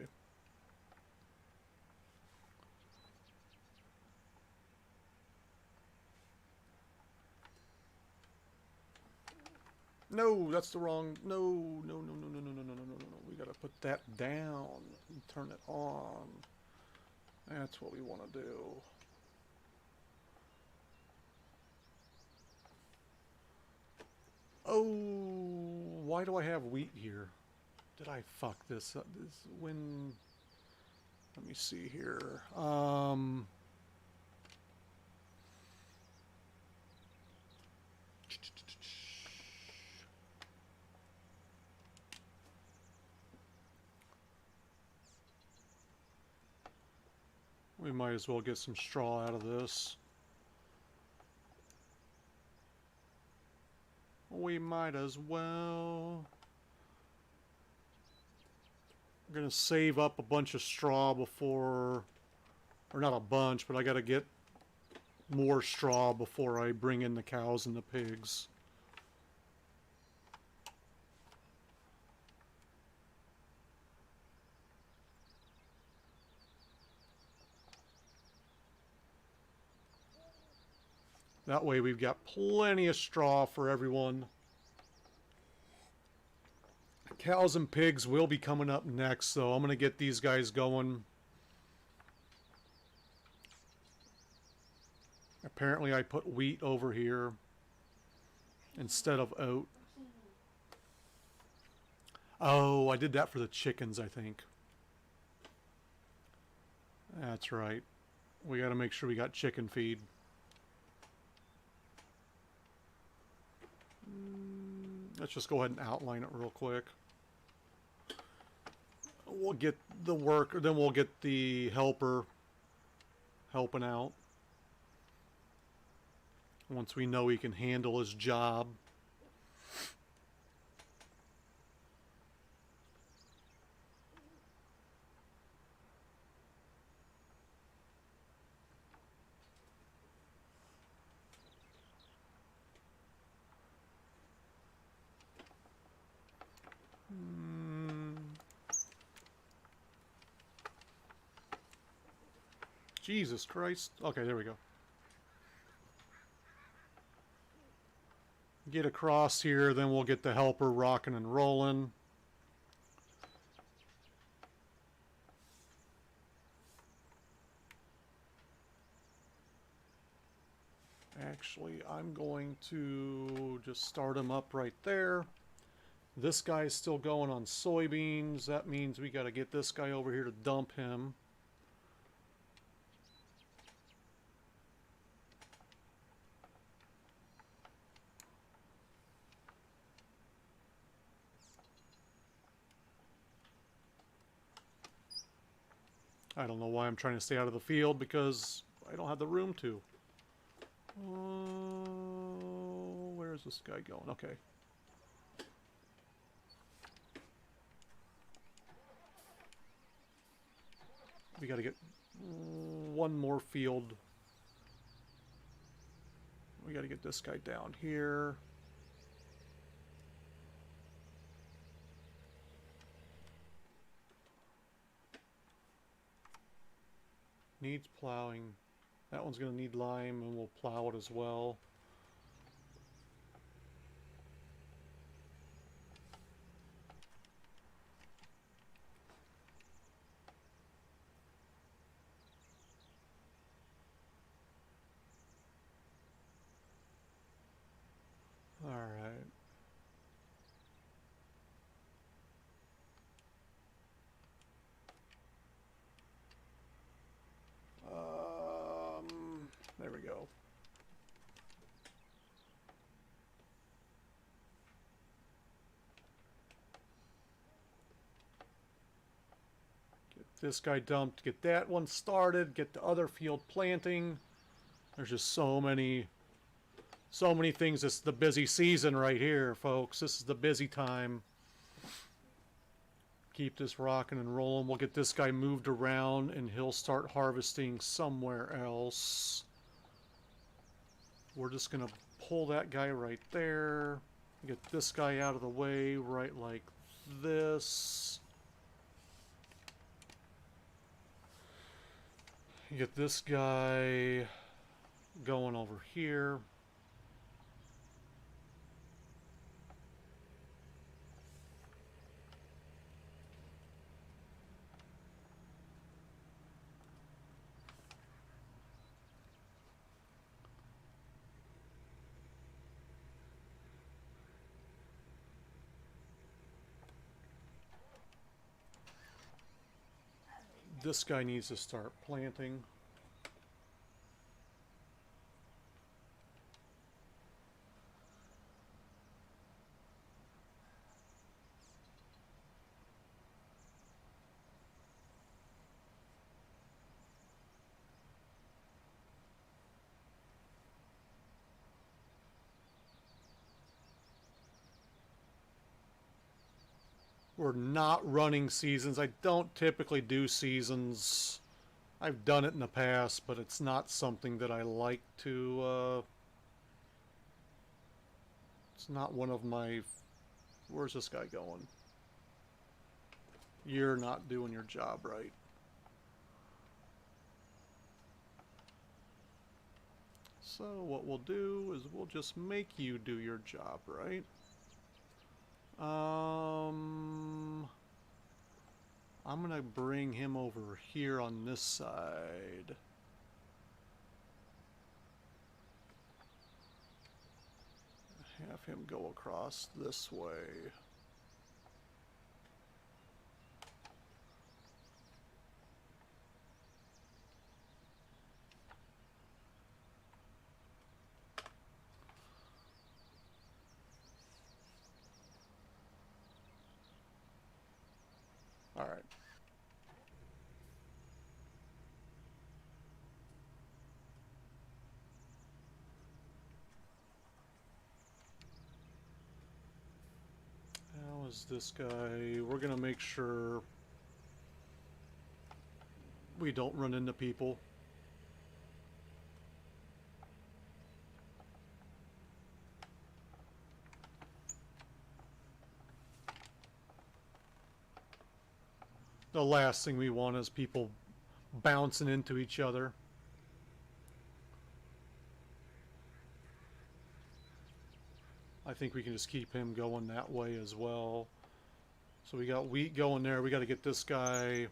No, that's the wrong. No, no, no, no, no, no, no, no, no, no, no. We gotta put that down and turn it on. That's what we want to do. Oh, why do I have wheat here? Did I fuck this up? This when? Let me see here. We might as well get some straw out of this. We might as well. I'm gonna save up a bunch of straw before, or not a bunch, but I gotta get more straw before I bring in the cows and the pigs. That way we've got plenty of straw for everyone. Cows and pigs will be coming up next, so I'm going to get these guys going. Apparently I put wheat over here instead of oat. Oh, I did that for the chickens, I think. That's right. We got to make sure we got chicken feed. Let's just go ahead and outline it real quick. We'll get the worker, then we'll get the helper helping out. Once we know he can handle his job. Jesus Christ. Okay, there we go. Get across here, then we'll get the helper rocking and rolling. Actually, I'm going to just start him up right there. This guy's still going on soybeans. That means we got to get this guy over here to dump him. I don't know why I'm trying to stay out of the field, because I don't have the room to. Where's this guy going? Okay. We gotta get one more field. We gotta get this guy down here. Needs plowing. That one's going to need lime, and we'll plow it as well. Alright. There we go. Get this guy dumped, get that one started, get the other field planting. There's just so many things. This is the busy season right here, folks. This is the busy time. Keep this rocking and rolling. We'll get this guy moved around and he'll start harvesting somewhere else. We're just going to pull that guy right there. Get this guy out of the way right like this. Get this guy going over here. This guy needs to start planting. We're not running seasons. I don't typically do seasons. I've done it in the past, but it's not something that I like to, it's not one of my... Where's this guy going? You're not doing your job right. So what we'll do is we'll just make you do your job right. I'm gonna bring him over here on this side. Have him go across this way. All right. How is this guy? We're gonna make sure we don't run into people. The last thing we want is people bouncing into each other. I think we can just keep him going that way as well. So we got wheat going there. We got to get this guy.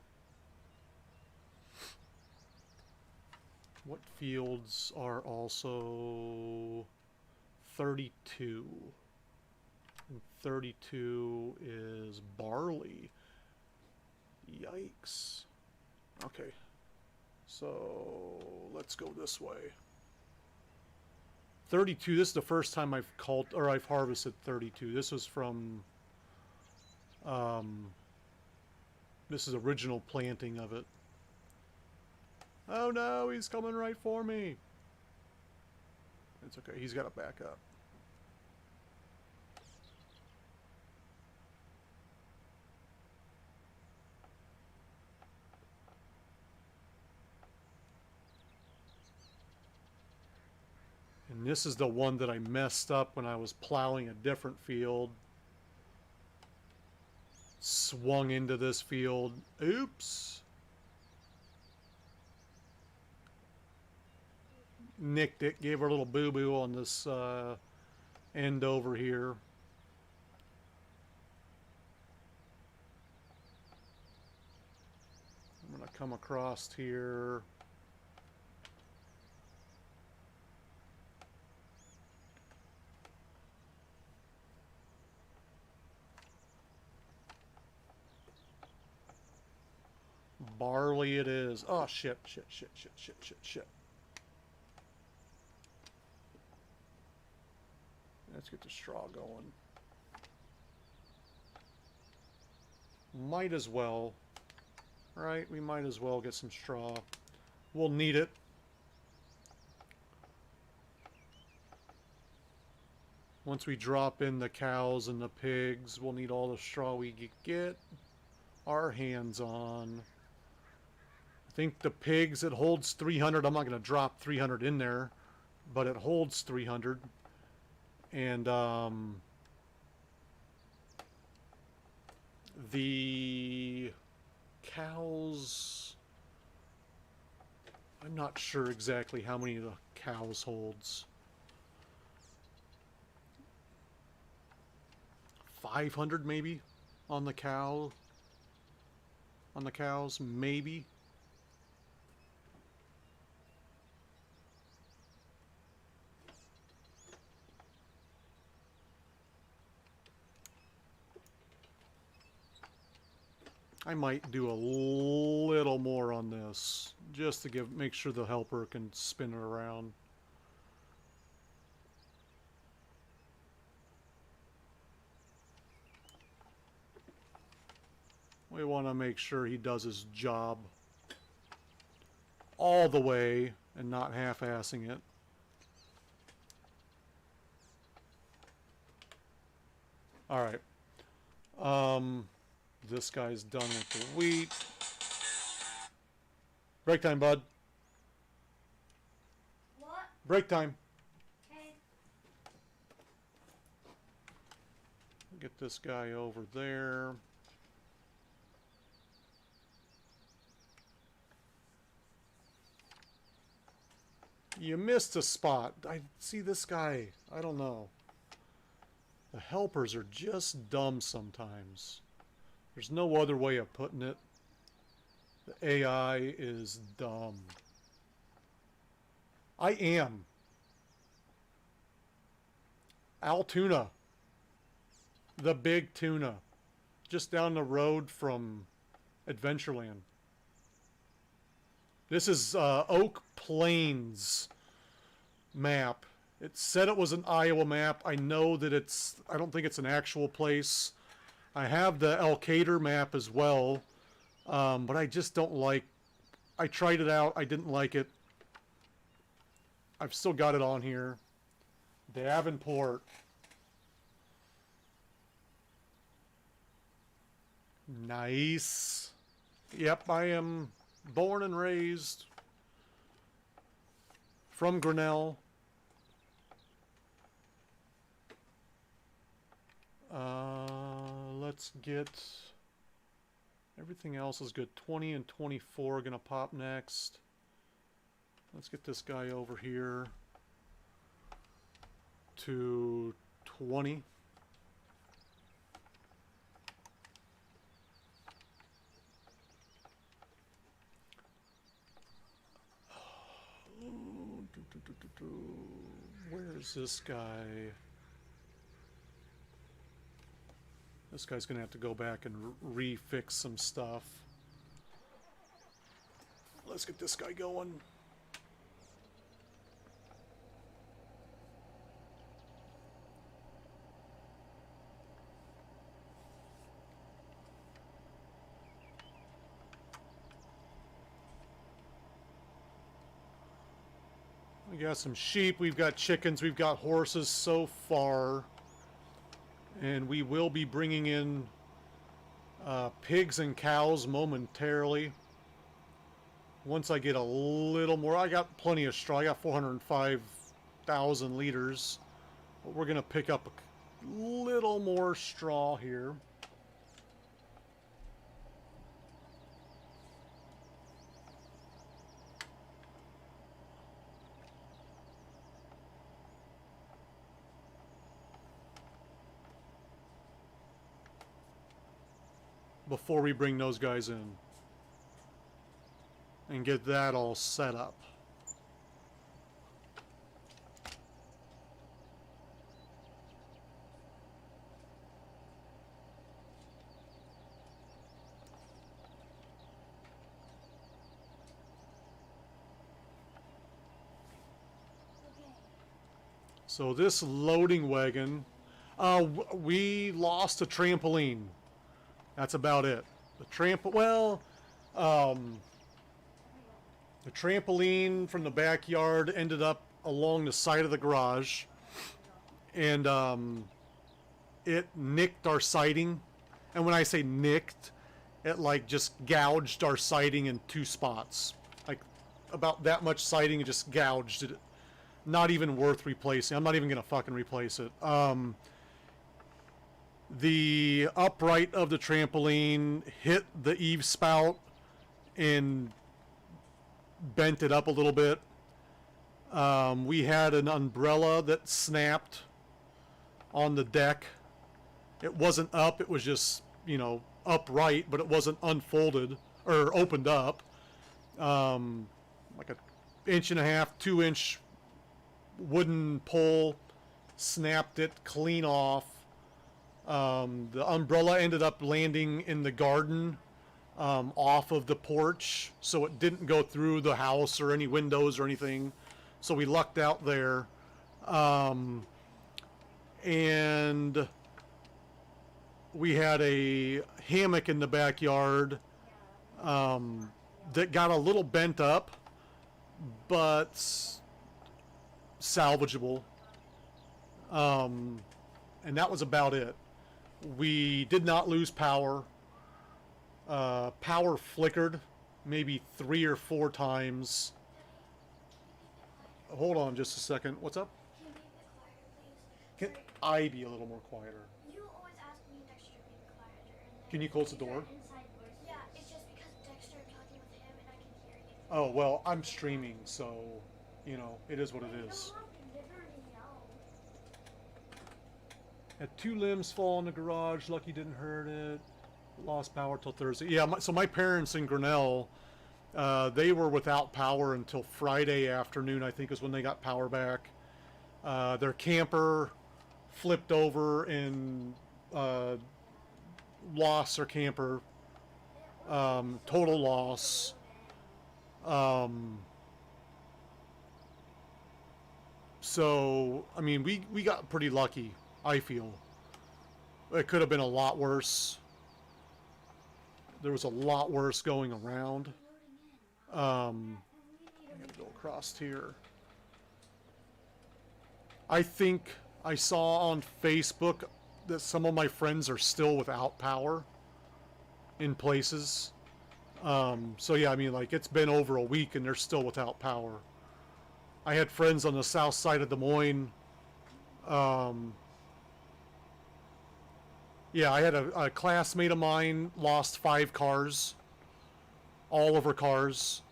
What fields are also 32? And 32 is barley. Yikes. Okay. So let's go this way. 32, this is the first time I've I've harvested 32. This was from this is original planting of it. Oh no, he's coming right for me. It's okay, he's got to back up. And this is the one that I messed up when I was plowing a different field. Swung into this field. Oops. Nicked it. Gave her a little boo-boo on this end over here. I'm going to come across here. Barley it is. Oh, shit, shit, shit, shit, shit, shit, shit. Let's get the straw going. Might as well. Right, we might as well get some straw. We'll need it. Once we drop in the cows and the pigs, we'll need all the straw we can get our hands on. I think the pigs, it holds 300. I'm not going to drop 300 in there, but it holds 300. And the cows, I'm not sure exactly how many the cows holds. 500 maybe on the cow. On the cows, maybe. I might do a little more on this just to make sure the helper can spin it around. We want to make sure he does his job all the way and not half-assing it. All right. This guy's done with the wheat. Break time, bud. What? Break time. Okay. Get this guy over there. You missed a spot. I see this guy. I don't know. The helpers are just dumb sometimes. There's no other way of putting it. The AI is dumb. I am. Altoona. The big tuna. Just down the road from Adventureland. This is Oak Plains map. It said it was an Iowa map. I know that I don't think it's an actual place. I have the Elkader map as well, but I just don't like, I tried it out. I didn't like it. I've still got it on here. Davenport. Nice. Yep, I am born and raised from Grinnell. Let's get, everything else is good. 20 and 24 are gonna pop next. Let's get this guy over here to 20. Where's this guy? This guy's gonna have to go back and refix some stuff. Let's get this guy going. We got some sheep, we've got chickens, we've got horses so far. And we will be bringing in pigs and cows momentarily. Once I get a little more, I got plenty of straw. I got 405,000 liters. But we're going to pick up a little more straw here. Before we bring those guys in and get that all set up. So this loading wagon, we lost a trampoline. That's about it. Um, the trampoline from the backyard ended up along the side of the garage, and it nicked our siding. And when I say nicked, it like just gouged our siding in two spots. Like about that much siding, it just gouged it. Not even worth replacing. I'm not even gonna fucking replace it. The upright of the trampoline hit the eave spout and bent it up a little bit. We had an umbrella that snapped on the deck. It wasn't up, it was just, upright, but it wasn't unfolded or opened up. Like a inch and a half, 2-inch wooden pole snapped it clean off. The umbrella ended up landing in the garden, off of the porch, so it didn't go through the house or any windows or anything. So we lucked out there. And we had a hammock in the backyard that got a little bent up, but salvageable. And that was about it. We did not lose power. Power flickered maybe 3 or 4 times. Hold on just a second. What's up? Can you be Can quiet, please? I be a little more quieter? You always ask me and Dexter to be quieter. And Can you close the door? Yeah, it's just because Dexter, I'm talking with him and I can hear you. Oh, well, I'm streaming, so, it is what it is. Had 2 limbs fall in the garage. Lucky didn't hurt it. Lost power till Thursday. Yeah, so my parents in Grinnell, they were without power until Friday afternoon, I think is when they got power back. Their camper flipped over and lost their camper. Total loss. So, I mean, we got pretty lucky, I feel. It could have been a lot worse. There was a lot worse going around. I'm gonna go across here. I think I saw on Facebook that some of my friends are still without power in places. So yeah, I mean, like, it's been over a week and they're still without power. I had friends on the south side of Des Moines. Yeah, I had a classmate of mine lost 5 cars. All of her cars.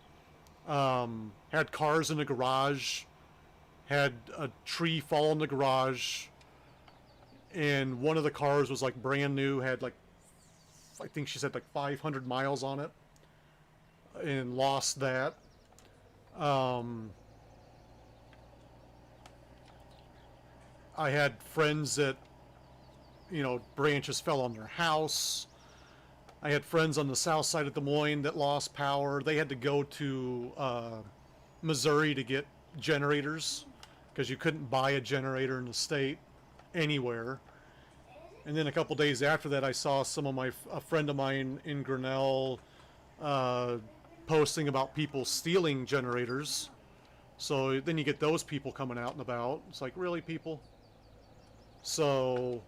Had cars in the garage. Had a tree fall in the garage. And one of the cars was like brand new. Had like, I think she said like 500 miles on it. And lost that. I had friends that, branches fell on their house. I had friends on the south side of Des Moines that lost power. They had to go to Missouri to get generators because you couldn't buy a generator in the state anywhere. And then a couple days after that, I saw a friend of mine in Grinnell posting about people stealing generators. So then you get those people coming out and about. It's like, really, people? So,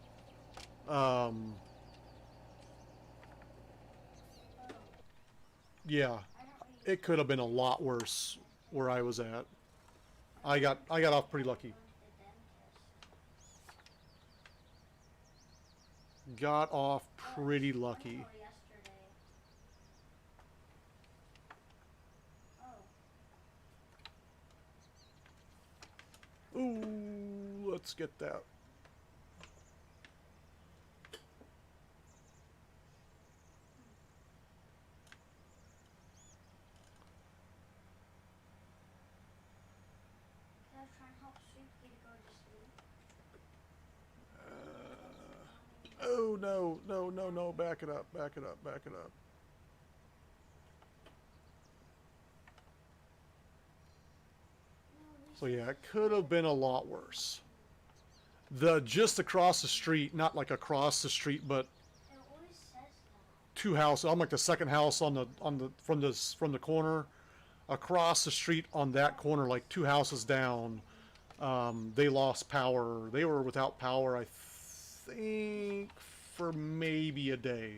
yeah, it could have been a lot worse where I was at. I got off pretty lucky. Got off pretty lucky. Ooh, let's get that. Oh no, back it up. So yeah, it could have been a lot worse. just across the street, not like across the street, but It always says that. two houses. I'm like the second house on the from the corner, across the street on that corner, like two houses down. They lost power. They were without power, I think, for maybe a day,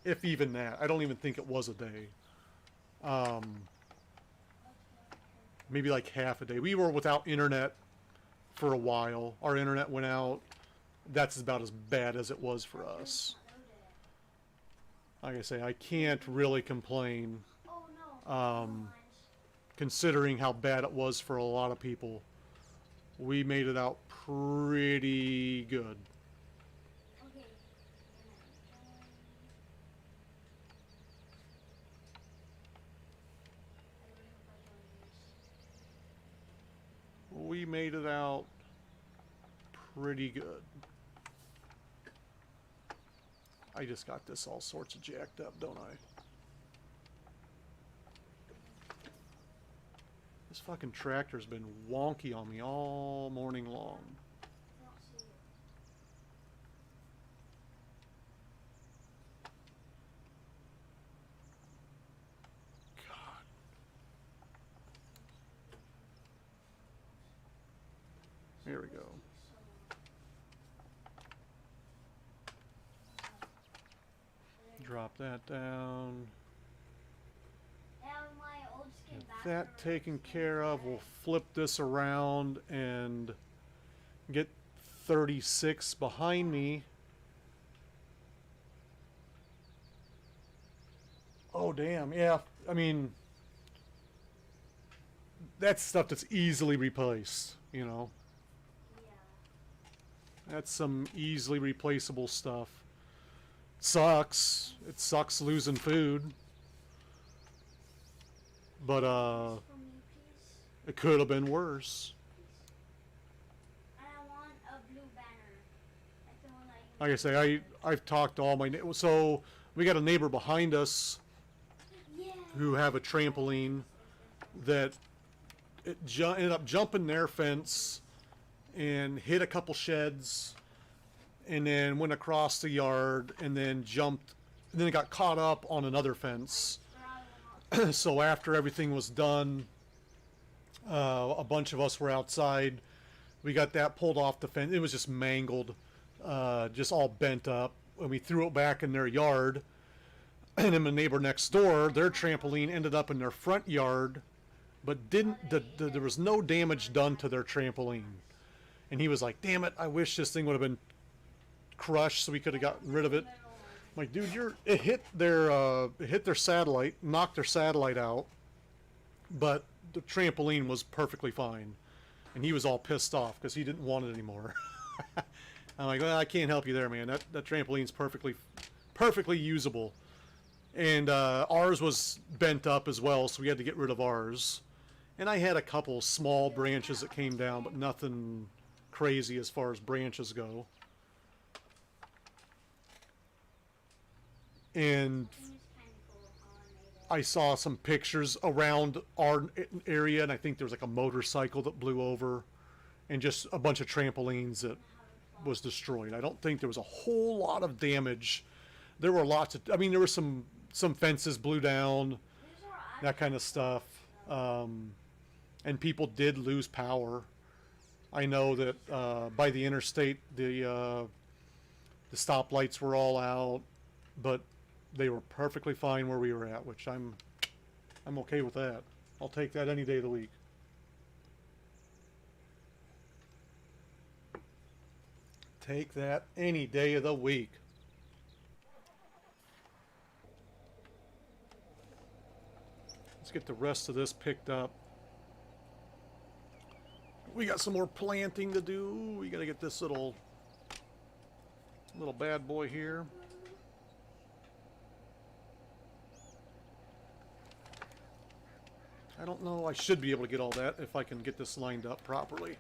if even that. I don't even think it was a day. Maybe like half a day. We were without internet for a while. Our internet went out. That's about as bad as it was for us. Like I say, I can't really complain, Oh no. Never mind. considering how bad it was for a lot of people. We made it out pretty good. Okay. We made it out pretty good. I just got this all sorts of jacked up, don't I? This fucking tractor's been wonky on me all morning long. I don't see it. God. Here we go. Drop that down. Yeah, my old skin Get back that already. taken care of. We'll flip this around and get 36 behind me. Oh, damn. Yeah, I mean, that's stuff that's easily replaced, you know. Yeah. That's some easily replaceable stuff. Sucks. It sucks losing food. But, For me, please. it could have been worse. And I want a blue banner. Like the one that you Like I say, I've talked to all my neighbors. So, we got a neighbor behind us Yeah. who have a trampoline that it ended up jumping their fence and hit a couple sheds and then went across the yard and then jumped and then it got caught up on another fence. So after everything was done, a bunch of us were outside. We got that pulled off the fence. It was just mangled, just all bent up, and we threw it back in their yard. And then the neighbor next door, their trampoline ended up in their front yard, but there was no damage done to their trampoline. And he was like, "Damn it! I wish this thing would have been crushed so we could have gotten rid of it." I'm like, dude, it hit their satellite, knocked their satellite out, but the trampoline was perfectly fine, and he was all pissed off because he didn't want it anymore. I'm like, well, I can't help you there, man. That trampoline's perfectly usable, and ours was bent up as well, so we had to get rid of ours. And I had a couple small branches that came down, but nothing crazy as far as branches go. And I saw some pictures around our area, and I think there was like a motorcycle that blew over and just a bunch of trampolines that was destroyed. I don't think there was a whole lot of damage. There were lots of, I mean, there were some fences blew down, that kind of stuff. And people did lose power. I know that by the interstate, the stoplights were all out, but they were perfectly fine where we were at, which I'm okay with that. I'll take that any day of the week. Take that any day of the week. Let's get the rest of this picked up. We got some more planting to do. We gotta get this little bad boy here. I don't know. I should be able to get all that if I can get this lined up properly.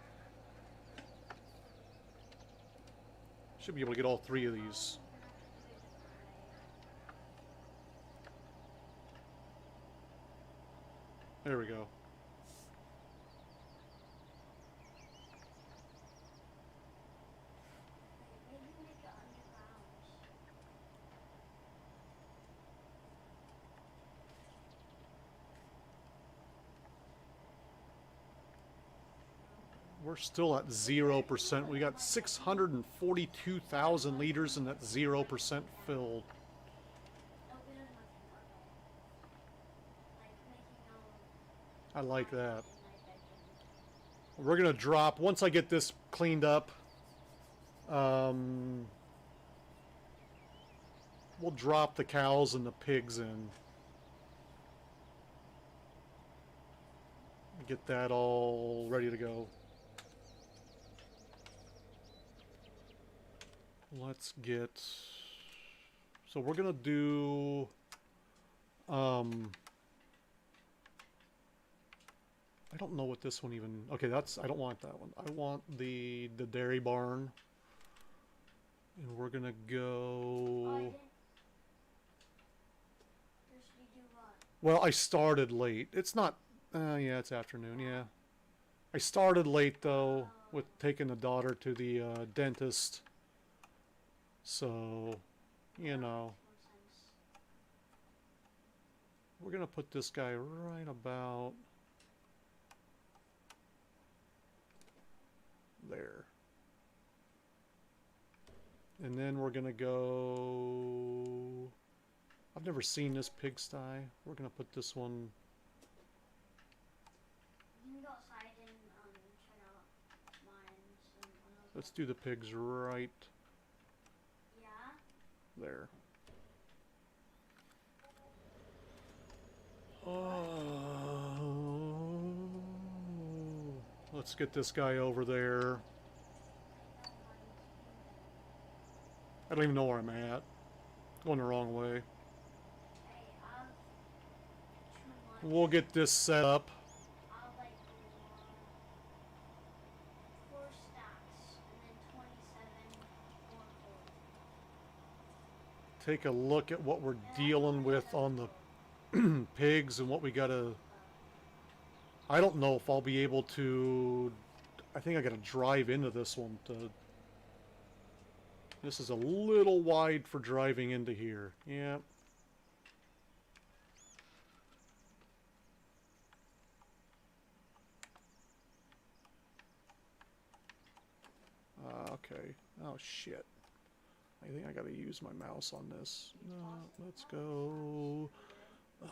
Should be able to get all three of these. There we go. we're still at 0%. We got 642,000 liters and that's 0% filled. Oh, we don't have to. Okay. Like making I like that. in nitrogen. We're gonna drop, once I get this cleaned up, we'll drop the cows and the pigs in. Get that all ready to go. Let's get, so we're gonna do, I don't know what this one even, okay, that's, I don't want that one. I want the dairy barn. And we're gonna Oh, I go, didn't. Just we do what? well, I started late. It's not, yeah, it's afternoon, yeah. I started late though with taking the daughter to the dentist. So, you know, Makes more sense. we're gonna put this guy right about there. And then we're gonna go, I've never seen this pigsty. We're gonna put this one, You can go outside and check out mines and whatever. let's do the pigs right Yeah. there. Oh, let's get this guy over there. I don't even know where I'm at. Going the wrong way. Hey, I've too much. We'll get this set up. I'll like four stacks and then 27 more coal. Take a look at what we're dealing with on the pigs and what we gotta. I don't know if I'll be able to. I think I gotta drive into this one to. This is a little wide for driving into here. Yeah. Okay. Oh shit. I think I gotta use my mouse on this. No, let's go. So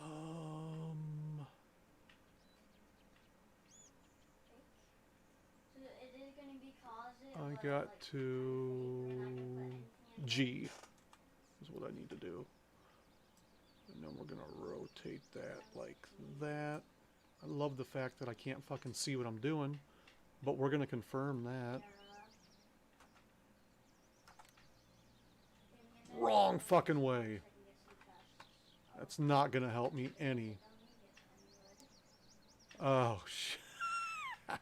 it is gonna be closet. I but, got like, to you're not gonna put anything in G is what I need to do. And then we're gonna rotate that like that. I love the fact that I can't fucking see what I'm doing, but we're gonna confirm that. Wrong fucking way. That's not gonna help me any. Oh shit. I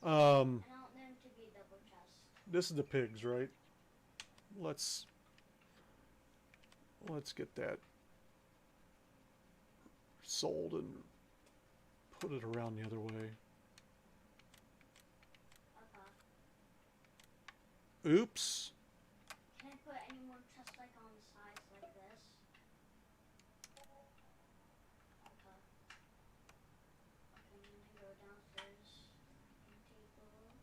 don't want them to be double chest. This is the pigs, right? Let's get that sold and put it around the other way. Okay. Oops. Can I put any more chests like on the sides like this? Okay. Okay, I'm gonna go downstairs and take a look.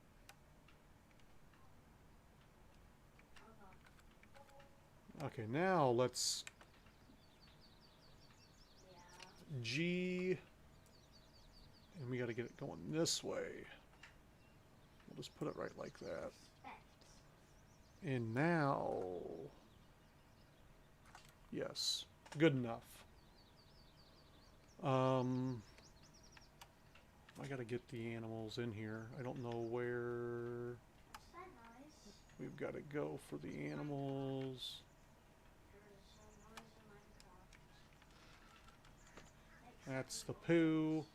Okay. Okay, now let's Yeah. G, and we got to get it going this way. We'll just put it right like that. Respect. And now, yes, good enough. I got to get the animals in here. I don't know where Is that nice? we've got to go for the animals. There is some noise in Minecraft. That's the poo.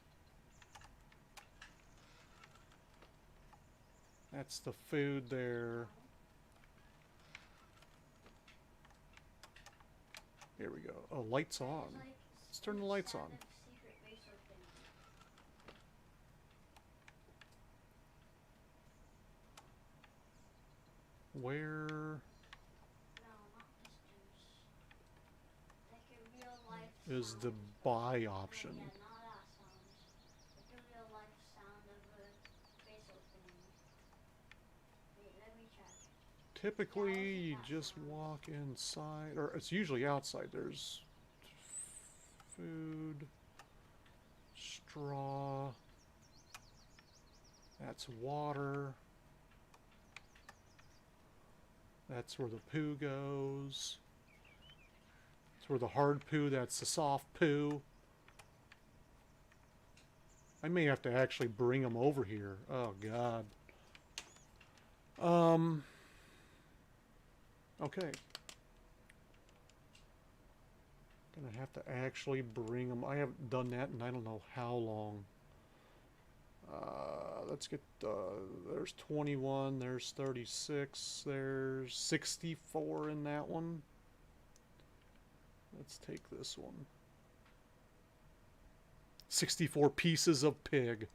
That's the food there. Here we go. Oh, lights on. There's, like, Let's turn the lights on. secret base opening. Where No, not pistons. Like a real life is sound. the buy option? Yeah, not that sound. Like a real life sound of a base typically you just walk inside, or it's usually outside. There's food, straw, that's water, that's where the poo goes, that's where the hard poo, that's the soft poo. I may have to actually bring them over here. Oh god. Okay. Gonna have to actually bring them. I haven't done that in I don't know how long. Let's get, there's 21, there's 36, there's 64 in that one. Let's take this one. 64 pieces of pig.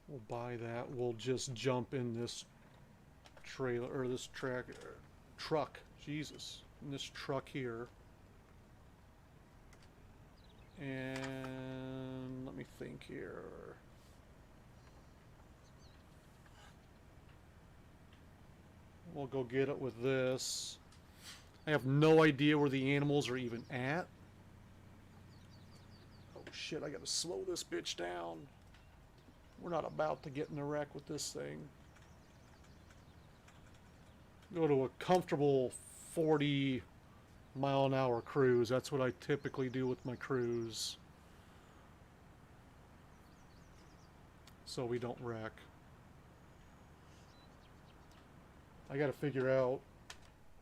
We'll buy that. We'll just jump in this trailer, or this truck. Jesus. In this truck here. And let me think here. We'll go get it with this. I have no idea where the animals are even at. Oh shit, I gotta slow this bitch down. We're not about to get in a wreck with this thing. Go to a comfortable 40-mile-an-hour cruise. That's what I typically do with my cruise. So we don't wreck. I gotta figure out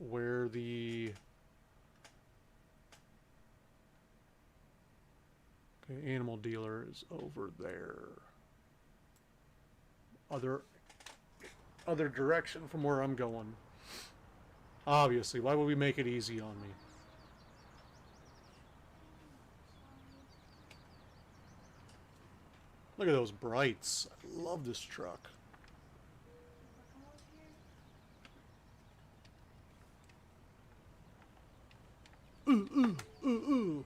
where the animal dealer is over there. Other direction from where I'm going. Obviously, why would we make it easy on me? Look at those brights. I love this truck. Ooh.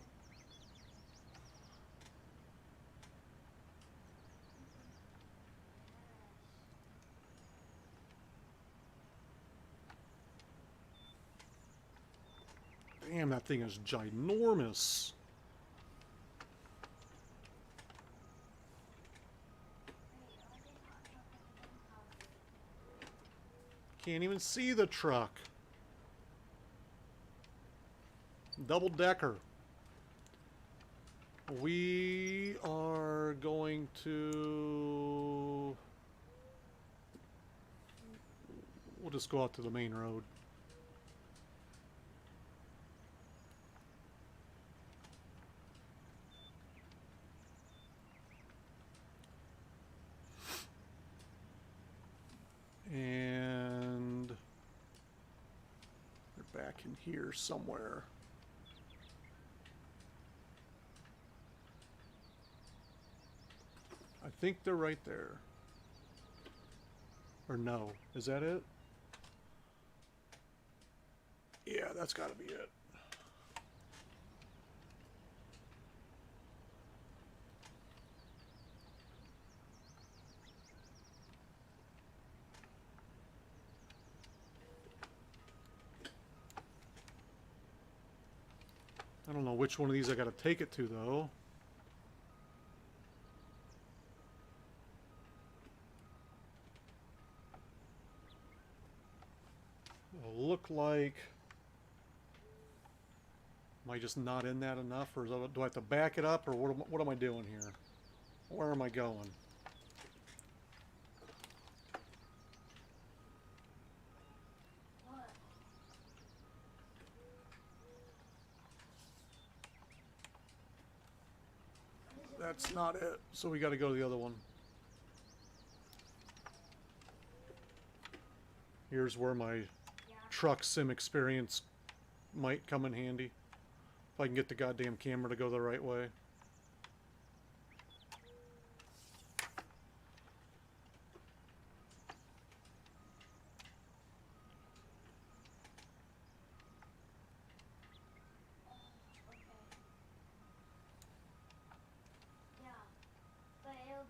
Damn, that thing is ginormous. Can't even see the truck. Double decker. We are going to... We'll just go out to the main road. And they're back in here somewhere. I think they're right there. Or no, is that it? Yeah, that's gotta be it. I don't know which one of these I gotta take it to, though. It'll look like... Am I just not in that enough, or do I have to back it up, or what am I doing here? Where am I going? That's not it, so we gotta go to the other one. Here's where my truck sim experience might come in handy. If I can get the goddamn camera to go the right way.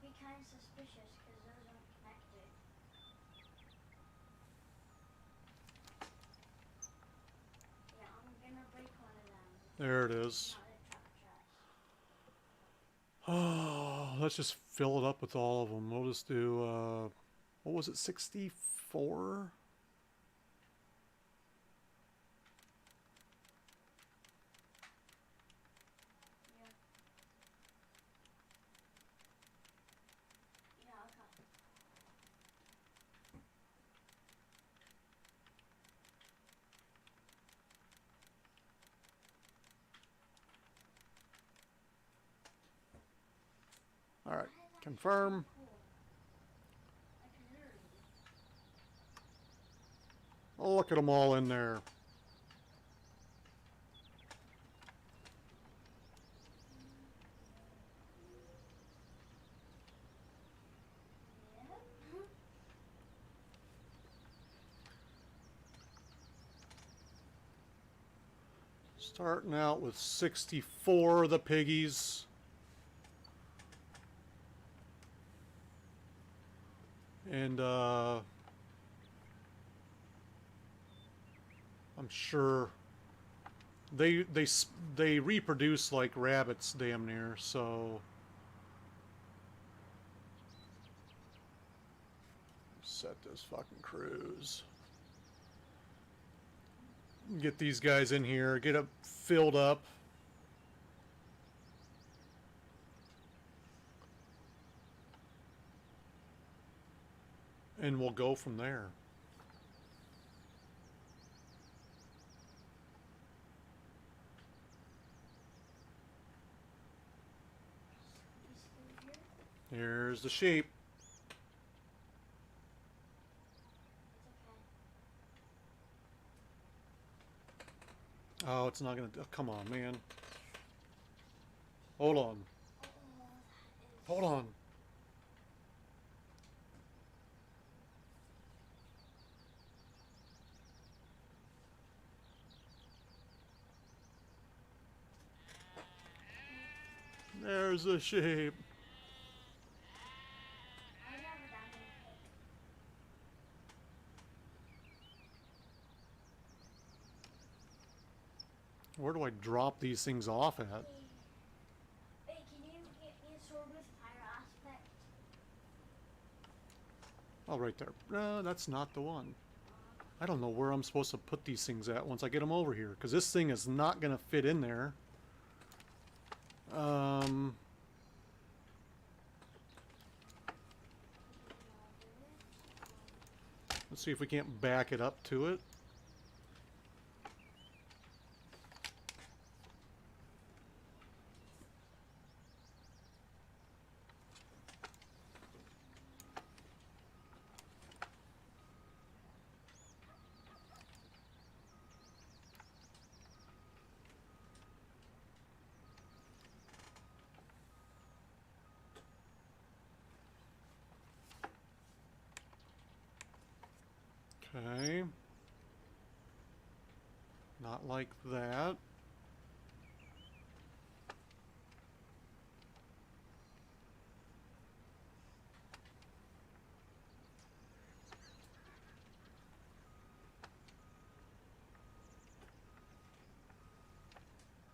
be kind of suspicious because those aren't connected. Yeah, I'm gonna break one of them. There it is. Not a truck chest. Oh, let's just fill it up with all of them. We'll just do, what was it, 64? Yeah. Yeah, okay. All right, That is actually confirm. cool. Like literally. Oh, look at them all in there. Yep. Starting out with 64 of the piggies. And I'm sure they reproduce like rabbits damn near, so set this fucking cruise. Get these guys in here, get it filled up. And we'll go from there. These through here. Here's the sheep. It's okay. Oh, it's not gonna. Oh, come on, man. Hold on. Oh, that is. Hold on. There's the sheep. I already have a diamond pig. Where do I drop these things off at? Hey, can you get me a sword with fire aspect? Oh, right there. No, that's not the one. I don't know where I'm supposed to put these things at once I get them over here, because this thing is not going to fit in there. Let's see if we can't back it up to it. Okay. Not like that.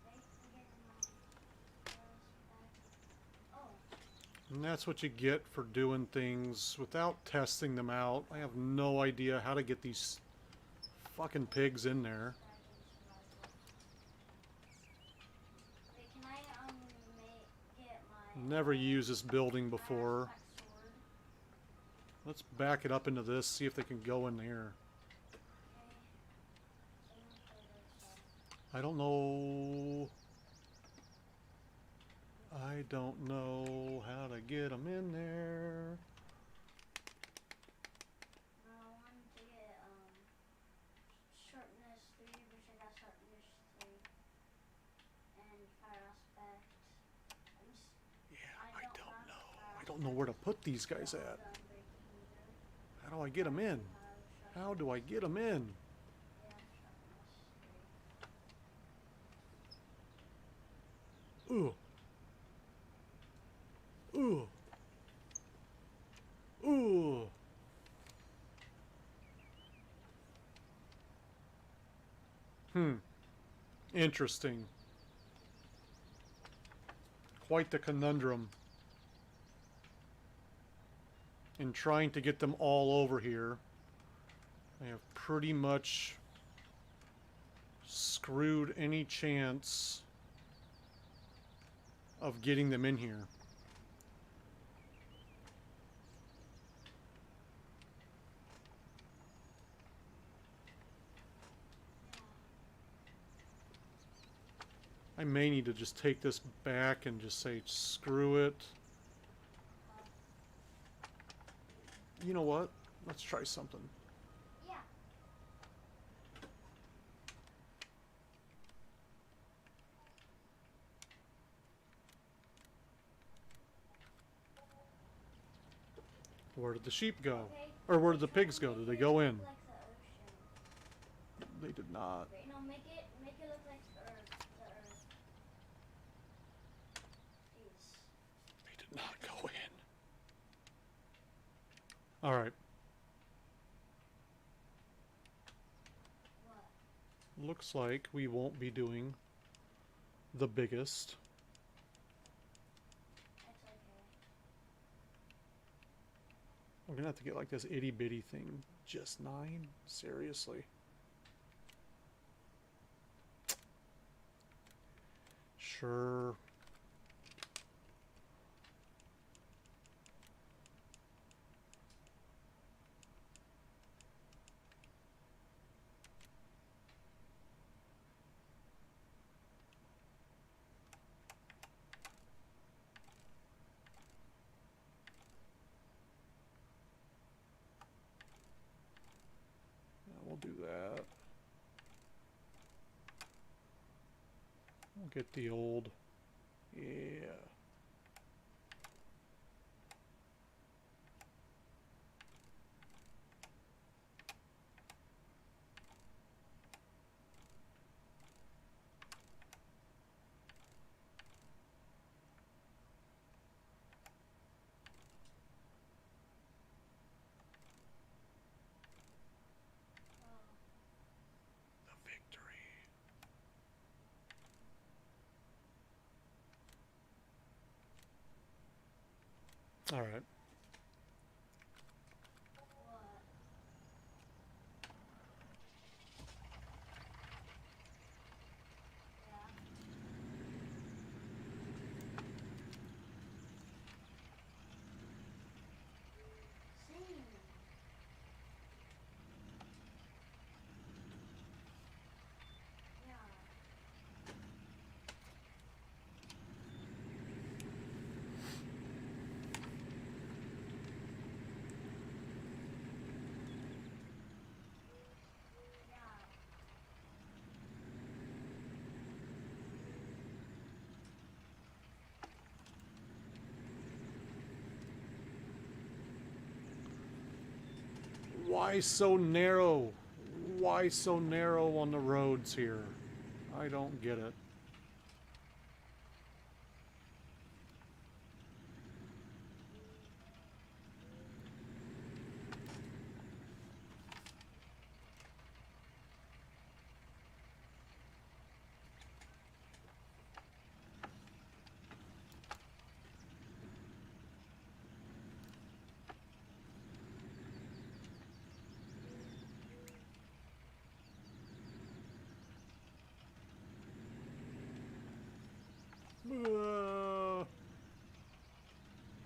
Hey, I'm getting my aspect. Oh, And that's what you get for doing things without testing them out. I have no idea how to get these fucking pigs in there. dragon survival. Wait, can I get my Never used this building fire before. aspect sword? Let's back it up into this, see if they can go in there. Okay. Someone play this I don't know. I don't know how to get them in there. I wanted to get sharpness 3, which I got sharpness 3, and fire aspect. Yeah, I I don't don't have know. fire I don't know where to put these guys aspect. at. I'm breaking either. How do I get them in? How do I get them in? Yeah, sharpness 3. Ooh. Ooh. Ooh. Interesting. Quite the conundrum. In trying to get them all over here, I have pretty much screwed any chance of getting them in here. I may need to just take this back and just say, screw it. You know what? Let's try something. Yeah. Where did the sheep go? Okay. Or where did the pigs go? Did they go in? Look like the ocean. They did not. Wait, no, make it look like the earth. The earth. Please. They did not go in. Alright. What? Looks like we won't be doing the biggest. That's okay. We're gonna have to get like this itty bitty thing. Just 9? Seriously? Sure. Yeah, we'll do that. We'll get the old. Yeah. The victory. All right. What? Yeah. Same. Yeah. Yeah. Why so narrow? Why so narrow on the roads here? I don't get it.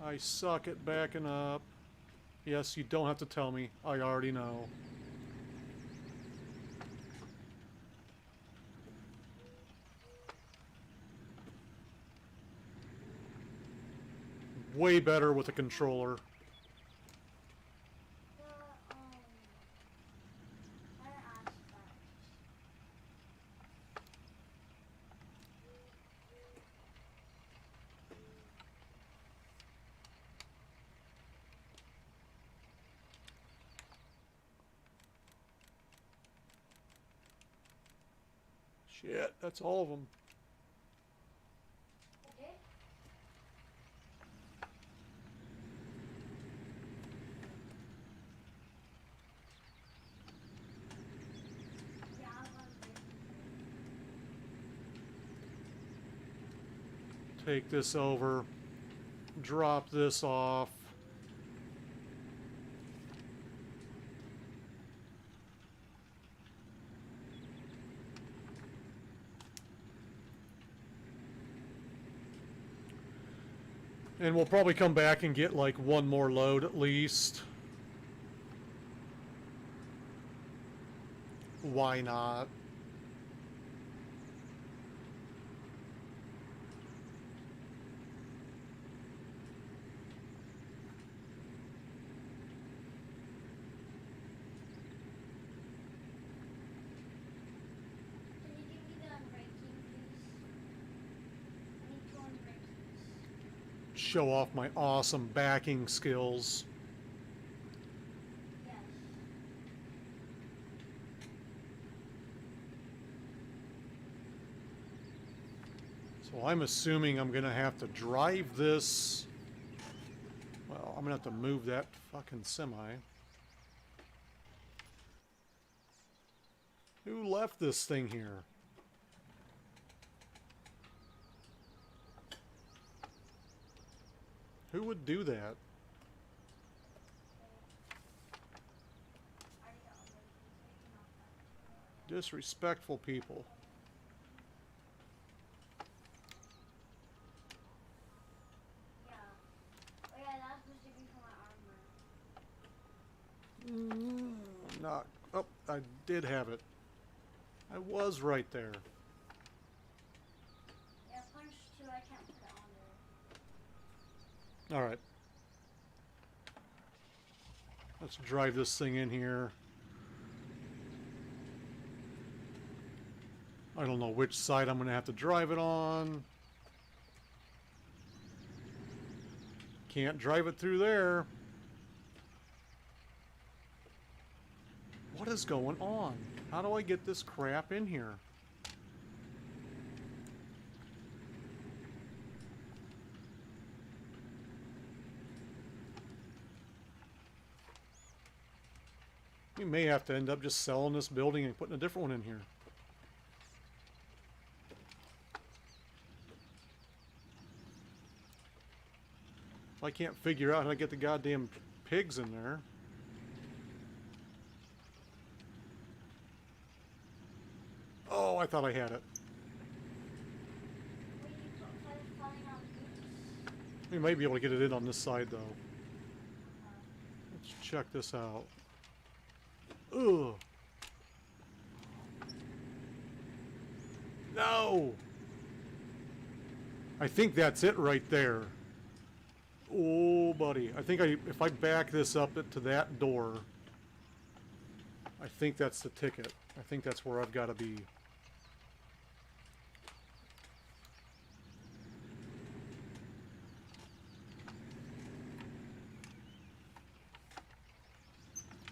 I suck at backing up. Yes, you don't have to tell me. I already know. Way better with a controller. The fire aspect. Shit, that's all of them. Okay. Take this over. Drop this off. And we'll probably come back and get like one more load at least. Why not? Can you give me the unbreaking, please? I need 2 unbreakings. Show off my awesome backing skills. Yes. So I'm assuming I'm gonna have to drive this. Well, I'm gonna have to move that fucking semi. Who left this thing here? Who would do that? I already got unbreakings. I can knock that. Disrespectful people. Yeah. Oh yeah, that's supposed to be for my armor. Not. Oh, I did have it. I was right there. Yeah, punch 2, I can't put it on there. All right. Let's drive this thing in here. I don't know which side I'm going to have to drive it on. Can't drive it through there. What is going on? How do I get this crap in here? We may have to end up just selling this building and putting a different one in here. If I can't figure out how to get the goddamn pigs in there. Oh, I thought I had it. Wait, you falling on boots? We might be able to get it in on this side, though. Let's check this out. Ugh. No! I think that's it right there. Oh, buddy. I think if I back this up to that door, I think that's the ticket. I think that's where I've got to be.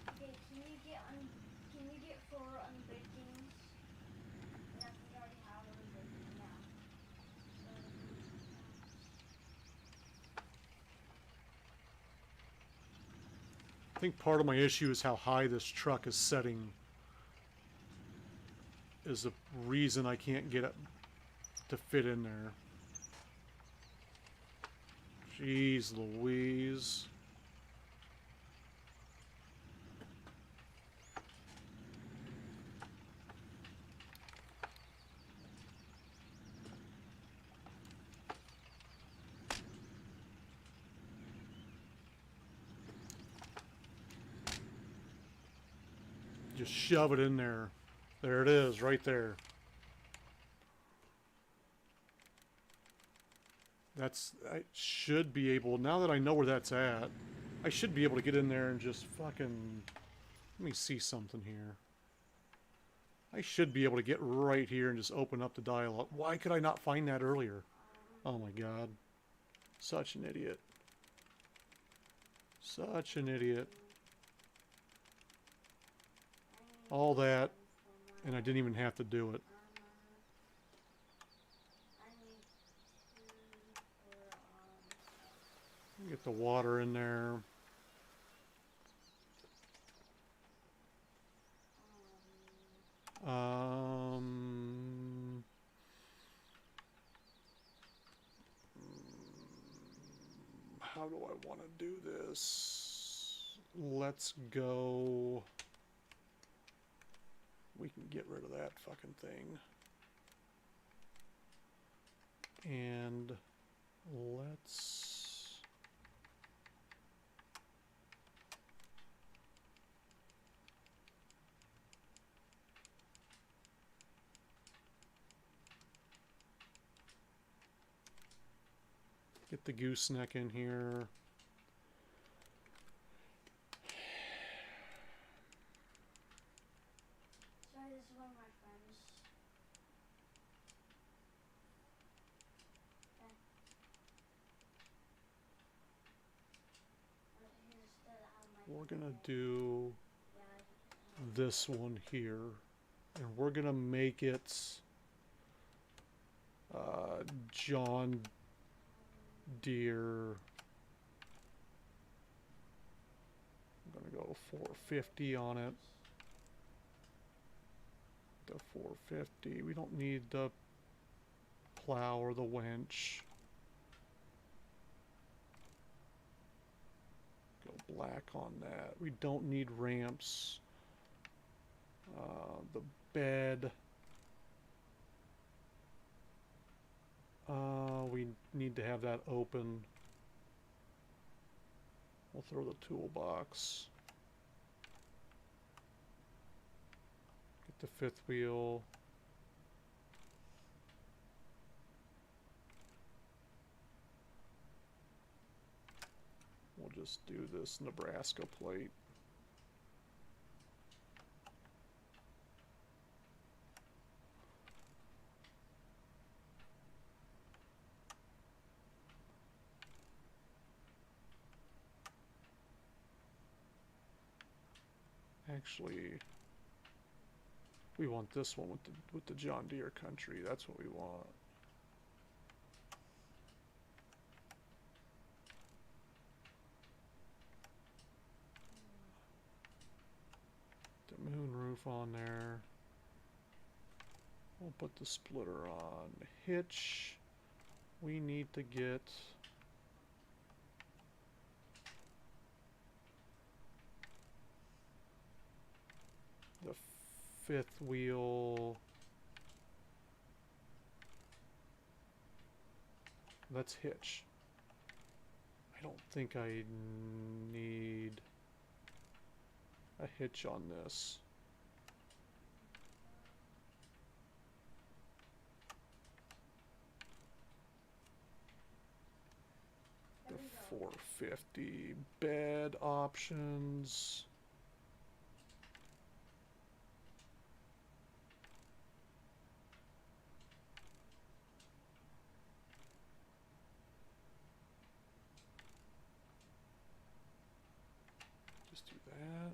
Okay, can you get 4 unbreakings? Yeah, we already have unbreaking, yeah. I think part of my issue is how high this truck is setting is the reason I can't get it to fit in there. Jeez Louise. Just shove it in there. There it is, right there. I should be able, now that I know where that's at, I should be able to get in there and just fucking, let me see something here. I should be able to get right here and just open up the dial. Why could I not find that earlier? Oh my god. Such an idiot. Such an idiot. All that, and I didn't even have to do it. I need 2 for, Get the water in there. how do I want to do this? Let's go. We can get rid of that fucking thing. And let's get the gooseneck in here. Sorry, this is one of my friends. Okay. He's still out of my We're gonna control. do Yeah, I- this one here, and we're gonna make it John Deere. I'm gonna go 450 on it. The 450. We don't need the plow or the winch. Go black on that. We don't need ramps. The bed. We need to have that open. We'll throw the toolbox. Get the fifth wheel. We'll just do this Nebraska plate. Actually, we want this one with the John Deere country. That's what we want. The moon roof on there. We'll put the splitter on. Hitch. We need to get the fifth wheel. Let's hitch. I don't think I need a hitch on this. The There we go. 450 bed options. Just do that.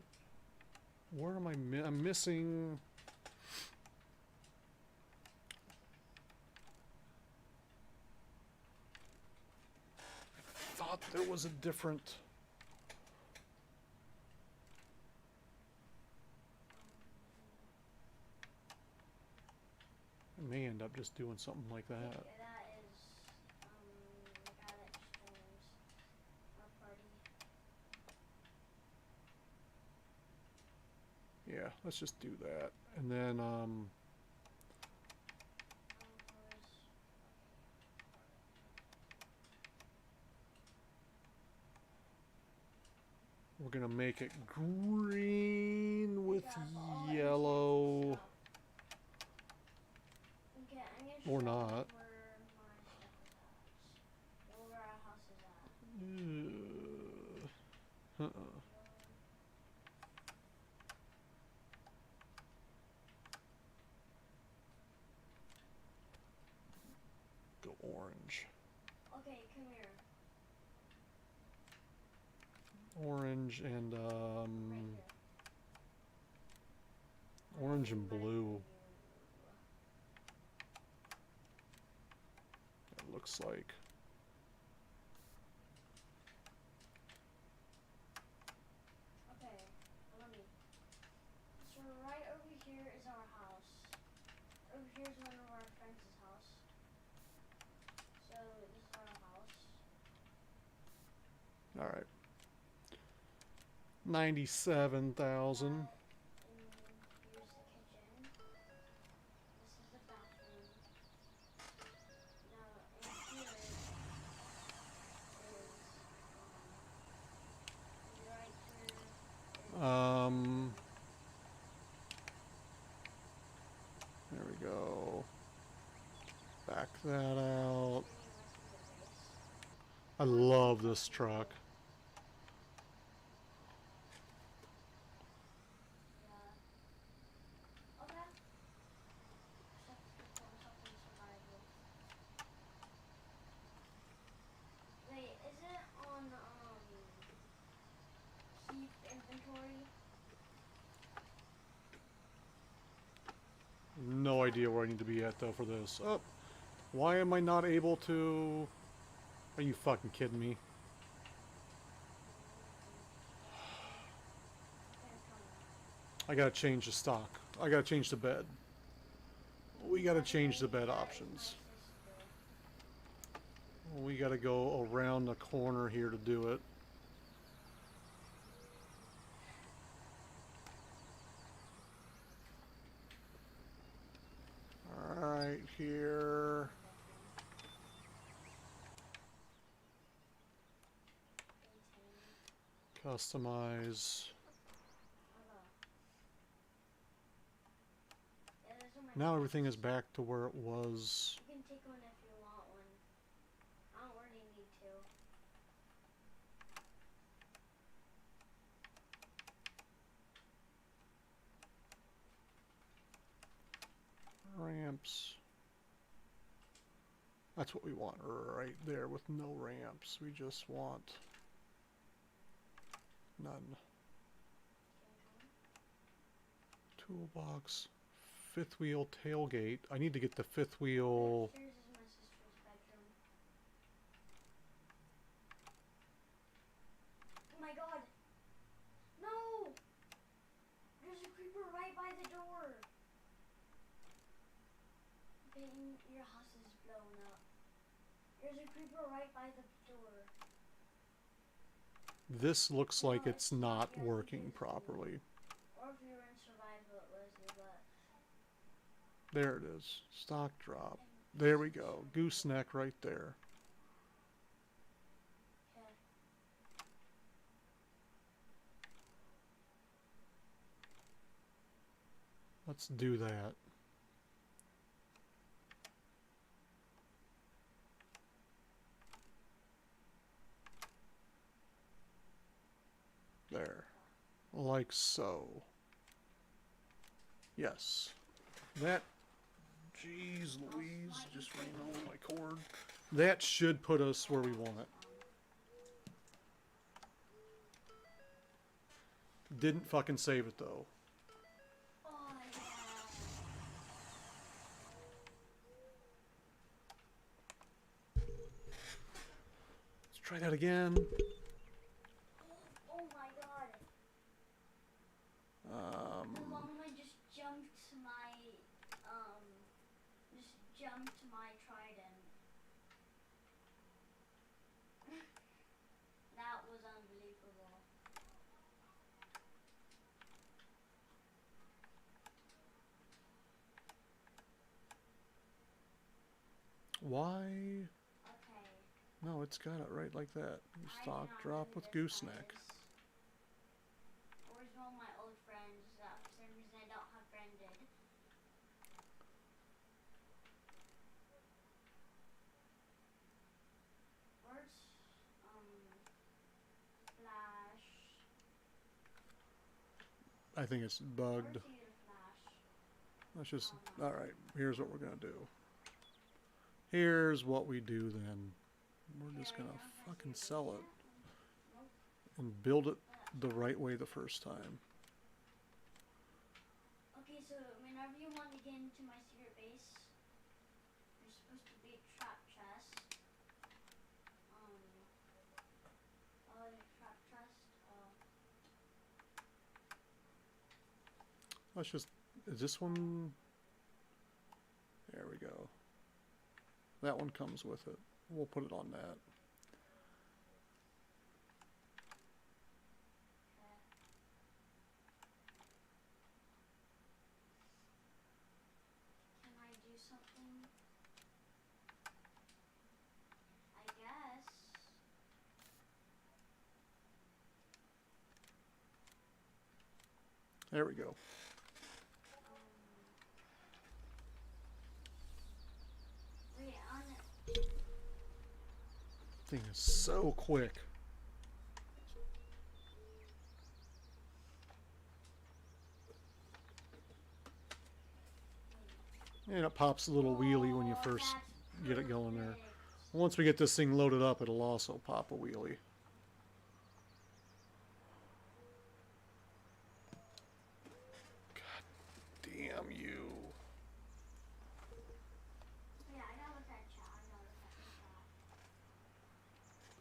Where am I'm missing. I thought there was a different. I may end up just doing something like that. That is, the guy that streams our party. Yeah, let's just do that. And then we're gonna make it green with yellow. Okay, I'm gonna Or show not. you where my stuff is at. Or where our house is at. Go orange. Okay, come here. Orange and Right here. orange and Right blue. here. It looks like. Okay, let me. So right over here is our house. Over here is one of our friends' house. So this is our house. All right. 97,000. And here's the kitchen. This is the bathroom. Now, in here is right here is There we go. Back that out. I love this truck. yeah. Okay. Except the phone's up in survival. Wait, is it on keep inventory? No idea where I need to be at though for this. Oh, why am I not able to? Are you fucking kidding me? I gotta change the stock. I gotta change the bed. We gotta change the bed options. We gotta go around the corner here to do it. Alright, here. Customize. Now everything is back to where it was. You can take one if you want one. I don't really need to. Ramps. That's what we want right there with no ramps. We just want none. Toolbox. Fifth wheel tailgate. I need to get the fifth wheel. Here's my sister's bedroom. Oh my god! No! There's a creeper right by the door! Ben, your house is blown up. There's a creeper right by the door. This looks like it's not working properly. Or if you're in survival, it was you, but... There it is. Stock drop. There we go. Gooseneck right there. Okay. Let's do that. There. Like so. Yes. That, jeez Louise, just ran over my cord. That should put us where we want it. Didn't fucking save it though. Oh, yeah. Let's try that again. Oh my god. My mama just jumped my trident. That was unbelievable. Why? Okay. No, it's got it right like that. You stock drop with gooseneck. Where's one of my old friends that for some reason I don't have friended? Where's Flash? I think it's bugged. Where's your Flash? Let's just, alright, here's what we're gonna do. Here's what we do then. We're just gonna fucking sell it. And build it the right way the first time. Okay, so whenever you want to get into my secret base, there's supposed to be a trap chest. Trap chest. Let's just, is this one? There we go. That one comes with it. We'll put it on that. There we go. Wait, on Thing is so quick. And it pops a little wheelie when you first get it going there. Once we get this thing loaded up, it'll also pop a wheelie. God damn you. Yeah, I know what that shot. I know what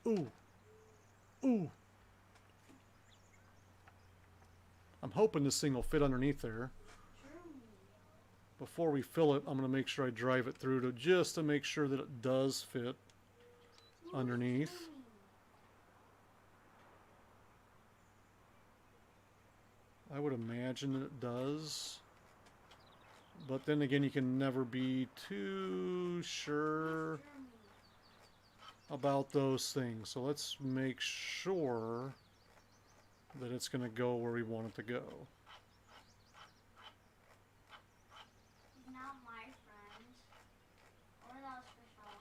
that shot. Ooh. Ooh. I'm hoping this thing will fit underneath there. Before we fill it, I'm going to make sure I drive it through to just to make sure that it does fit underneath. I would imagine that it does. But then again, you can never be too sure about those things. So let's make sure that it's going to go where we want it to go. He's not my friend. Or that was Fischl.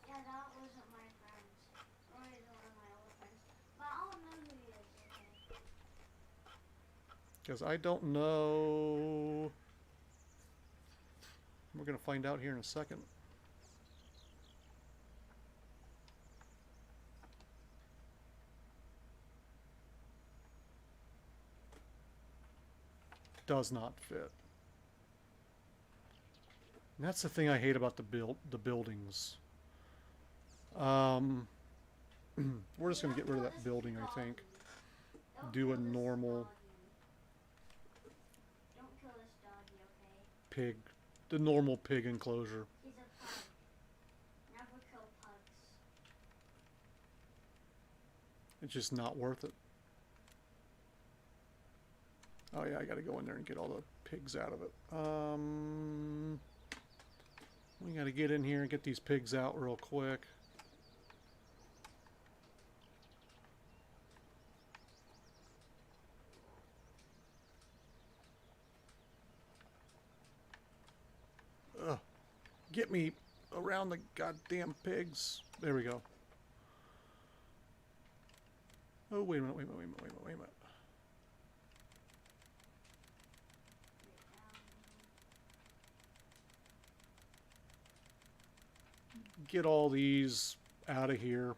Yeah, that wasn't my friend. Or he's one of my old friends. But I don't know who he is, okay? Because I don't know. We're going to find out here in a second. Does not fit. And that's the thing I hate about the buildings. We're just going to get rid of that building, I think. Don't Do a kill this normal doggy. Don't kill this doggy, okay? pig. The normal pig enclosure. He's a pug. Never kill pugs. It's just not worth it. Oh yeah, I gotta go in there and get all the pigs out of it. We gotta get in here and get these pigs out real quick. Ugh. Get me around the goddamn pigs. There we go. Oh, wait a minute, wait a minute, wait a minute, wait a minute, wait a minute. Get all these out of here.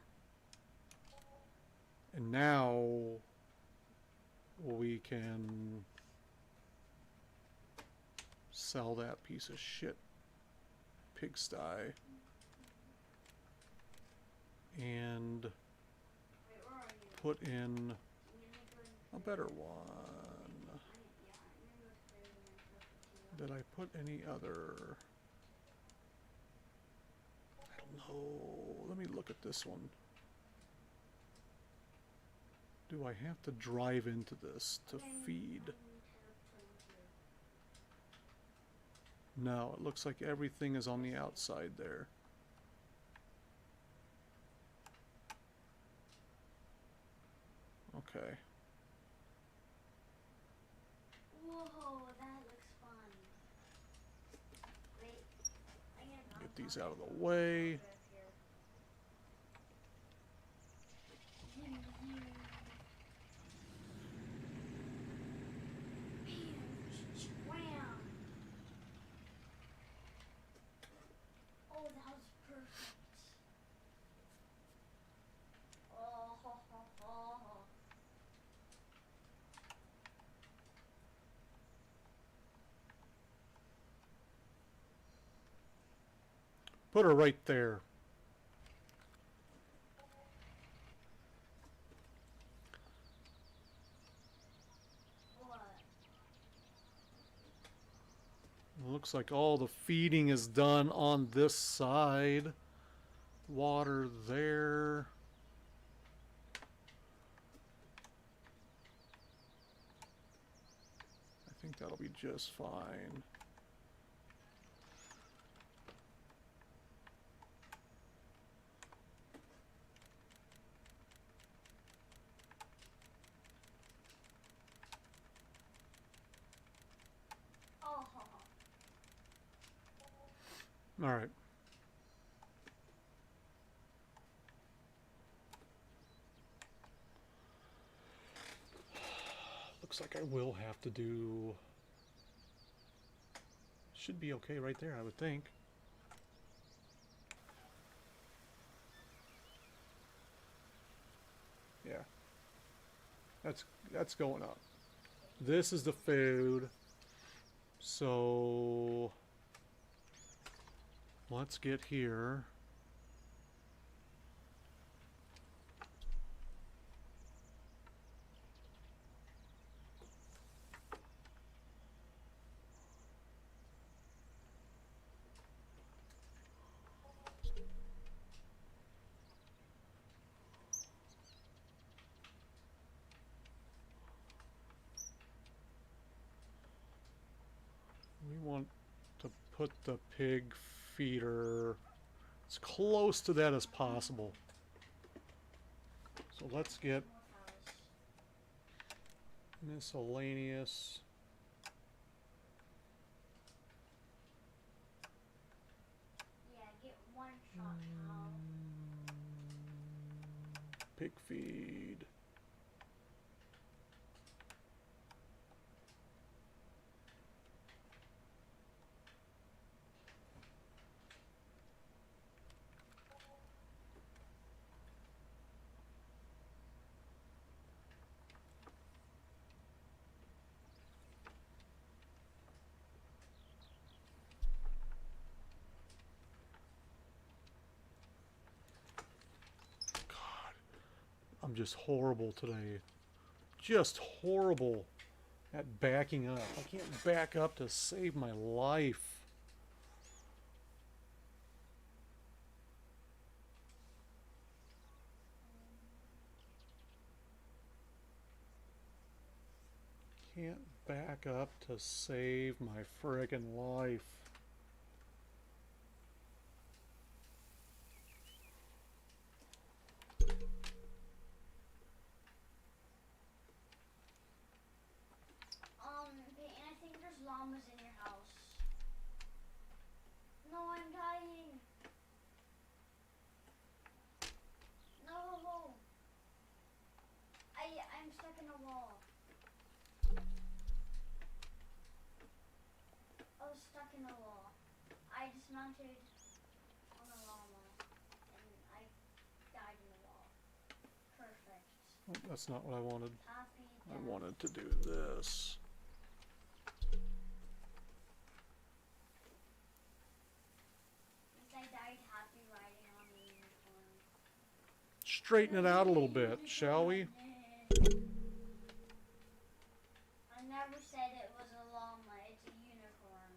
And now we can sell that piece of shit pigsty and Wait, where are you? put in I'm gonna go and a better one. I'm gonna go clear the Did I put any other? I don't know. Let me look at this one. Do I have to drive into this to feed? No, it looks like everything is on the outside there. Okay. Whoa, that looks fun. Wait, Get these out of the way. Wham! Oh, that was perfect. Oh, ho, ho, ho, ho. Put her right there. What? Looks like all the feeding is done on this side. Water there. I think that'll be just fine. All right. Looks like I will have to do... Should be okay right there, I would think. Yeah. That's going up. This is the food. So let's get here. We want to put the pig feeder as close to that as possible. So let's get miscellaneous. Yeah, get one shot now. Pig feed. I'm just horrible today. Just horrible at backing up. I can't back up to save my life. Can't back up to save my friggin' life. Peyton, I think there's llamas in your house. No, I'm dying. No. I'm stuck in a wall. I was stuck in a wall. I dismounted on a llama and I died in the wall. Perfect. Oh, that's not what I wanted. Happy I death. wanted to do this. I died happy riding on the unicorn. Straighten it out a little bit, shall we? I never said it was a llama, it's a unicorn.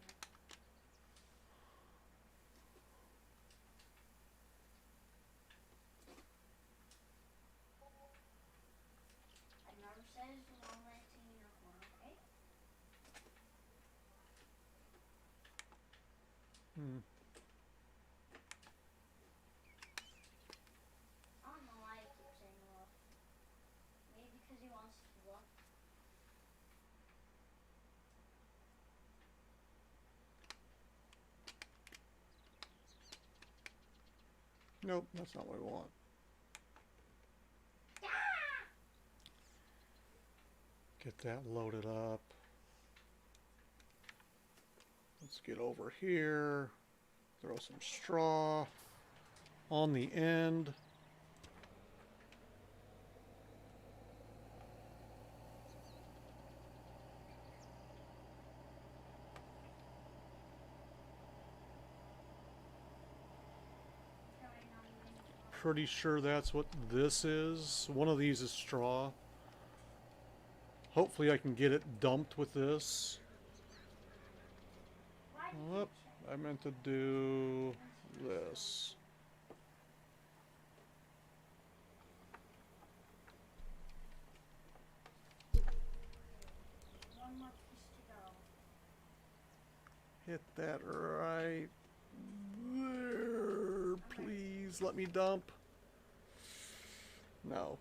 I never said it's a llama, it's a unicorn, okay? I don't know why I keep saying wolf. Maybe because he wants to look. Nope, that's not what I want. Get that loaded up. Let's get over here. Throw some straw on the end. Pretty sure that's what this is. One of these is straw. Hopefully I can get it dumped with this. Why did Whoop, I meant to do this. one more piece to go? Hit that right there. Please let me dump. No.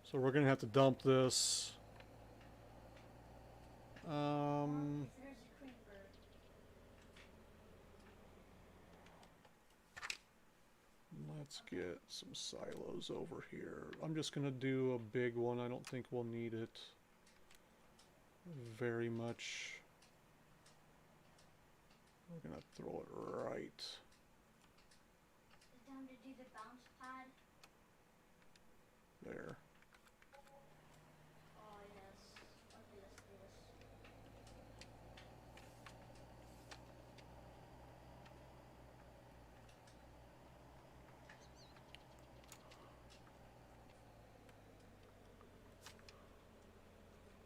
So we're gonna have to dump this. There's a creeper. Let's get some silos over here. I'm just gonna do a big one. I don't think we'll need it very much. We're gonna throw it right It's time to do the bounce pad. there. Oh yes. Okay, let's do this.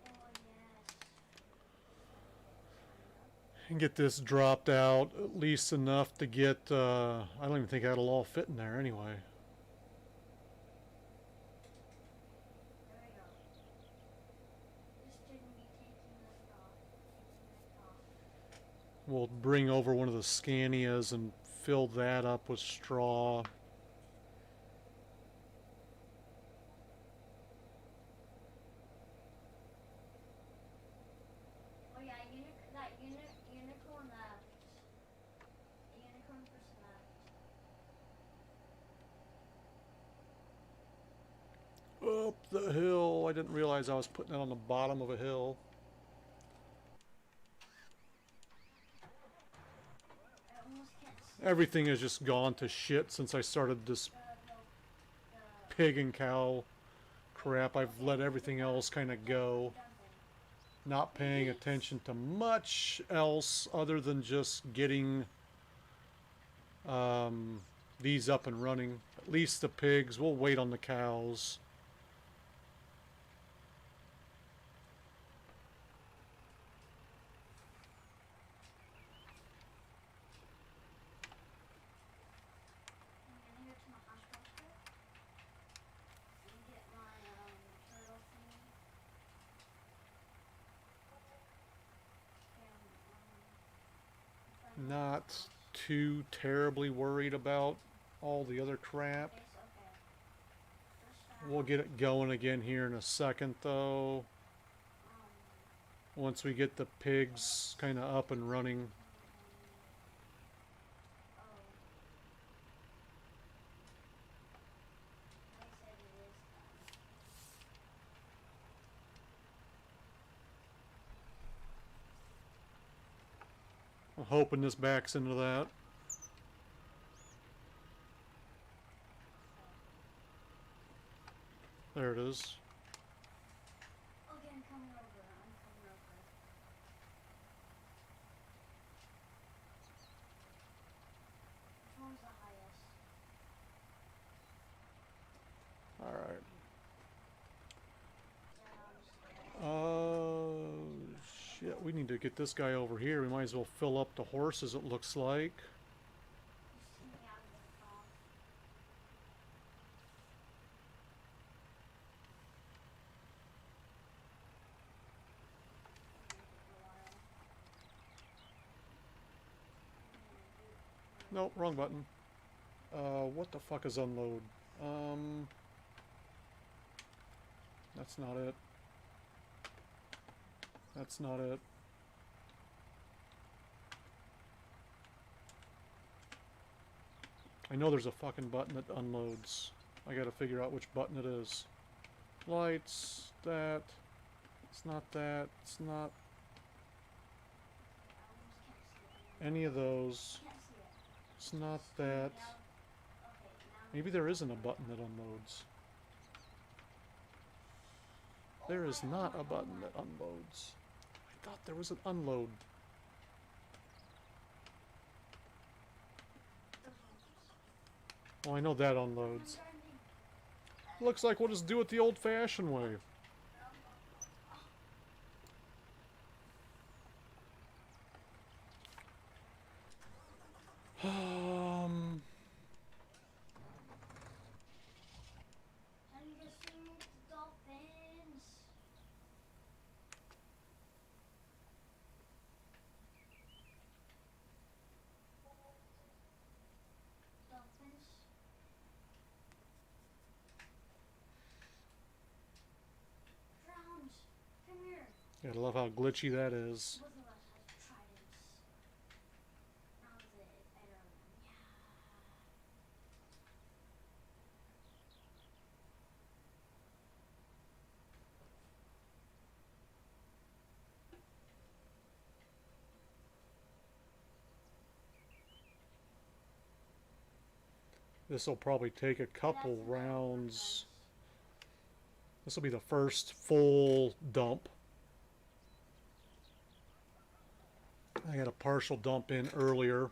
Oh yes. And get this dropped out at least enough to get, I don't even think that'll all fit in there anyway. There we go. This shouldn't be taking lift off. Taking lift off. We'll bring over one of the Scanias and fill that up with straw. Oh yeah, unicorn left. The unicorn person left. Up the hill. I didn't realize I was putting it on the bottom of a hill. I almost can't see Everything has just gone to shit since I started this the pig and cow crap. I've let everything else kind of go. jumping. Not paying attention to much else other than just getting these up and running. At least the pigs. We'll wait on the cows. I'm gonna go to my hospital and get my turtle thing. And, Not too terribly worried about all the other crap. okay, so okay. First We'll get it going again here in a second though. Once we get the pigs kind of up and running. oh. Like I said, it is done. I'm hoping this backs into that. There it is. Okay, I'm coming over. I'm coming over. Which one's the highest? Alright. Yeah, I'll just Shit, we need to get this guy over here. We might as well fill up the horses, it looks like. you see me out of the car. Nope, wrong button. What the fuck is unload? That's not it. That's not it. I know there's a fucking button that unloads. I gotta figure out which button it is. Lights, that. It's not that. It's not any of those. Can't see it. It's not that. Now, okay, now Maybe there isn't a button that unloads. There is not a button that unloads. I thought there was an unload. Well, I know that unloads. Looks like we'll just do it the old-fashioned way. Time to swim with the dolphins. Dolphins. Drowned. Come here. Gotta love how glitchy that is. Both of us have tridents. Now is it better? Yeah. This will probably take a couple That's another one, rounds. This will be the first full dump. I had a partial dump in earlier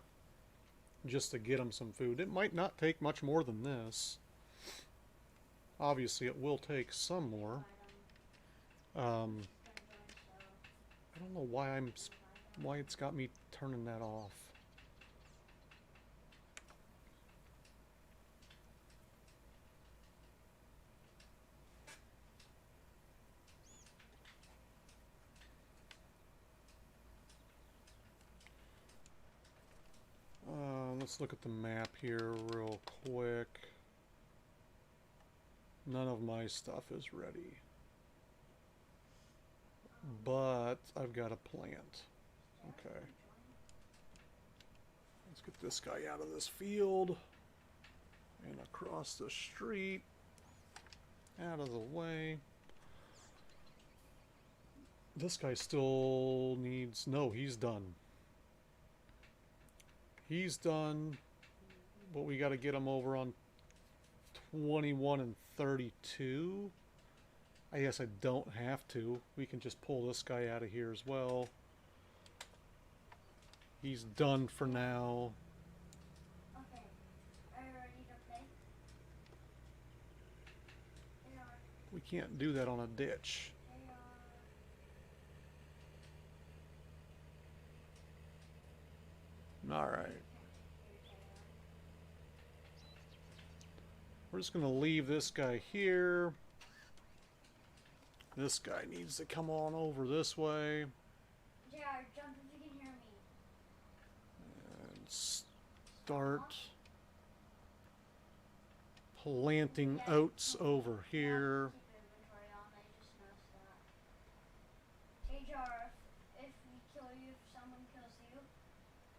just to get them some food. It might not take much more than this. Obviously, it will take some more. I don't know why it's got me turning that off. Let's look at the map here real quick. None of my stuff is ready. But I've got a plant. Okay. Let's get this guy out of this field. And across the street. Out of the way. This guy still needs... No, he's done. He's done. But we got to get him over on 21 and 32. I guess I don't have to. We can just pull this guy out of here as well. He's done for now. Okay. Are you ready to play? They are. We can't do that on a ditch. They are. Alright. We're just going to leave this guy here. This guy needs to come on over this way. JR, jump if you can hear me. And start planting oats over here. Keep inventory on, I just noticed that. JR, if we kill you, if someone kills you,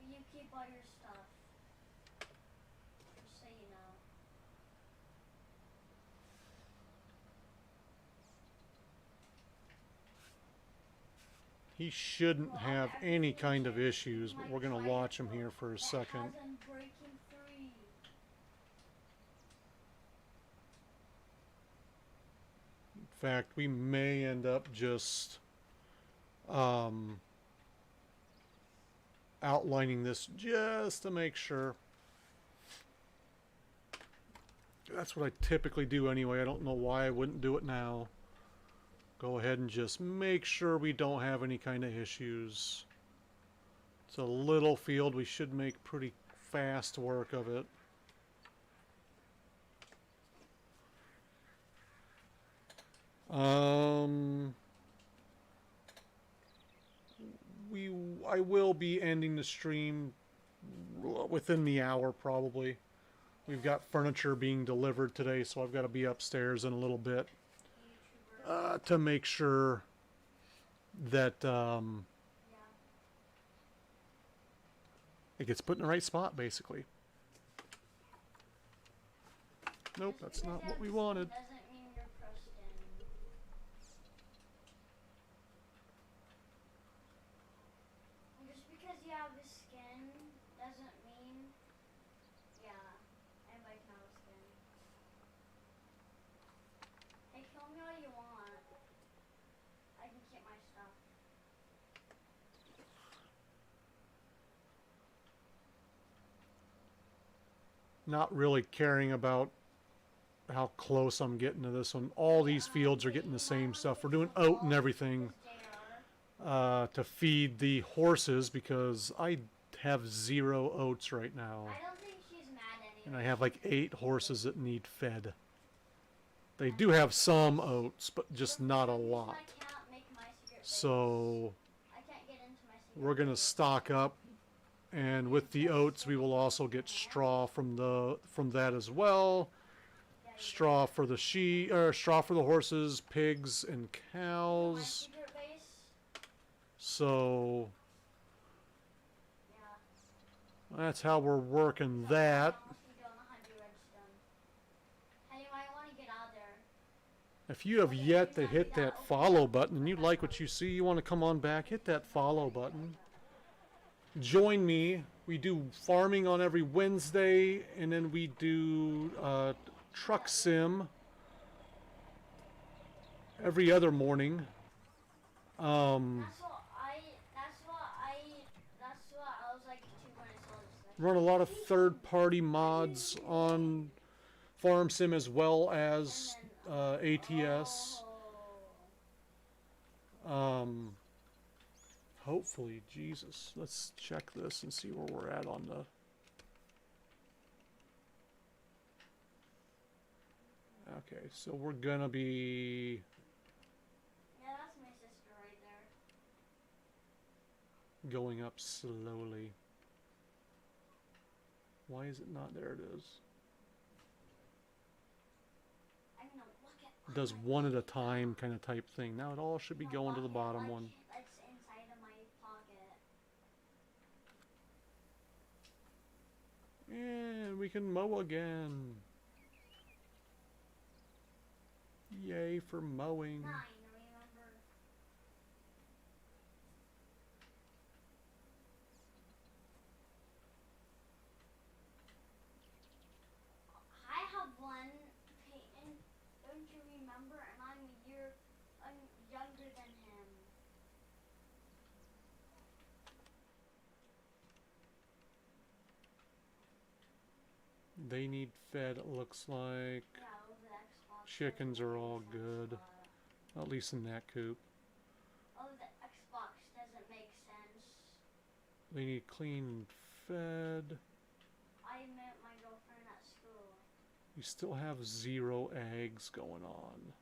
you keep all your stuff. Just so you know. He shouldn't have any kind of issues, but we're going to watch him here for a second. That has Unbreaking 3. In fact, we may end up just outlining this just to make sure. That's what I typically do anyway. I don't know why I wouldn't do it now. Go ahead and just make sure we don't have any kind of issues. It's a little field. We should make pretty fast work of it. I will be ending the stream within the hour probably. We've got furniture being delivered today, so I've got to be upstairs in a little bit to make sure that it gets put in the right spot, basically. Nope, that's not what we wanted. Doesn't mean you're Preston. Just because you have a skin doesn't mean, yeah, anybody can have a skin. Hey, kill me all you want. I can keep my stuff. Not really caring about how close I'm getting to this one. All these fields are getting the same stuff. We're doing oat and everything to feed the horses because I have 0 oats right now. I don't think she's mad anymore. And I have like 8 horses that need fed. They do have some oats, but just not a lot. I can't make my secret base. So I can't get into my secret we're going to base. stock up, and with the oats we will also get straw from that as well. Yeah, you Straw for the straw for the horses, pigs, and get my cows. secret base. So Yeah. that's how we're working that. Hey, you might want to get out there. If you have yet to hit that follow button and you like what you see, you want to come on back, hit that follow button. Join me We do farming on every Wednesday, and then we do truck sim every other morning. That's what I was like too when I saw this. Like, Run a lot of third-party mods on Farm Sim as well as ATS. Hopefully, Jesus. Let's check this and see where we're at on the... Okay, so we're gonna be... Yeah, that's my sister right there. going up slowly. Why is it not? There it is. I mean, look at. It does one at a time kind of type thing. Now it all should be going to the bottom one. It's inside of my pocket. And we can mow again. Yay for mowing. 9, remember? I have one, Peyton. Don't you remember? And I'm younger than him. They need fed, it looks like. Yeah, over the Xbox. Chickens are all doesn't make good. sense, At least in that coop. Oh, the Xbox doesn't make sense. They need clean and fed. I met my girlfriend at school. You still have 0 eggs going on.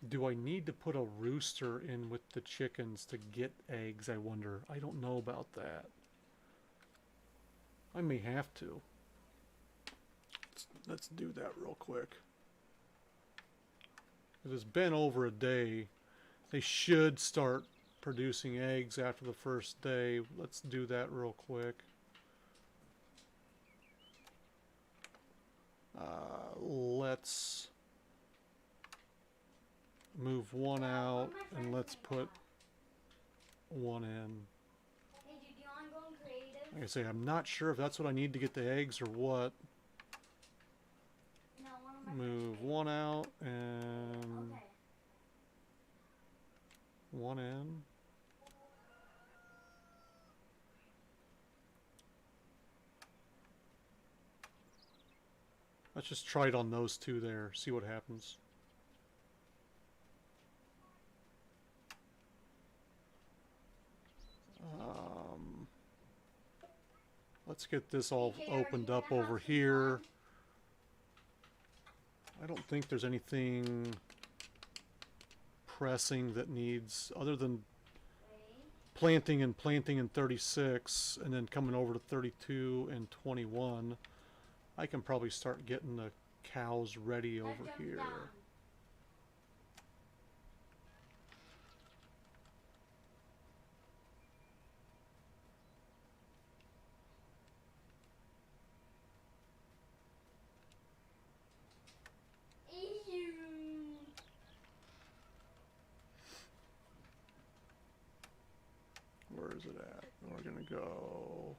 Do I need to put a rooster in with the chickens to get eggs, I wonder? I don't know about that. I may have to. Let's do that real quick. It's been over a day. They should start producing eggs after the first day. Let's do that real quick. Let's move one out and let's put one in. Hey, dude, do you want to go in creative? Like I say, I'm not sure if that's what I need to get the eggs or what. No, one of my Move friends one out and Okay. one in. Let's just try it on those two there, see what happens. Let's get this all opened up over here. I don't think there's anything pressing that needs, other than planting in 36 and then coming over to 32 and 21. I can probably start getting the cows ready over here. Where is it at? We're gonna go.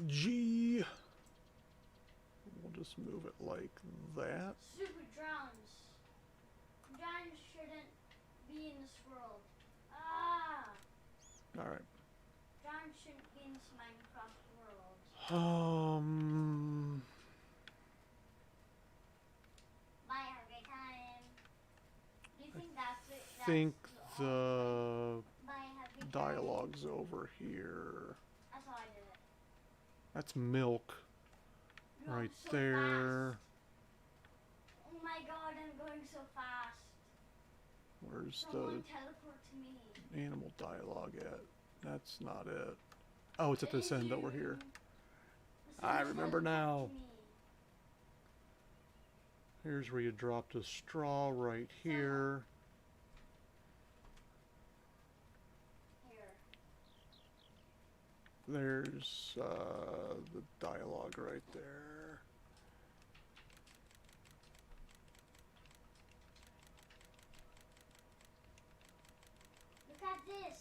G. We'll just move it like that. Super drowns. Drowns shouldn't be in this world. Ah! Alright. Drowns shouldn't be in this Minecraft world. Bye, have a great time. Do you think that's it? I think the Bye, have a great time. dialogue's over here. That's how I did it. That's milk You're right so there. fast. Oh my god, I'm going so fast. Where's Someone teleport to me. the animal dialogue at? That's not it. Oh, it's at this end over here. I Someone remember teleport now. to me. Here's where you drop the straw right here. Here. There's the dialogue right there. this?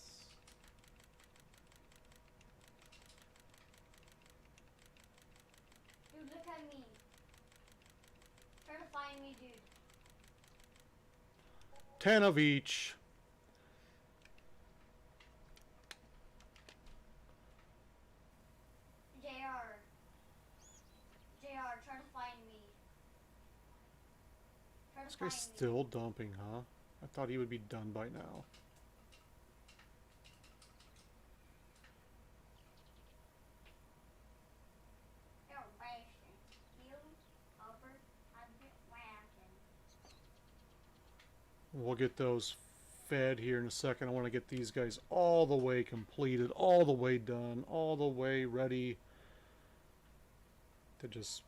Dude, look at me. Try to find me, dude. 10 of each. JR. JR, try to find me. Try to This find guy's me. still dumping, huh? I thought he would be done by now. You're wasting. You, Hubbard, I've been whacking. We'll get those fed here in a second. I want to get these guys all the way completed, all the way done, all the way ready to just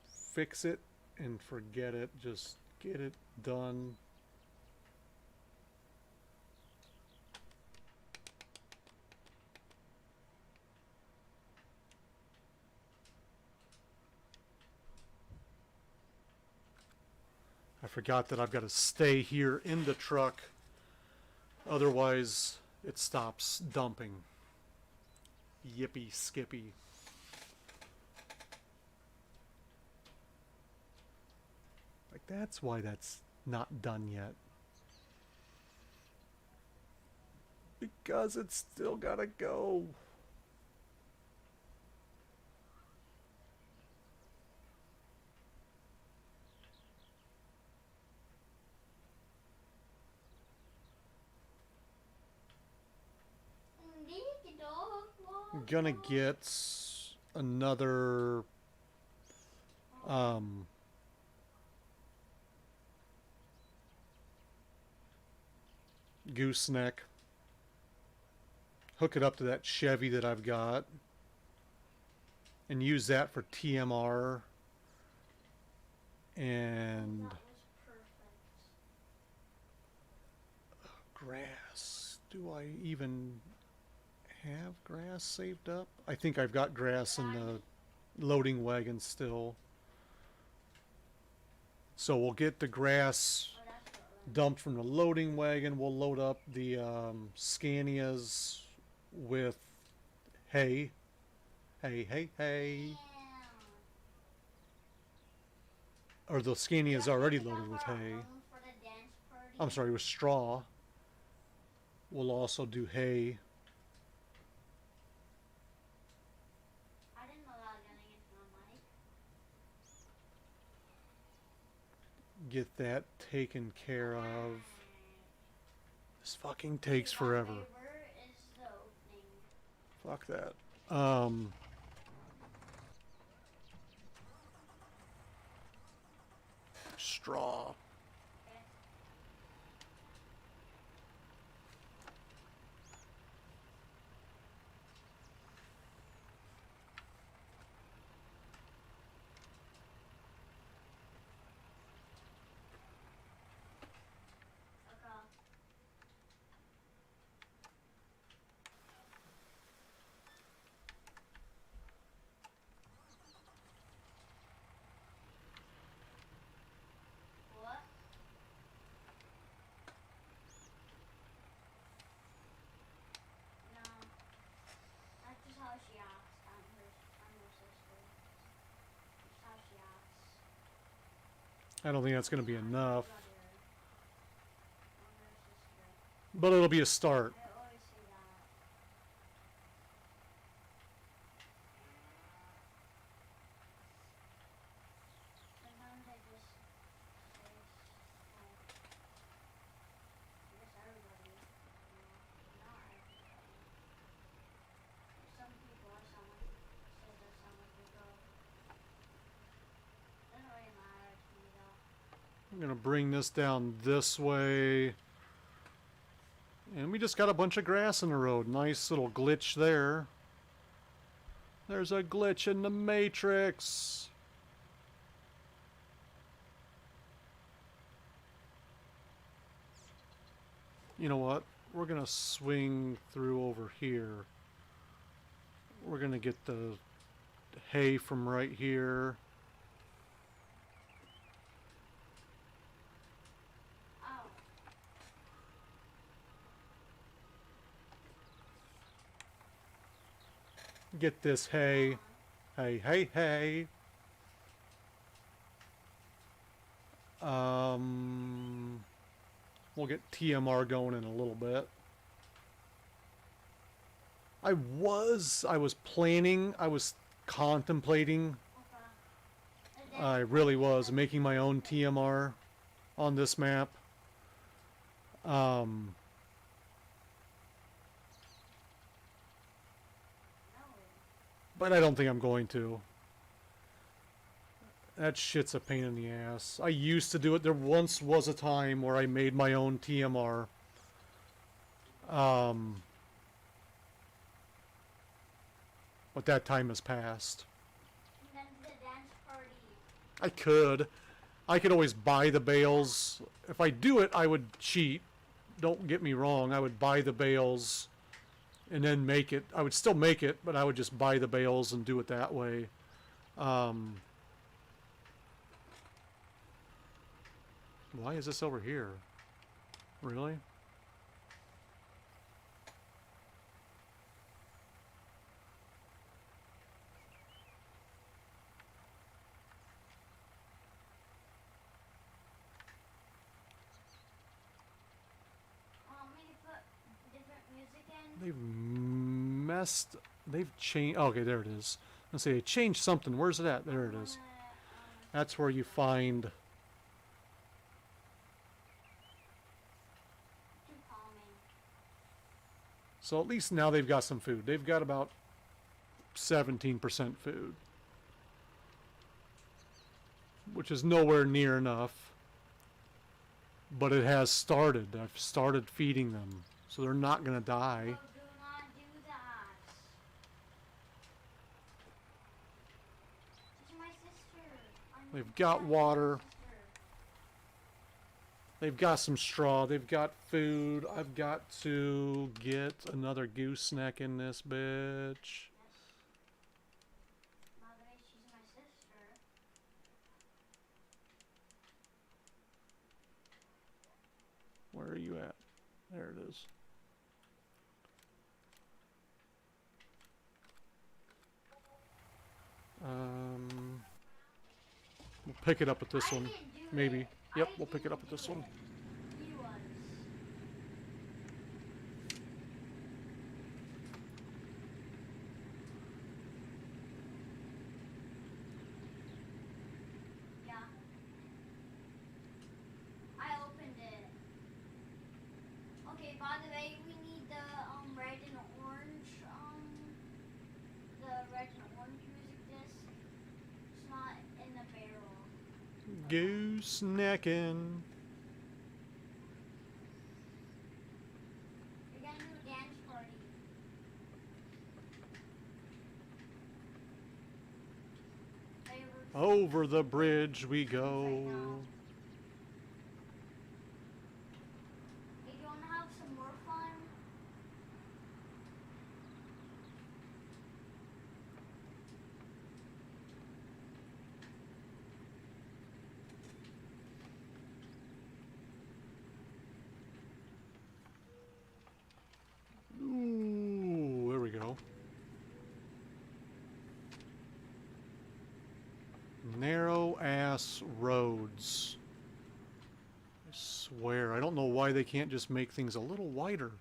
fix it and forget it. Just get it done. I forgot that I've got to stay here in the truck. Otherwise, it stops dumping. Yippee skippy. Like, that's why that's not done yet. Because it's still gotta go. Gonna get another gooseneck, hook it up to that Chevy that I've got, and use that for TMR. And That was perfect. grass. Do I even have grass saved up? I think I've got grass in the loading wagon still. So we'll get the grass Oh, that's what dumped from the loading wagon. We'll load up the Scanias with hay. Hay. Damn. Or the Scania's Yeah, already we loaded have with our hay. own for the dance party. I'm sorry, with straw. We'll also do hay. I didn't know that was gonna get to my mic. Get that taken care of. This fucking takes Dude, my forever. favorite is the opening. Fuck that. Straw. Okay. Okay. What? No. That's just how she acts. I'm her sister. That's how she acts. I don't think that's going to be I'm her enough, brother. I'm her sister. but it'll be a start. I always say that. Sometimes I just say, like, I guess everybody, not everybody. Some people I sound like, say that sound like a girl. Doesn't really matter to me though. I'm going to bring this down this way. And we just got a bunch of grass in the road. Nice little glitch there. There's a glitch in the matrix. You know what? We're going to swing through over here. We're going to get the hay from right here. Oh. Get this hay. Hey, hey, hey. We'll get TMR going in a little bit. I was contemplating, Okay. And then I really was, making my own TMR on this map. no. But I don't think I'm going to. That shit's a pain in the ass. I used to do it. There once was a time where I made my own TMR. But that time has passed. And then the dance party. I could always buy the bales. If I do it, I would cheat. Don't get me wrong. I would buy the bales and then make it. I would still make it, but I would just buy the bales and do it that way. Why is this over here? Really? Want me to put different music in? They've changed. Okay, there it is. Let's see, they changed something. Where's it at? There it is. That's where you find. Too calming. So at least now they've got some food. They've got about 17% food, which is nowhere near enough. But it has started. I've started feeding them, so they're not gonna die. No, do not do that. She's my sister. They've got water. Sister. They've got some straw. They've got food. I've got to get another gooseneck in this bitch. Mother, she's my sister. Where are you at? There it is. We'll pick it up at this I one. didn't do Maybe. it. Yep, I we'll pick it up didn't at this do one. it. He was. Yeah. I opened it. Okay, by the way, we need the red and orange the red and orange music disc. It's not in the barrel. Goosenecking. We're gonna do a dance party. Favorite Over the bridge we right go. now. Hey, do you wanna have some more fun? Ooh, there we go. Narrow ass roads. I swear, I don't know why they can't just make things a little wider.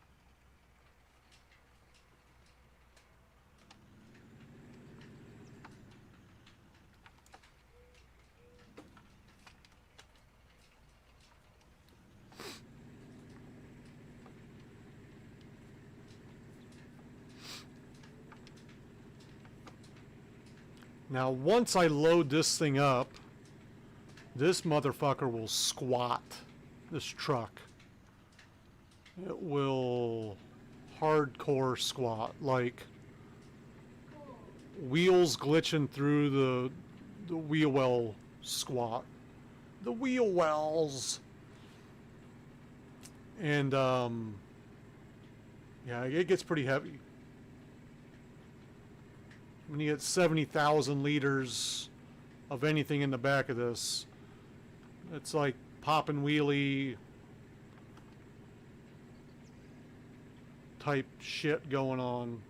Now, once I load this thing up, this motherfucker will squat. This truck. It will hardcore squat, like Cool. wheels glitching through the wheel well squat. The wheel wells. And yeah, it gets pretty heavy. When you get 70,000 liters of anything in the back of this, it's like popping wheelie type shit going on.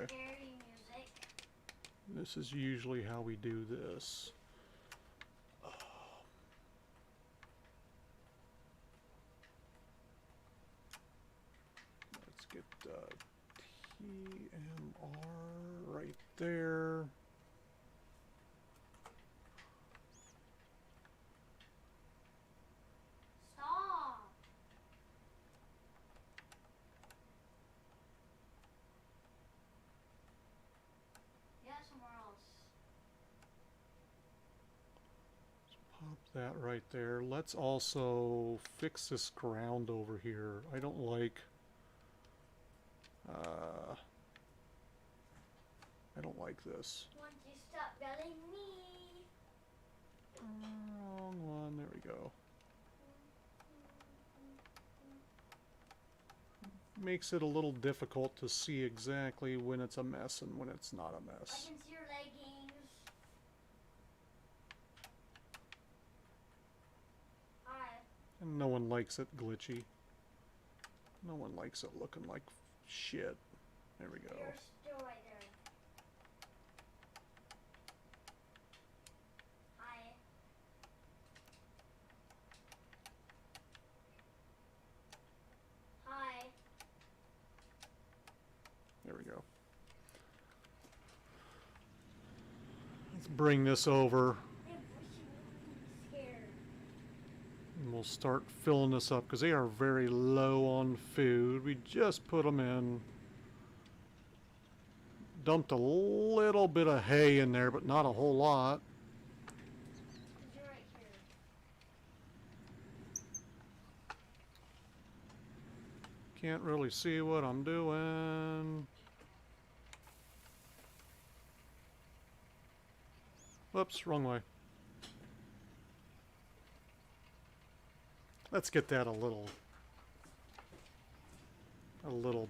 Okay. Scary music. This is usually how we do this. Let's get TMR right there. Stop. Yeah, somewhere else. Pop that right there. Let's also fix this ground over here. I don't like... I don't like this. Won't you stop yelling me? Wrong one. There we go. Makes it a little difficult to see exactly when it's a mess and when it's not a I mess. can see your leggings. Hi. And no one likes it glitchy. No one likes it looking like shit. There we go. You're still right there. Hi. Hi. There we go. Let's bring this over. I'm scared. And we'll start filling this up because they are very low on food. We just put them in. Dumped a little bit of hay in there, but not a whole lot. 'Cause you're right here. Can't really see what I'm doing. Whoops, wrong way. Let's get that a little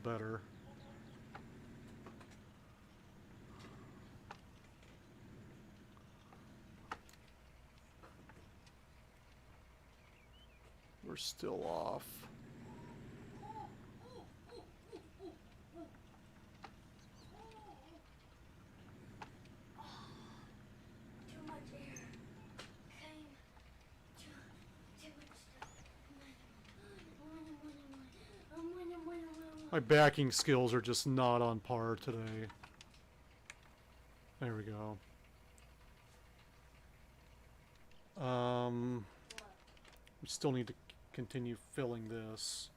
better. We're still off. Too much air. Came. Too much stuff. My backing skills are just not on par today. There we go. We still need to continue filling this.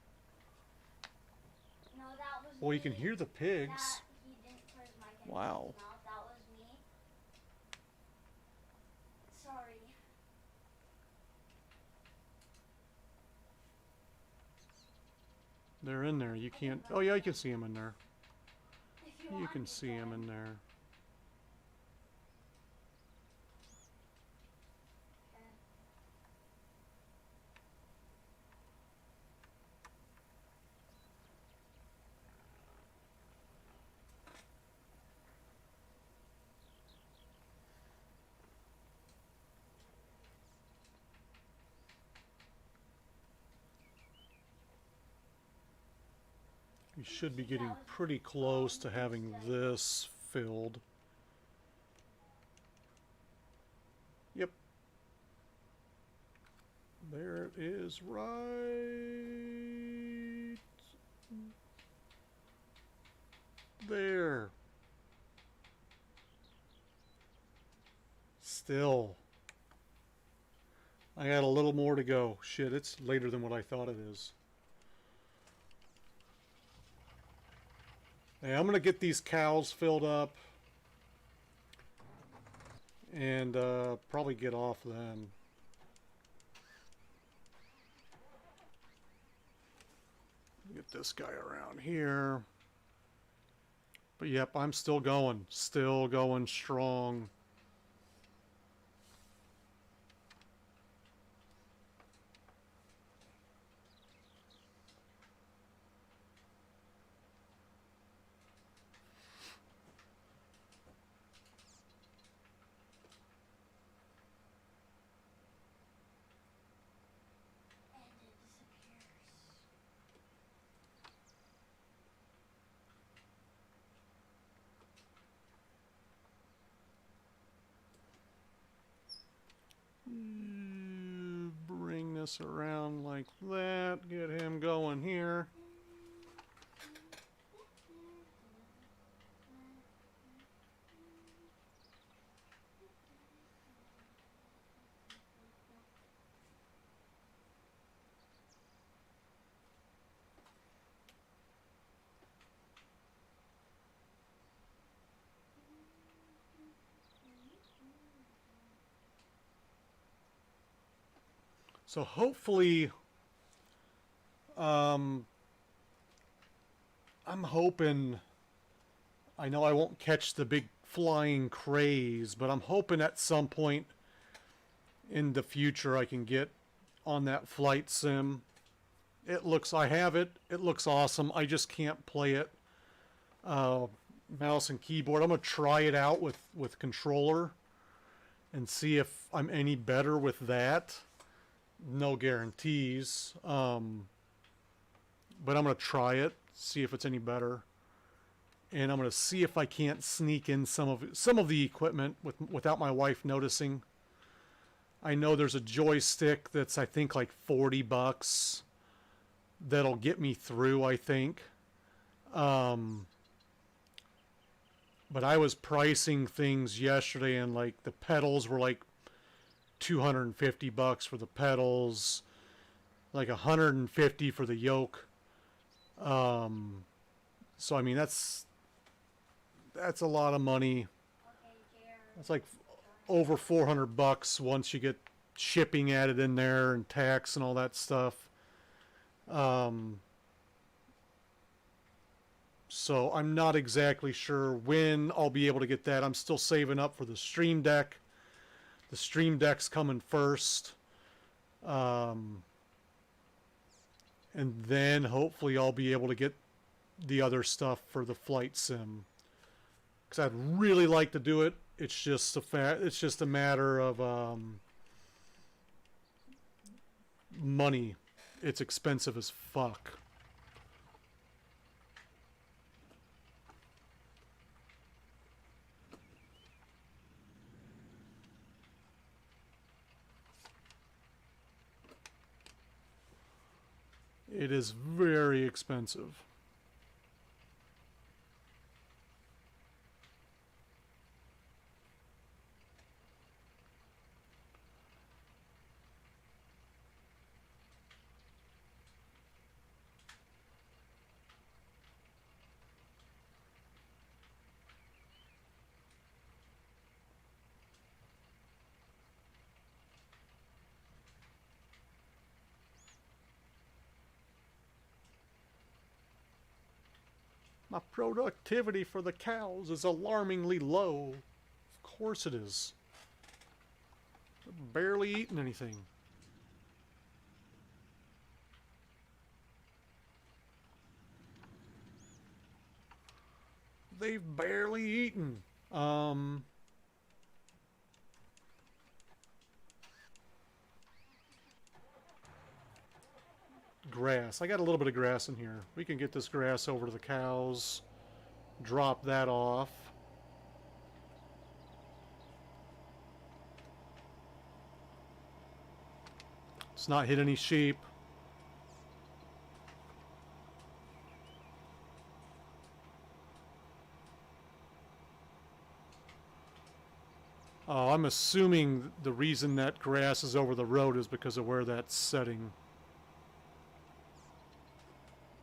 No, that was Well, you can me. hear the pigs. That, he didn't put his mic in Wow. his mouth. That was me. Sorry. They're in there. You can't. Oh yeah, you can see them in there. If You want can me see them in to. there. Okay. You should be getting pretty close to having this filled. Yep. There it is right there. Still. I got a little more to go. Shit, it's later than what I thought it is. Hey, I'm gonna get these cows filled up and probably get off then. Get this guy around here. But yep, I'm still going strong. And it disappears. Bring this around like that. Get him going here. So hopefully, I'm hoping, I know I won't catch the big flying craze, but I'm hoping at some point in the future I can get on that flight sim. I have it. It looks awesome. I just can't play it. Mouse and keyboard. I'm going to try it out with controller and see if I'm any better with that. No guarantees, but I'm gonna try it, see if it's any better, and I'm gonna see if I can't sneak in some of the equipment without my wife noticing. I know there's a joystick that's I think like $40 that'll get me through. I think, but I was pricing things yesterday, and like the pedals were like $250 for the pedals, like $150 for the yoke. So I mean that's a lot of money. It's like over $400 once you get shipping added in there and tax and all that stuff. So I'm not exactly sure when I'll be able to get that. I'm still saving up for the Stream Deck. The Stream Deck's coming first. And then hopefully I'll be able to get the other stuff for the flight sim. Because I'd really like to do it. It's just a matter of money. It's expensive as fuck. It is very expensive. My productivity for the cows is alarmingly low. Of course it is. They're barely eating anything. They've barely eaten. Grass. I got a little bit of grass in here. We can get this grass over to the cows. Drop that off. Let's not hit any sheep. Oh, I'm assuming the reason that grass is over the road is because of where that's setting.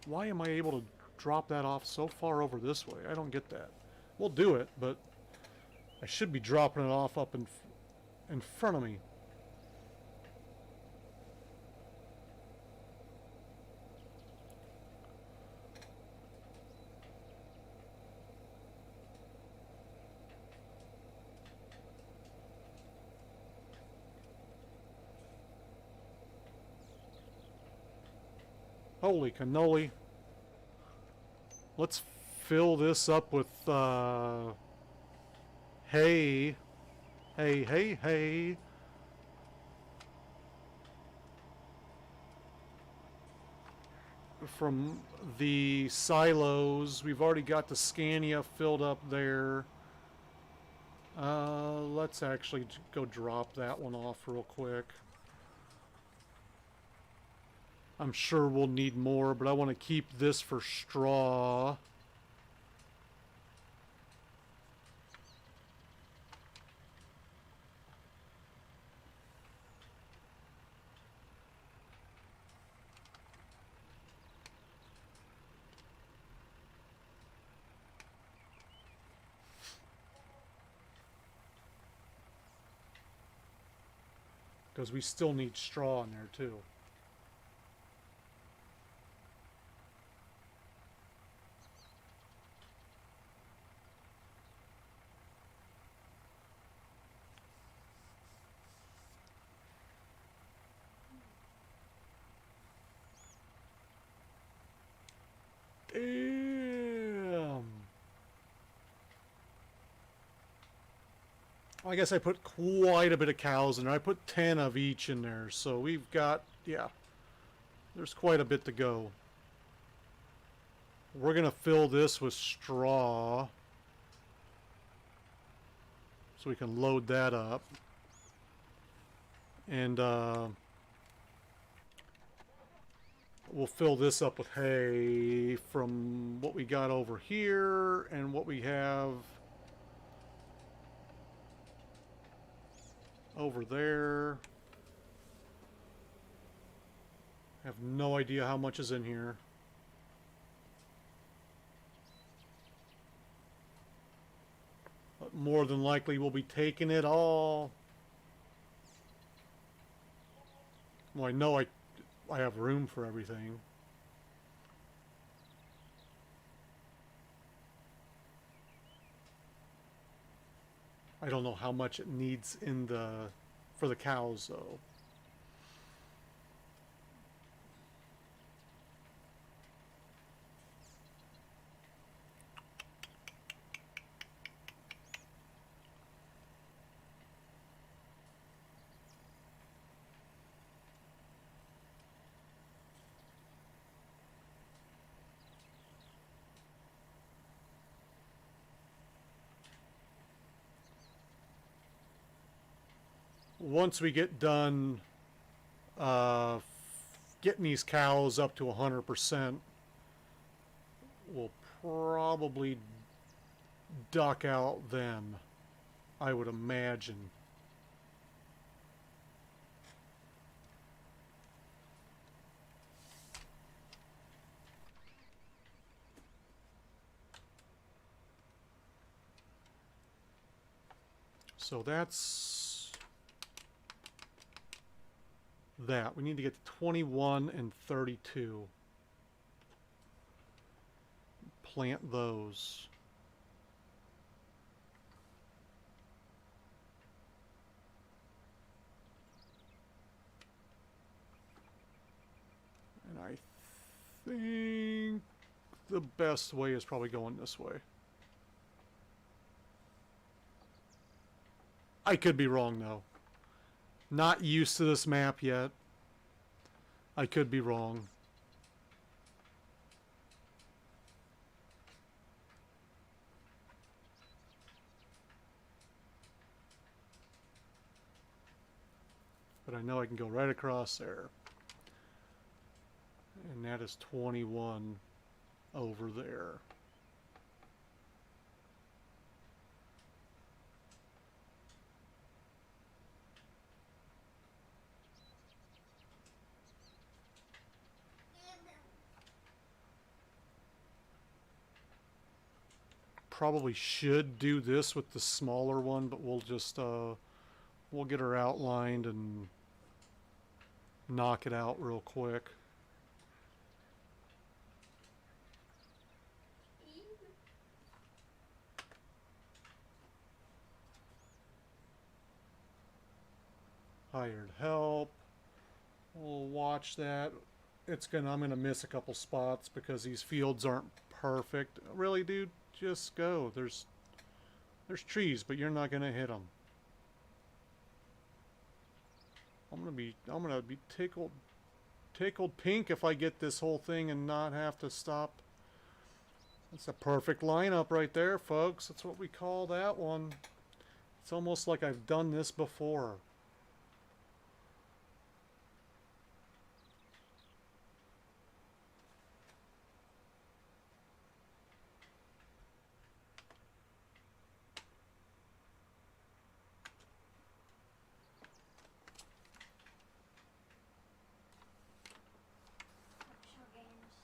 Why am I able to drop that off so far over this way? I don't get that. We'll do it, but I should be dropping it off up in front of me. Holy cannoli. Let's fill this up with hay. Hay. From the silos. We've already got the Scania filled up there. Let's actually go drop that one off real quick. I'm sure we'll need more, but I want to keep this for straw. Because we still need straw in there too. Damn. I guess I put quite a bit of cows in there. I put 10 of each in there. So we've got, yeah, there's quite a bit to go. We're going to fill this with straw. So we can load that up. And we'll fill this up with hay from what we got over here and what we have over there. I have no idea how much is in here. But more than likely we'll be taking it all. Well, I know I have room for everything. I don't know how much it needs in the for the cows though. Once we get done getting these cows up to 100%, we'll probably duck out then, I would imagine. So that's that. We need to get to 21 and 32. Plant those. And I think the best way is probably going this way. I could be wrong though. Not used to this map yet. I could be wrong. But I know I can go right across there. And that is 21 over there. Probably should do this with the smaller one, but we'll just we'll get her outlined and knock it out real quick. Hired help. We'll watch that. I'm gonna miss a couple spots because these fields aren't perfect. Really, dude? Just go. There's trees, but you're not gonna hit them. I'm gonna be tickled pink if I get this whole thing and not have to stop. That's a perfect lineup right there, folks. That's what we call that one. It's almost like I've done this before. Virtual games.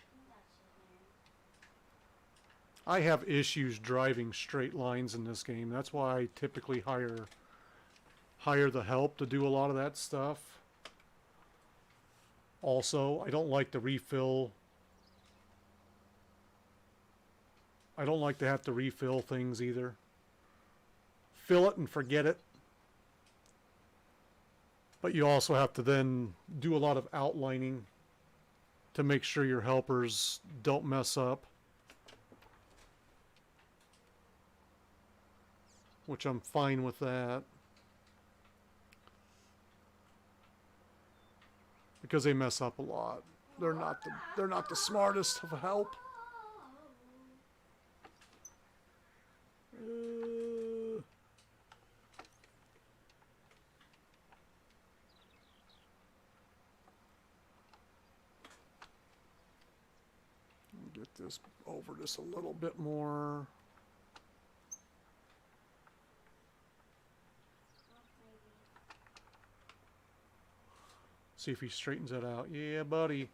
I think that's his name. I have issues driving straight lines in this game. That's why I typically hire the help to do a lot of that stuff. Also, I don't like to refill. I don't like to have to refill things either. Fill it and forget it. But you also have to then do a lot of outlining to make sure your helpers don't mess up. Which I'm fine with that. Because they mess up a lot. They're not the smartest of help. Get this over just a little bit more. See if he straightens that out. Yeah, buddy.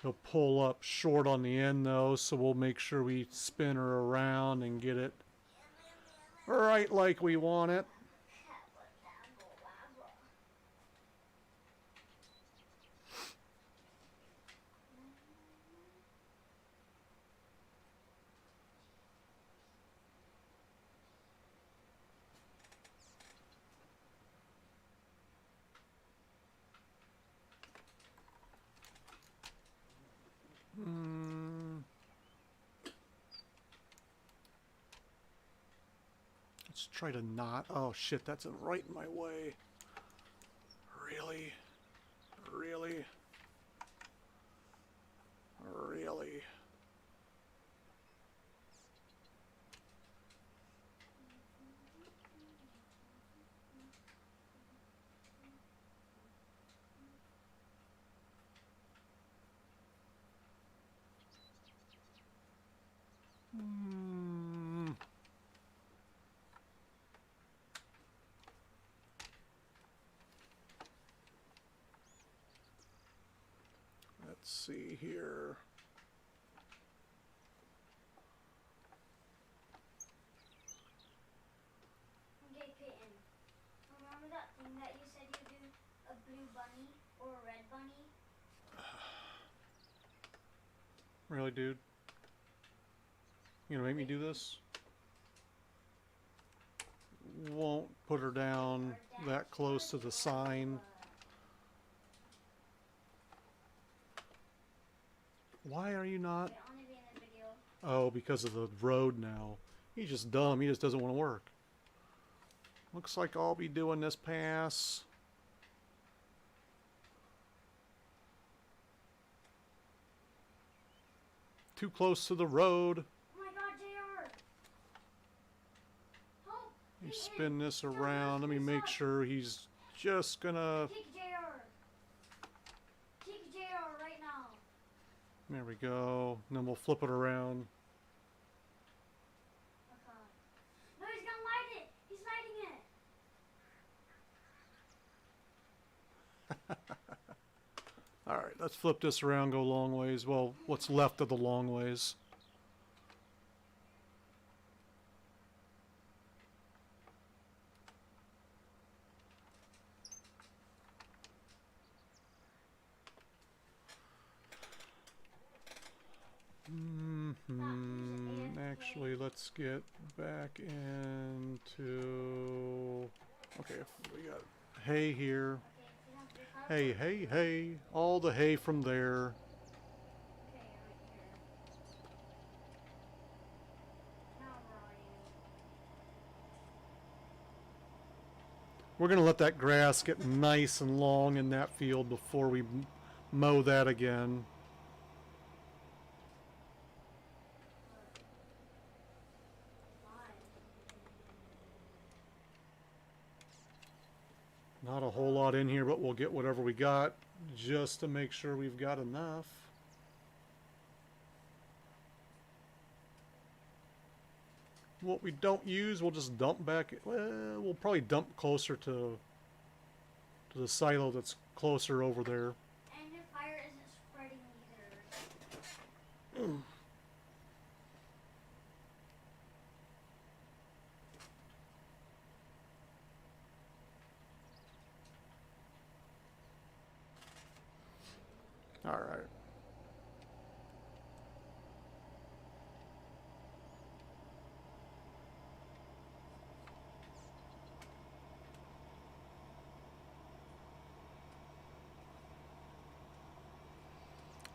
He'll pull up short on the end though, so we'll make sure we spin her around and get it right like we want it. Let's try to not. Oh shit, that's right in my way. Really? Really? Really? Let's see here. Okay, Peyton. Remember that thing that you said you do? A blue bunny or a red bunny? Really, dude? You gonna make me do this? Won't put her down that close to the sign. Why are you not? Okay, only be in the video. Oh, because of the road now. He's just dumb. He just doesn't want to work. Looks like I'll be doing this pass. Too close to the road. Oh my god, JR! Help! Let me Hey, spin hey, this JR, around. Let me mess make up. sure he's just gonna... Kick JR! Kick JR right now! There we go. And then we'll flip it around. Okay. No, he's gonna light it! He's lighting it! Alright, let's flip this around, go long ways. Well, what's left of the long ways. Actually, let's get back into... Okay, we got hay here. Okay, Hay, hay, hay. All the hay from there. okay, right here. Now where are We're going to let that grass get nice and long in that field before we mow that again. Not a whole lot in here, but we'll get whatever we got just to make sure we've got enough. What we don't use, we'll just dump back. Well, we'll probably dump closer to the silo that's closer over there. And the fire isn't spreading either. All right.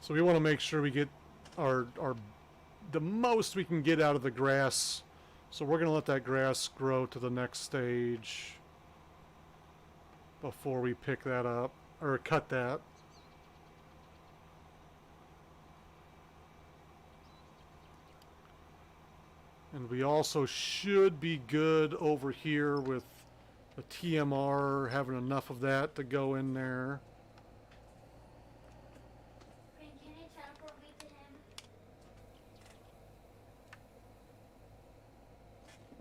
So we want to make sure we get our the most we can get out of the grass. So we're going to let that grass grow to the next stage before we pick that up or cut that. And we also should be good over here with the TMR, having enough of that to go in there. Can you teleport me to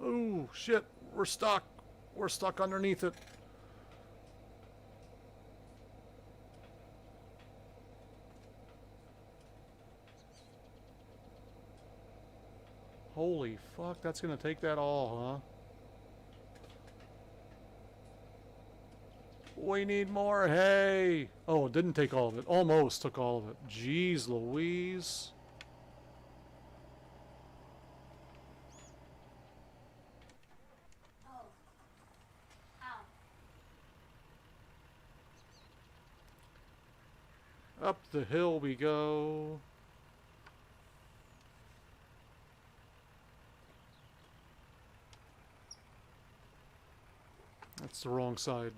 him? Oh, shit. We're stuck. We're stuck underneath it. Holy fuck, that's gonna take that all, huh? We need more hay! Oh, it didn't take all of it. Almost took all of it. Jeez Louise. Oh. Ow. Up the hill we go. That's the wrong side.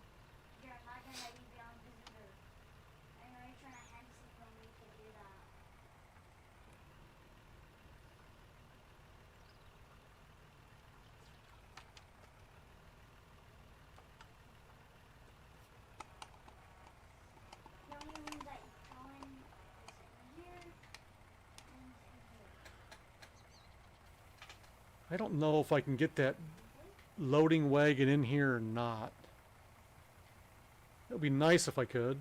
You're not gonna let me be on visitor. I know you're trying to hand signal me to do that. The only room that you join is in here and in here. I don't know if I can get that loading wagon in here or not. It would be nice if I could.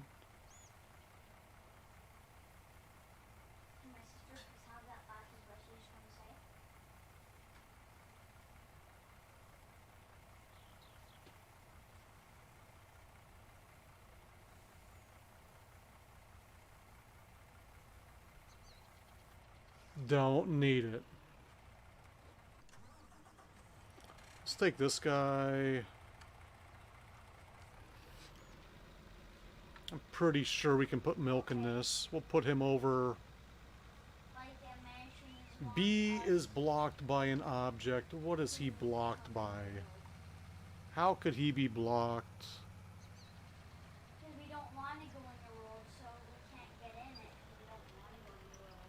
Can my sister please have that back is what she was trying to say? Don't need it. Let's take this guy. I'm pretty sure we can put milk in this. We'll put him over. Like a mansion B is blocked by an object. What is he blocked by? How could he be blocked? because we don't want to go in the world, so we can't get in it because we don't want to go in the world.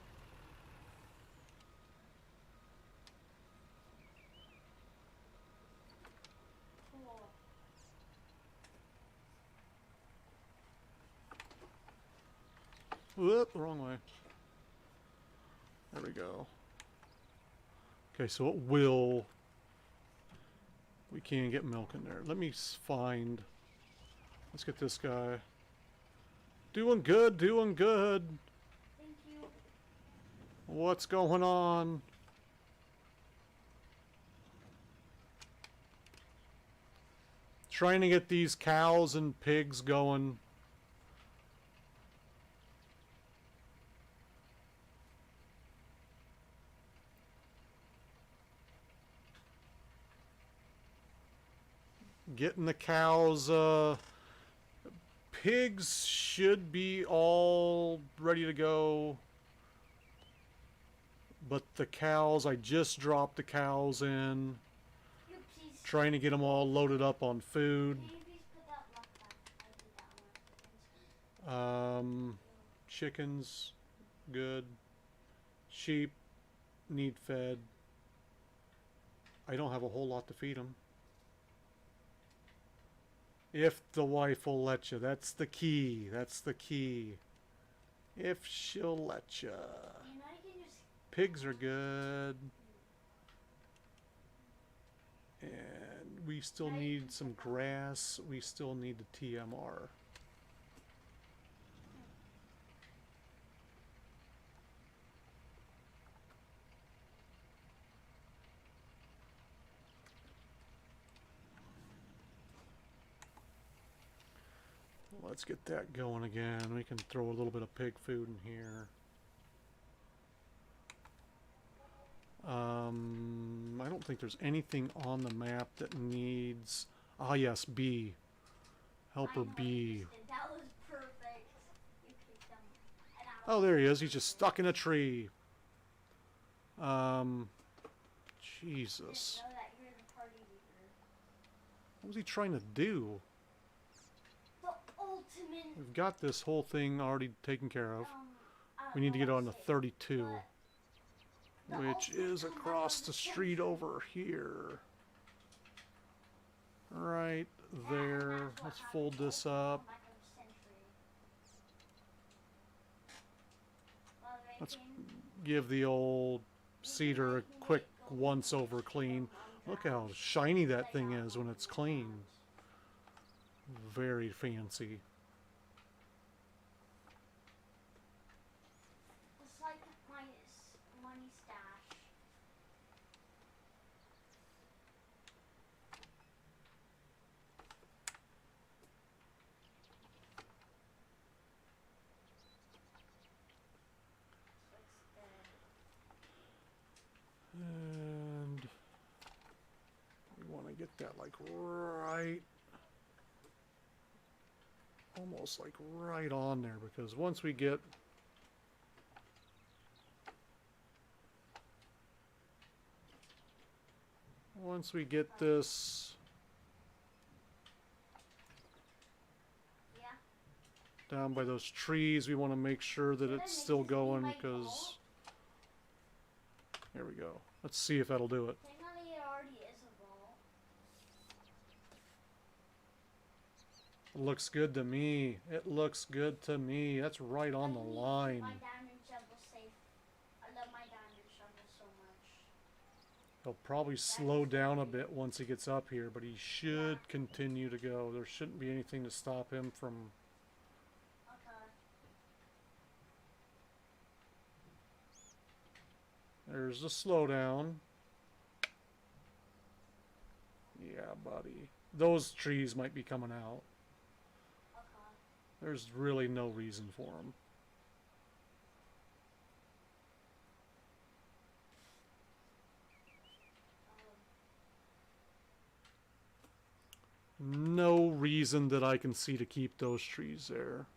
Cool. Whoop, the wrong way. There we go. Okay, so it will. We can get milk in there. Let me find. Let's get this guy. Doing good, doing good. Thank you. What's going on? Trying to get these cows and pigs going. Getting the cows, pigs should be all ready to go. But the cows, I just dropped the cows in. You please. Trying to get them all loaded up on food. Can you please Chickens, good. Sheep, need fed. I don't have a whole lot to feed them. If the wife will let you. That's the key. That's the key. If she'll let you. You know, you can just. Pigs are good. And we still need some grass. We still need the TMR. Let's get that going again. We can throw a little bit of pig food in here. I don't think there's anything on the map that needs... Ah, yes, bee. Helper I know bee. that was perfect. You picked him. And I Oh, was there he is. He's just perfect. stuck in a tree. Didn't Jesus. know that you're the party leader. What was he trying to do? The ultimate. We've got this whole thing already taken care of. I don't We need to know get what on to say, 32. but the Which ultimate is comeback across of the century. street over here. Right Yeah, there. and that's what Let's happened. fold this Ultimate up. comeback of the century. Well, Let's Raven, give the old cedar a quick once over clean. Look how shiny that thing is when it's clean. Very fancy. It's like my money stash. And we want to get that like right, almost like right on there, because once we get this Yeah. down by those trees, we want to make sure that Did I it's make still this be going, my because goal? there we go. Let's see if that'll do it. Technically, it already is a ball. Looks good to me. It looks good to me. That's right on the I need line. My diamond shovel safe. I love my diamond shovel so much. He'll probably slow down a bit once he gets up here, but he should continue to go. There shouldn't be anything to stop him from... Okay. There's the slowdown. Yeah, buddy. Those trees might be coming out. Okay. There's really no reason for them. No reason that I can see to keep those trees there.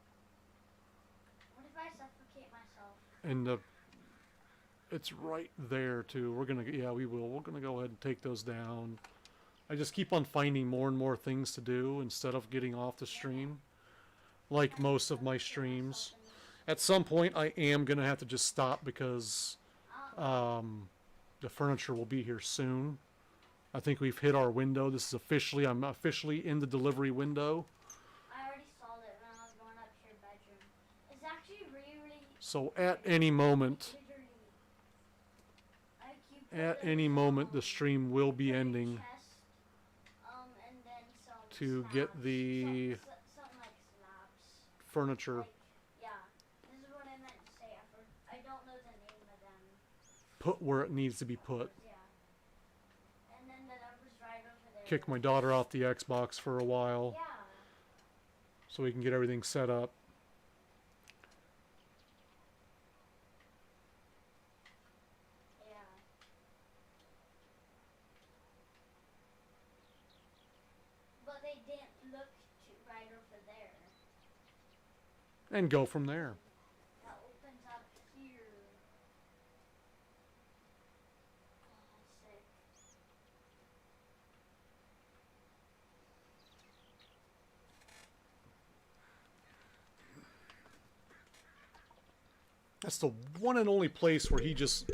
What if I suffocate myself? And it's right there too. We're gonna, yeah, we will. We're gonna go ahead and take those down. I just keep on finding more and more things to do instead of getting off the stream, like most of my streams. At some point, I am gonna have to just stop because the furniture will be here soon. I think we've hit our window. This is officially, I'm officially in the delivery window. I already saw it when I was going up to your bedroom. It's actually really, really. So at any moment, glittery. Like you put at the, any moment, the stream will be ending. chest, and then some To slabs. get the Something like slabs. furniture. Like, yeah. This is what I meant to say. I don't know the name of them. Put where it needs to be put. Yeah. And then the number's right over there. Kick my daughter off the Xbox for a while Yeah. so we can get everything set up. Yeah. But they didn't look right over there. And go from there. That opens up here. Oh, sick. That's the one and only place where he just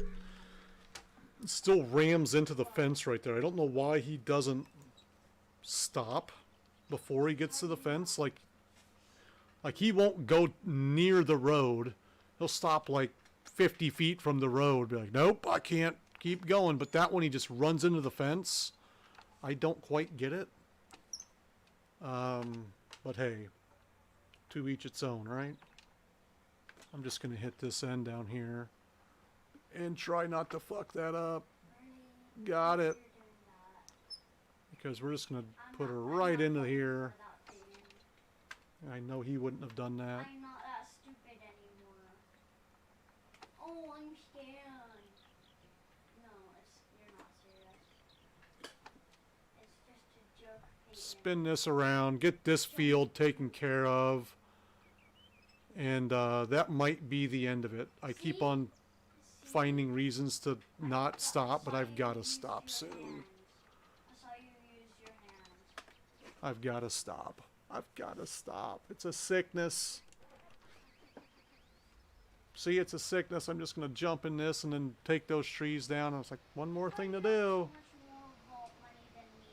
still rams into the fence right there. I don't know why he doesn't stop before he gets to the fence. Like he won't go near the road. He'll stop like 50 feet from the road. Be like, nope, I can't keep going. But that one, he just runs into the fence. I don't quite get it. But hey, to each its own, right? I'm just going to hit this end down here and try not to fuck that up. Got it. Because we're just going to put her right into here. I know he wouldn't have done that. I'm not that stupid anymore. Oh, I'm scared. No, you're not serious. It's just a joke. Peyton. Spin this around, get this field taken care of. And that might be the end of it. I keep on finding reasons to not stop, but I've got to stop soon. I saw you use your hands. I've got to stop. I've got to stop. It's a sickness. See, it's a sickness. I'm just going to jump in this and then take those trees down. I was like, one more thing to do. So much more vault money than me.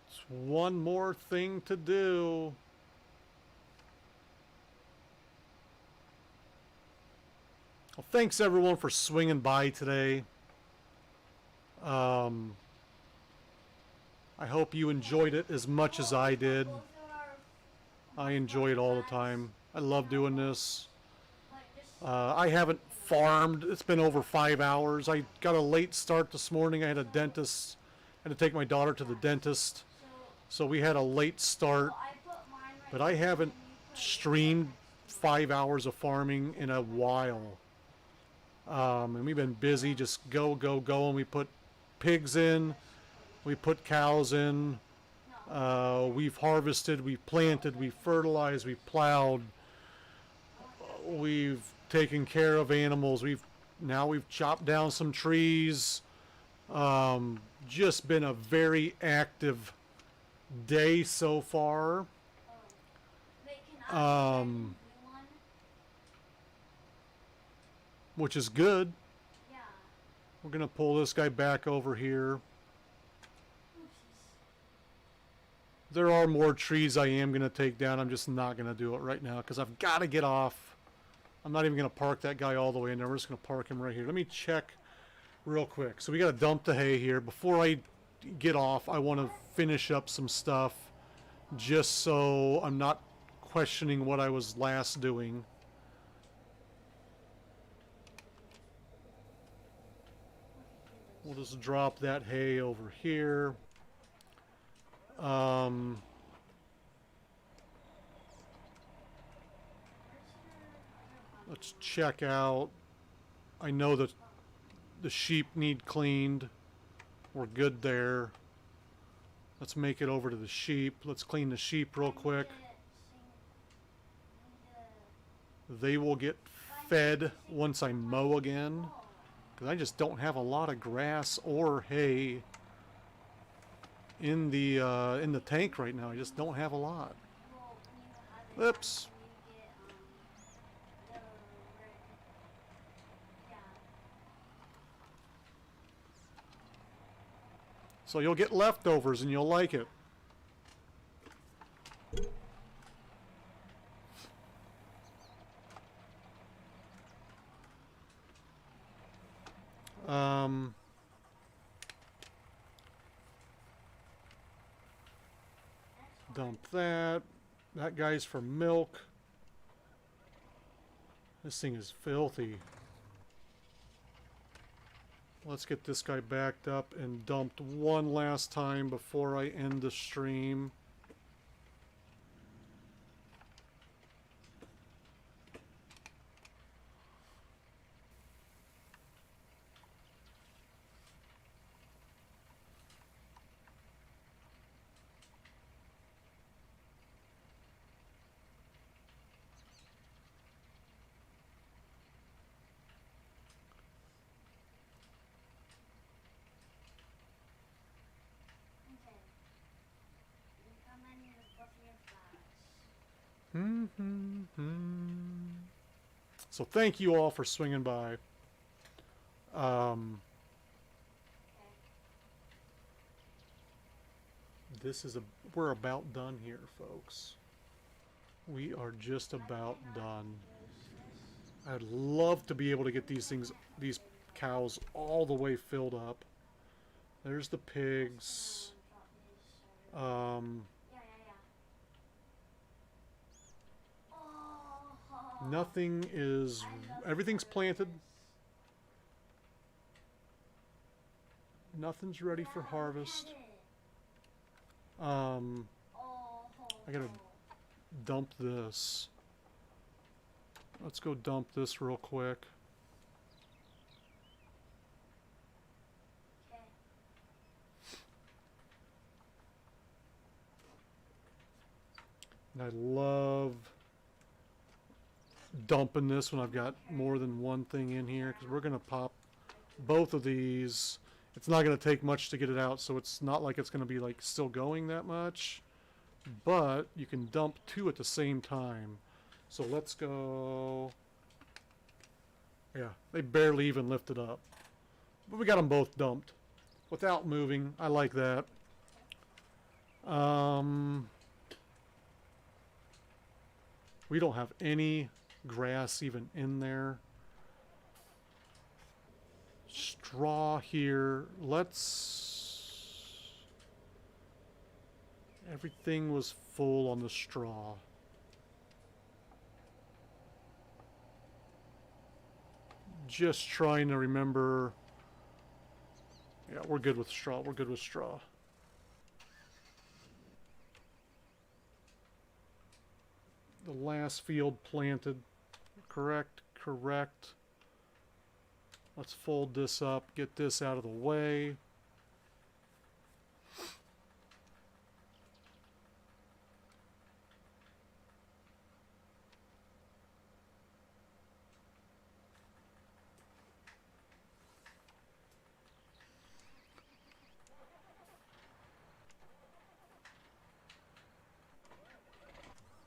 It's one more thing to do. Well, thanks everyone for swinging by today. I hope you enjoyed it as much as I did. Both are I enjoy it all the time. I love doing this. like just I haven't farmed. It's been over 5 hours. I got a late start this morning. I had a dentist. I had to take my daughter to the dentist. So we had a late start. I put mine right But I haven't streamed 5 hours of farming in a while. And we've been busy, just go, and we put pigs in, we put cows in, we've harvested, we've planted, we've fertilized, we've plowed, we've taken care of animals, we've chopped down some trees. Just been a very active day so far. Wait, can I Um, do one? Which is good. Yeah. We're gonna pull this guy back over here. Oopsies. There are more trees I am gonna take down. I'm just not gonna do it right now because I've got to get off. I'm not even gonna park that guy all the way in there. We're just gonna park him right here. Let me check real quick. So we gotta dump the hay here. Before I get off, I want to finish up some stuff just so I'm not questioning what I was last doing. We'll just drop that hay over here. Let's check out. I know that the sheep need cleaned. We're good there. Let's make it over to the sheep. Let's clean the sheep real quick. They will get fed once I mow again. Because I just don't have a lot of grass or hay in the tank right now. I just don't have a lot. Oops. So you'll get leftovers and you'll like it. Dump that. That guy's for milk. This thing is filthy. Let's get this guy backed up and dumped one last time before I end the stream. Okay. So thank you all for swinging by. We're about done here, folks. We are just about done. I'd love to be able to get these cows all the way filled up. There's the pigs. Nothing is... Everything's planted. Nothing's ready for harvest. I gotta dump this. Let's go dump this real quick. And I love dumping this when I've got more than one thing in here, because we're gonna pop both of these. It's not gonna take much to get it out, so it's not like it's gonna be like still going that much, but you can dump two at the same time. So let's go. Yeah, they barely even lifted up, but we got them both dumped without moving. I like that. We don't have any grass even in there. Straw here. Everything was full on the straw. Just trying to remember. Yeah, we're good with straw. We're good with straw. The last field planted. Correct, correct. Let's fold this up, get this out of the way.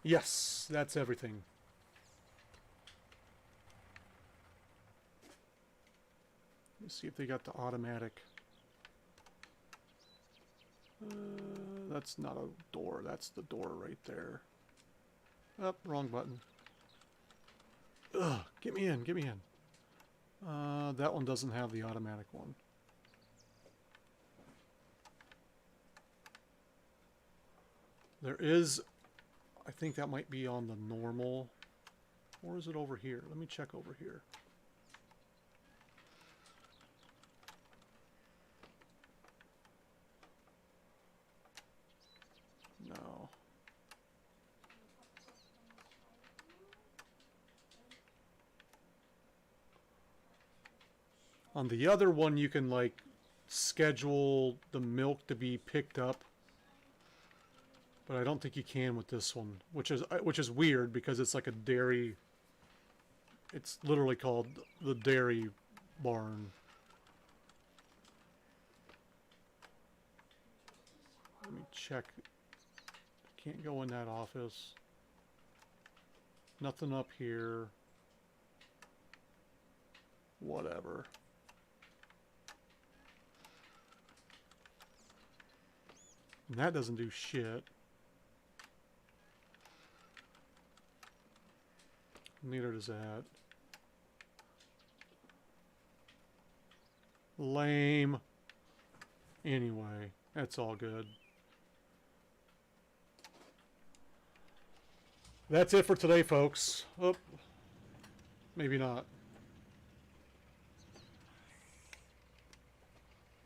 Yes, that's everything. Let's see if they got the automatic. That's not a door. That's the door right there. Oh, wrong button. Ugh, get me in, get me in. That one doesn't have the automatic one. There is, I think that might be on the normal. Or is it over here? Let me check over here. No. On the other one, you can like schedule the milk to be picked up, but I don't think you can with this one, which is weird because it's like a dairy. It's literally called the dairy barn. Let me check. Can't go in that office. Nothing up here. Whatever. And that doesn't do shit. Neither does that. Lame. Anyway, that's all good. That's it for today, folks. Oh, maybe not.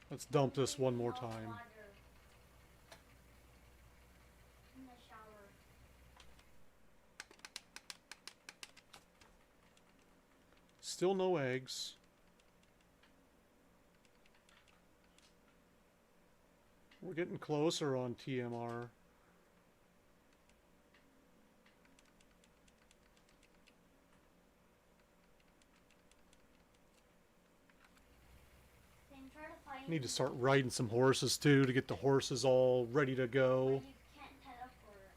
Let's dump this one more time. In the shower. Still no eggs. We're getting closer on TMR. Then try to find Need to start riding some horses too to get the horses all ready to but go. you can't teleport.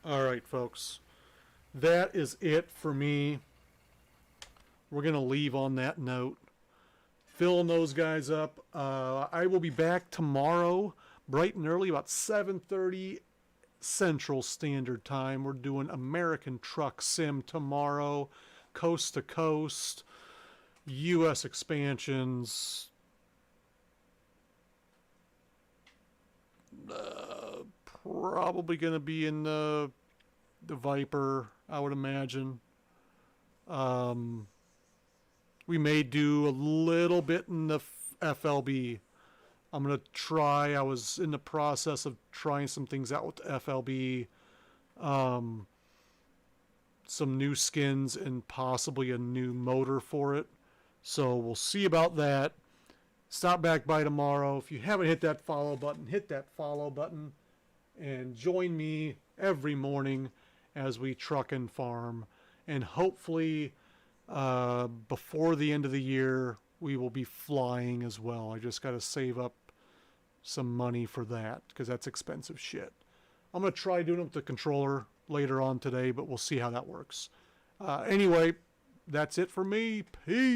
All right, folks. That is it for me. We're going to leave on that note. Filling those guys up. I will be back tomorrow, bright and early, about 7:30 Central Standard Time. We're doing American Truck Sim tomorrow, coast to coast, U.S. expansions. Probably going to be in the Viper, I would imagine. We may do a little bit in the FLB. I'm going to try. I was in the process of trying some things out with the FLB. Some new skins and possibly a new motor for it. So we'll see about that. Stop back by tomorrow. If you haven't hit that follow button, hit that follow button. And join me every morning as we truck and farm. And hopefully before the end of the year, we will be flying as well. I just got to save up some money for that because that's expensive shit. I'm going to try doing it with the controller later on today, but we'll see how that works. Anyway, that's it for me. Peace.